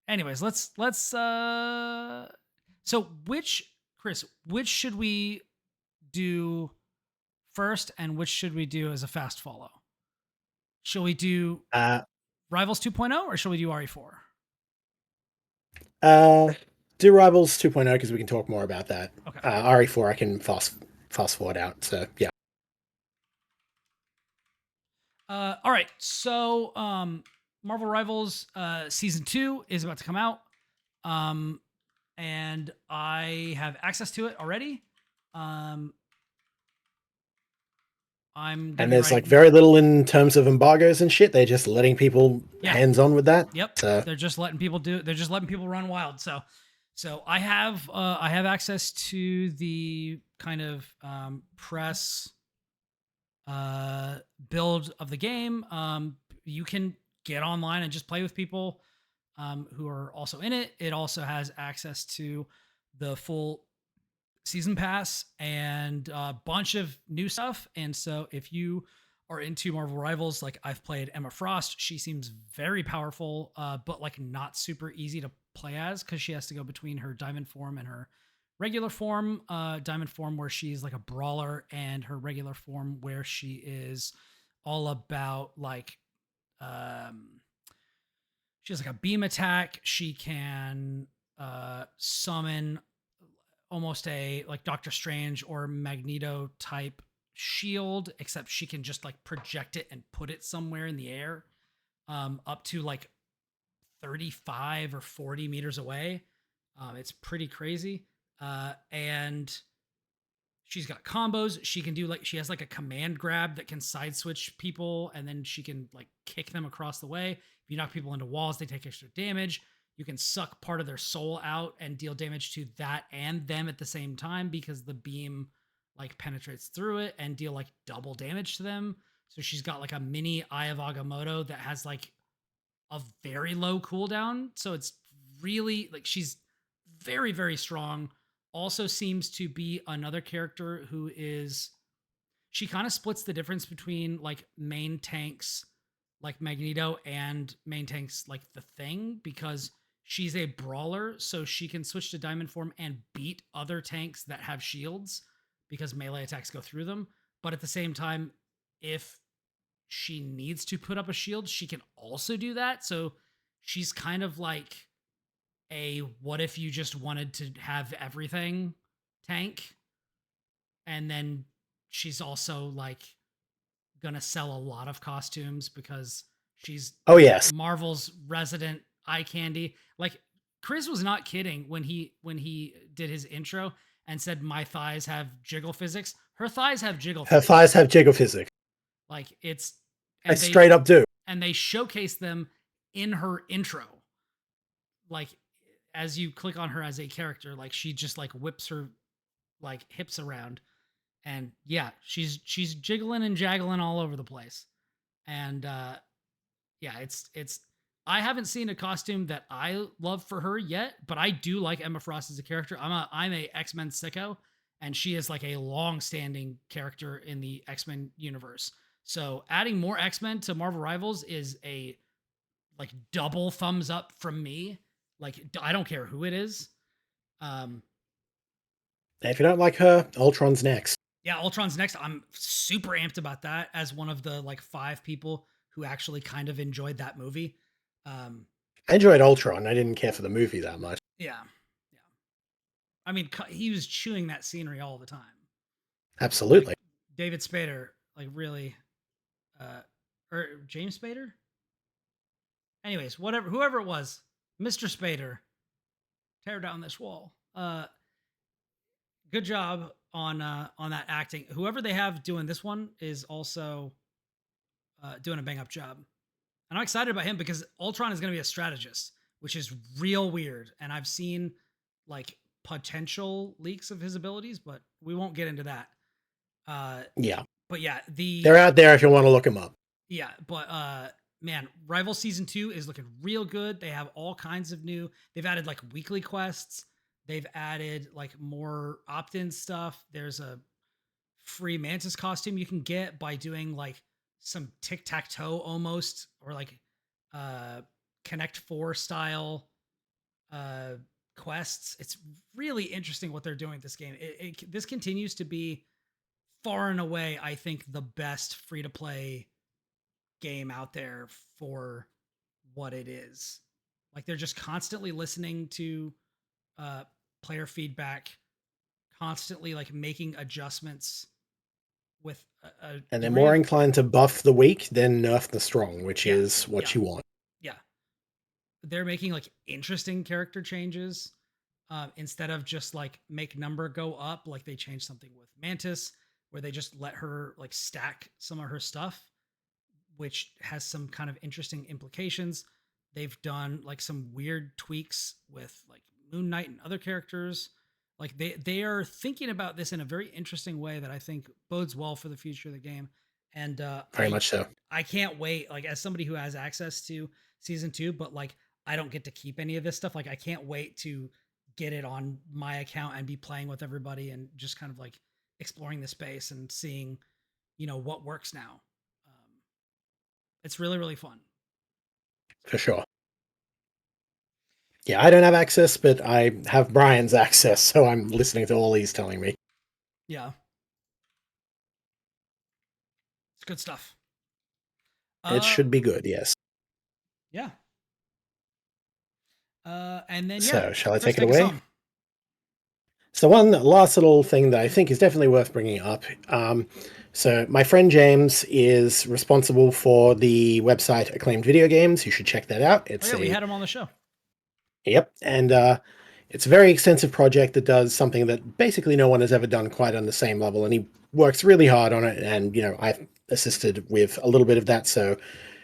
S1: anyways, let's so Kris, which should we do first and which should we do as a fast follow? Shall we do Rivals 2.0 or shall we do RE4?
S2: Do Rivals 2.0 because we can talk more about that.
S1: Okay.
S2: RE4 I can fast forward out. So yeah.
S1: All right. So Marvel Rivals season 2 is about to come out. And I have access to it already.
S2: And there's like very little in terms of embargoes and shit. They're just letting people hands on with that.
S1: Yep.
S2: So
S1: they're just letting people run wild. So I have access to the kind of press build of the game. You can get online and just play with people who are also in it. It also has access to the full season pass and a bunch of new stuff. And so if you are into Marvel Rivals, like I've played Emma Frost, she seems very powerful, but like not super easy to play as because she has to go between her diamond form and her regular form. Diamond form where she's like a brawler, and her regular form where she is all about like she has like a beam attack. She can summon almost a like Doctor Strange or Magneto type shield, except she can just like project it and put it somewhere in the air, up to like 35 or 40 meters away. It's pretty crazy. And she's got combos. She can do like, she has like a command grab that can side switch people, and then she can like kick them across the way. If you knock people into walls, they take extra damage. You can suck part of their soul out and deal damage to that and them at the same time because the beam like penetrates through it and deal like double damage to them. So she's got like a mini Eye of Agamotto that has like a very low cooldown. So it's really like she's very, very strong. Also seems to be another character who is, she kind of splits the difference between like main tanks like Magneto and main tanks like the Thing, because she's a brawler, so she can switch to diamond form and beat other tanks that have shields because melee attacks go through them. But at the same time, if she needs to put up a shield, she can also do that. So she's kind of like a what if you just wanted to have everything tank. And then she's also like gonna sell a lot of costumes because she's Marvel's resident eye candy. Like Kris was not kidding when he did his intro and said my thighs have jiggle physics. Her thighs have jiggle physics.
S2: Her thighs have jiggle physics.
S1: Like it's
S2: I straight up do.
S1: And they showcase them in her intro. Like as you click on her as a character, like she just like whips her like hips around, and yeah, she's jiggling and jaggling all over the place. And yeah, it's. I haven't seen a costume that I love for her yet, but I do like Emma Frost as a character. I'm a X-Men sicko, and she is like a long-standing character in the X-Men universe. So adding more X-Men to Marvel Rivals is a like double thumbs up from me. Like I don't care who it is.
S2: If you don't like her, Ultron's next.
S1: Yeah, Ultron's next. I'm super amped about that as one of the like 5 people who actually kind of enjoyed that movie.
S2: I enjoyed Ultron. I didn't care for the movie that much.
S1: Yeah. Yeah. I mean, he was chewing that scenery all the time.
S2: Absolutely.
S1: Like David Spader, like really, or James Spader? Anyways, whoever it was, Mr. Spader, tear down this wall. Good job on that acting. Whoever they have doing this one is also doing a bang up job. And I'm excited about him because Ultron is going to be a strategist, which is real weird. And I've seen like potential leaks of his abilities, but we won't get into that.
S2: Yeah.
S1: But yeah,
S2: they're out there if you want to look them up.
S1: Yeah, but man, Rival Season 2 is looking real good. They have all kinds of they've added like weekly quests. They've added like more opt-in stuff. There's a free Mantis costume you can get by doing like some tic-tac-toe almost, or like Connect 4 style quests. It's really interesting what they're doing with this game. This continues to be far and away, I think, the best free-to-play game out there for what it is. Like they're just constantly listening to player feedback, constantly like making adjustments with
S2: and they're more inclined to buff the weak than nerf the strong, which is what you want.
S1: Yeah, they're making like interesting character changes instead of just like make number go up. Like they changed something with Mantis where they just let her like stack some of her stuff, which has some kind of interesting implications. They've done like some weird tweaks with like Moon Knight and other characters. Like they are thinking about this in a very interesting way that I think bodes well for the future of the game. And
S2: very much so.
S1: I can't wait, like as somebody who has access to season 2, but like I don't get to keep any of this stuff. Like I can't wait to get it on my account and be playing with everybody and just kind of like exploring the space and seeing, what works now. It's really, really fun.
S2: For sure. Yeah, I don't have access, but I have Brian's access, so I'm listening to all he's telling me.
S1: Yeah. It's good stuff.
S2: It should be good, yes.
S1: Yeah. And then,
S2: so, shall I
S1: Kris,
S2: take it away? So one last little thing that I think is definitely worth bringing up. So my friend James is responsible for the website Acclaimed Video Games. You should check that out.
S1: We had him on the show.
S2: Yep, and it's a very extensive project that does something that basically no one has ever done quite on the same level, and he works really hard on it, and, I've assisted with a little bit of that, so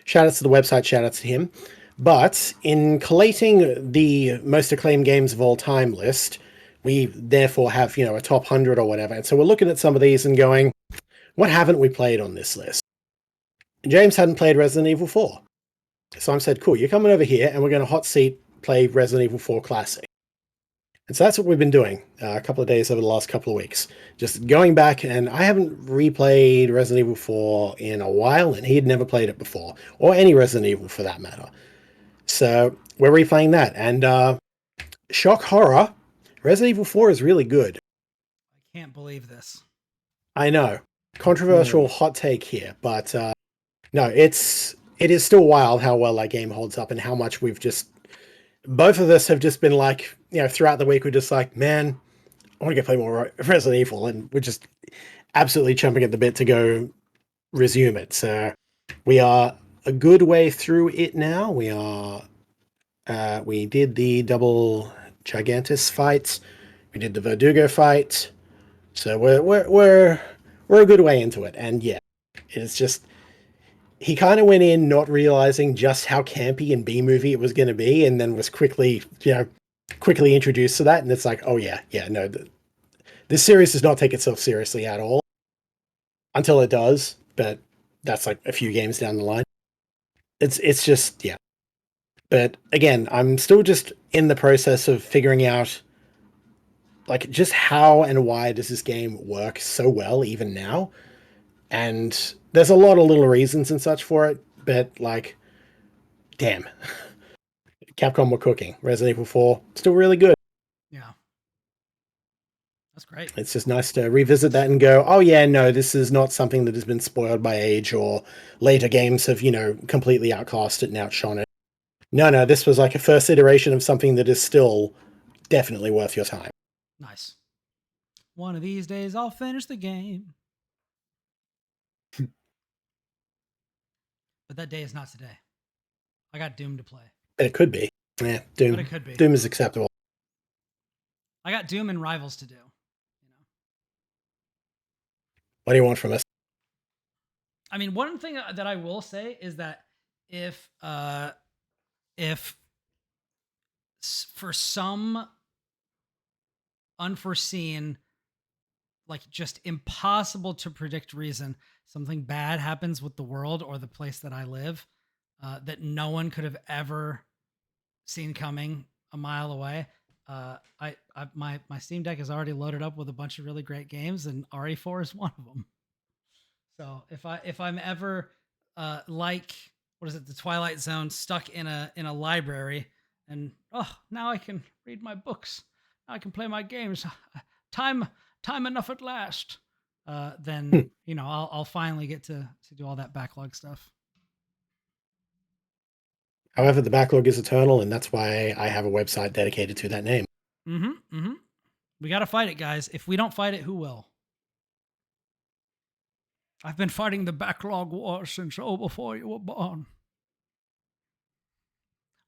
S2: shout-outs to the website, shout-outs to him. But in collating the most acclaimed games of all time list, we therefore have, a top 100 or whatever, and so we're looking at some of these and going, what haven't we played on this list? And James hadn't played Resident Evil 4. So I said, cool, you're coming over here, and we're going to hot seat play Resident Evil 4 Classic. And so that's what we've been doing a couple of days over the last couple of weeks. Just going back, and I haven't replayed Resident Evil 4 in a while, and he had never played it before, or any Resident Evil for that matter. So we're replaying that, and shock horror, Resident Evil 4 is really good.
S1: I can't believe this.
S2: I know. Controversial hot take here, but no, it is still wild how well that game holds up and how much we've just... Both of us have just been like, throughout the week, we're just like, man, I want to go play more Resident Evil, and we're just absolutely chomping at the bit to go resume it. So we are a good way through it now. We did the double Gigantus fight. We did the Verdugo fight. So we're a good way into it. And yeah, it's just... He kind of went in not realizing just how campy and B-movie it was going to be, and then was quickly introduced to that. And it's like, oh yeah, no, this series does not take itself seriously at all until it does. But that's like a few games down the line. It's just, yeah. But again, I'm still just in the process of figuring out like just how and why does this game work so well even now. And there's a lot of little reasons and such for it, but like, damn, Capcom were cooking. Resident Evil 4 still really good.
S1: Yeah. That's great.
S2: It's just nice to revisit that and go, oh yeah, no, this is not something that has been spoiled by age or later games have, completely outclassed it and outshone it. No, this was like a first iteration of something that is still definitely worth your time.
S1: Nice. One of these days I'll finish the game. But that day is not today. I got Doom to play.
S2: But it could be. Yeah, Doom.
S1: But it could be.
S2: Doom is acceptable.
S1: I got Doom and Rivals to do.
S2: What do you want from us?
S1: I mean, one thing that I will say is that if for some unforeseen, like just impossible to predict reason, something bad happens with the world or the place that I live, that no one could have ever seen coming a mile away. My Steam Deck is already loaded up with a bunch of really great games, and RE4 is one of them. So if I'm ever like, what is it, the Twilight Zone, stuck in a library, and now I can read my books, now I can play my games, time enough at last, then I'll finally get to do all that backlog stuff.
S2: However, the backlog is eternal, and that's why I have a website dedicated to that name.
S1: We got to fight it, guys. If we don't fight it, who will? I've been fighting the backlog war since before you were born.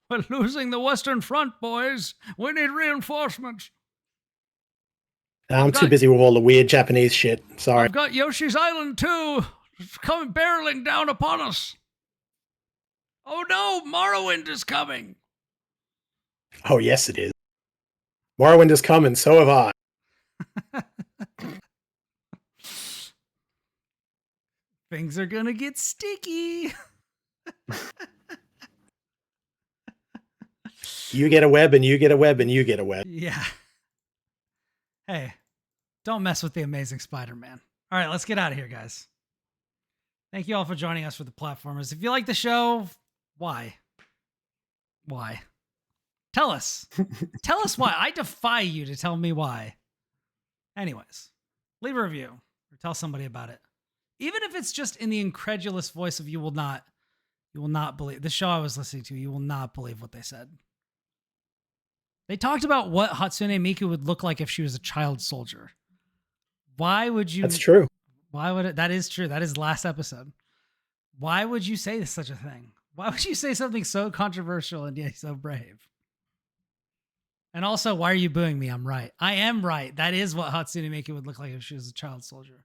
S1: We're losing the Western Front, boys. We need reinforcements.
S2: I'm too busy with all the weird Japanese shit. Sorry.
S1: I've got Yoshi's Island 2 coming barreling down upon us. Oh no, Morrowind is coming.
S2: Oh, yes, it is. Morrowind is coming, so have I.
S1: Things are gonna get sticky.
S2: You get a web, and you get a web, and you get a web.
S1: Yeah. Hey, don't mess with the Amazing Spider-Man. All right, let's get out of here, guys. Thank you all for joining us for the platformers. If you like the show, why? Tell us. Tell us why. I defy you to tell me why. Anyways, leave a review or tell somebody about it. Even if it's just in the incredulous voice of you will not believe the show I was listening to. You will not believe what they said. They talked about what Hatsune Miku would look like if she was a child soldier. Why would you?
S2: That's true.
S1: Why would it? That is true. That is last episode. Why would you say such a thing? Why would you say something so controversial and yet so brave? And also, why are you booing me? I'm right. I am right. That is what Hatsune Miku would look like if she was a child soldier.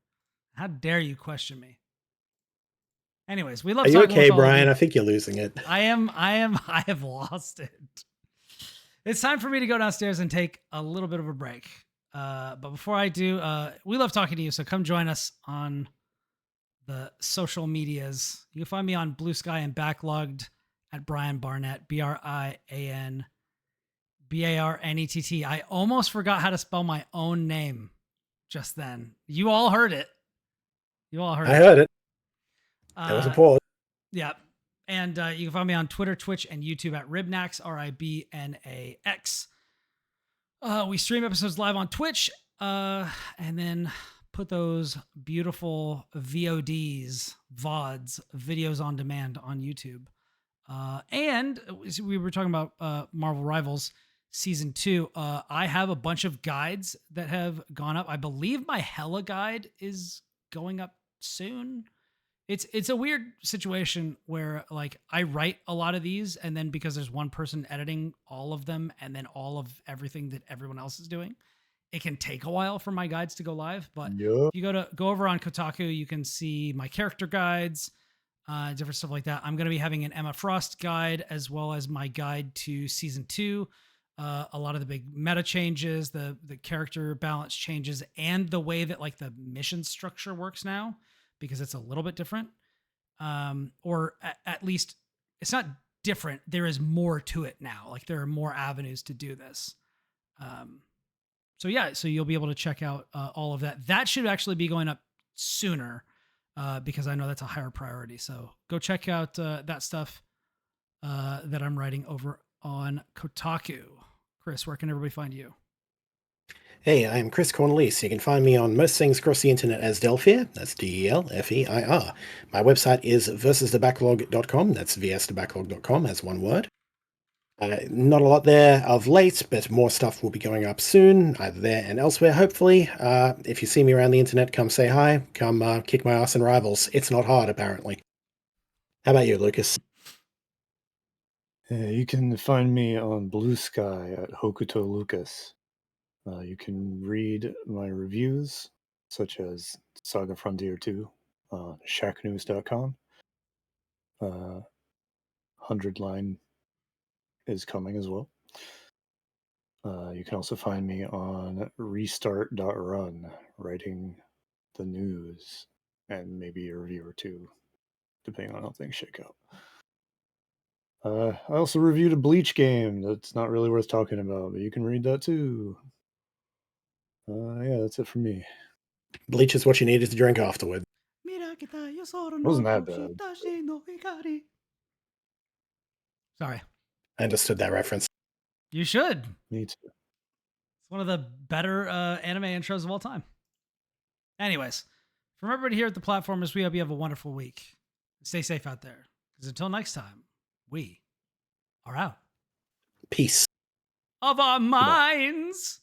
S1: How dare you question me? Anyways, we love.
S2: Are you okay, Brian? I think you're losing it.
S1: I have lost it. It's time for me to go downstairs and take a little bit of a break. But before I do, we love talking to you. So come join us on the social medias. You can find me on Blue Sky and Backlogged at Brian Barnett, BrianBarnett. I almost forgot how to spell my own name just then. You all heard it. I
S2: heard it. That was a pause.
S1: Yeah. And you can find me on Twitter, Twitch, and YouTube at Ribnax, RIBNAX. We stream episodes live on Twitch, and then put those beautiful VODs, videos on demand on YouTube. And we were talking about Marvel Rivals Season 2. I have a bunch of guides that have gone up. I believe my Hella guide is going up soon. It's a weird situation where like I write a lot of these, and then because there's one person editing all of them and then all of everything that everyone else is doing, it can take a while for my guides to go live. But if you go over on Kotaku, you can see my character guides, different stuff like that. I'm going to be having an Emma Frost guide as well as my guide to Season 2. A lot of the big meta changes, the character balance changes, and the way that like the mission structure works now, because it's a little bit different. or at least it's not different. There is more to it now. Like there are more avenues to do this. So yeah, so you'll be able to check out all of that. That should actually be going up sooner because I know that's a higher priority. So go check out that stuff that I'm writing over on Kotaku. Kris, where can everybody find you?
S2: Hey, I'm Kris Cornelise. You can find me on most things across the internet as Delphier. That's Delfeir. My website is versusthebacklog.com. That's vsthebacklog.com as one word. Not a lot there of late, but more stuff will be going up soon, either there and elsewhere, hopefully. If you see me around the internet, come say hi. Come kick my ass in Rivals. It's not hard, apparently. How about you, Lucas?
S3: You can find me on Blue Sky at Hokuto Lucas. You can read my reviews, such as Saga Frontier 2 on shacknews.com. 100 line is coming as well. You can also find me on restart.run, writing the news and maybe a review or two, depending on how things shake out. I also reviewed a Bleach game that's not really worth talking about, but you can read that too. Yeah, that's it for me.
S2: Bleach is what you needed to drink afterward.
S3: Wasn't that bad.
S1: Sorry.
S2: I understood that reference.
S1: You should.
S3: Me too.
S1: It's one of the better anime intros of all time. Anyways, from everybody here at the Platformers, we hope you have a wonderful week. Stay safe out there. Because until next time, we are out.
S2: Peace.
S1: Of our minds.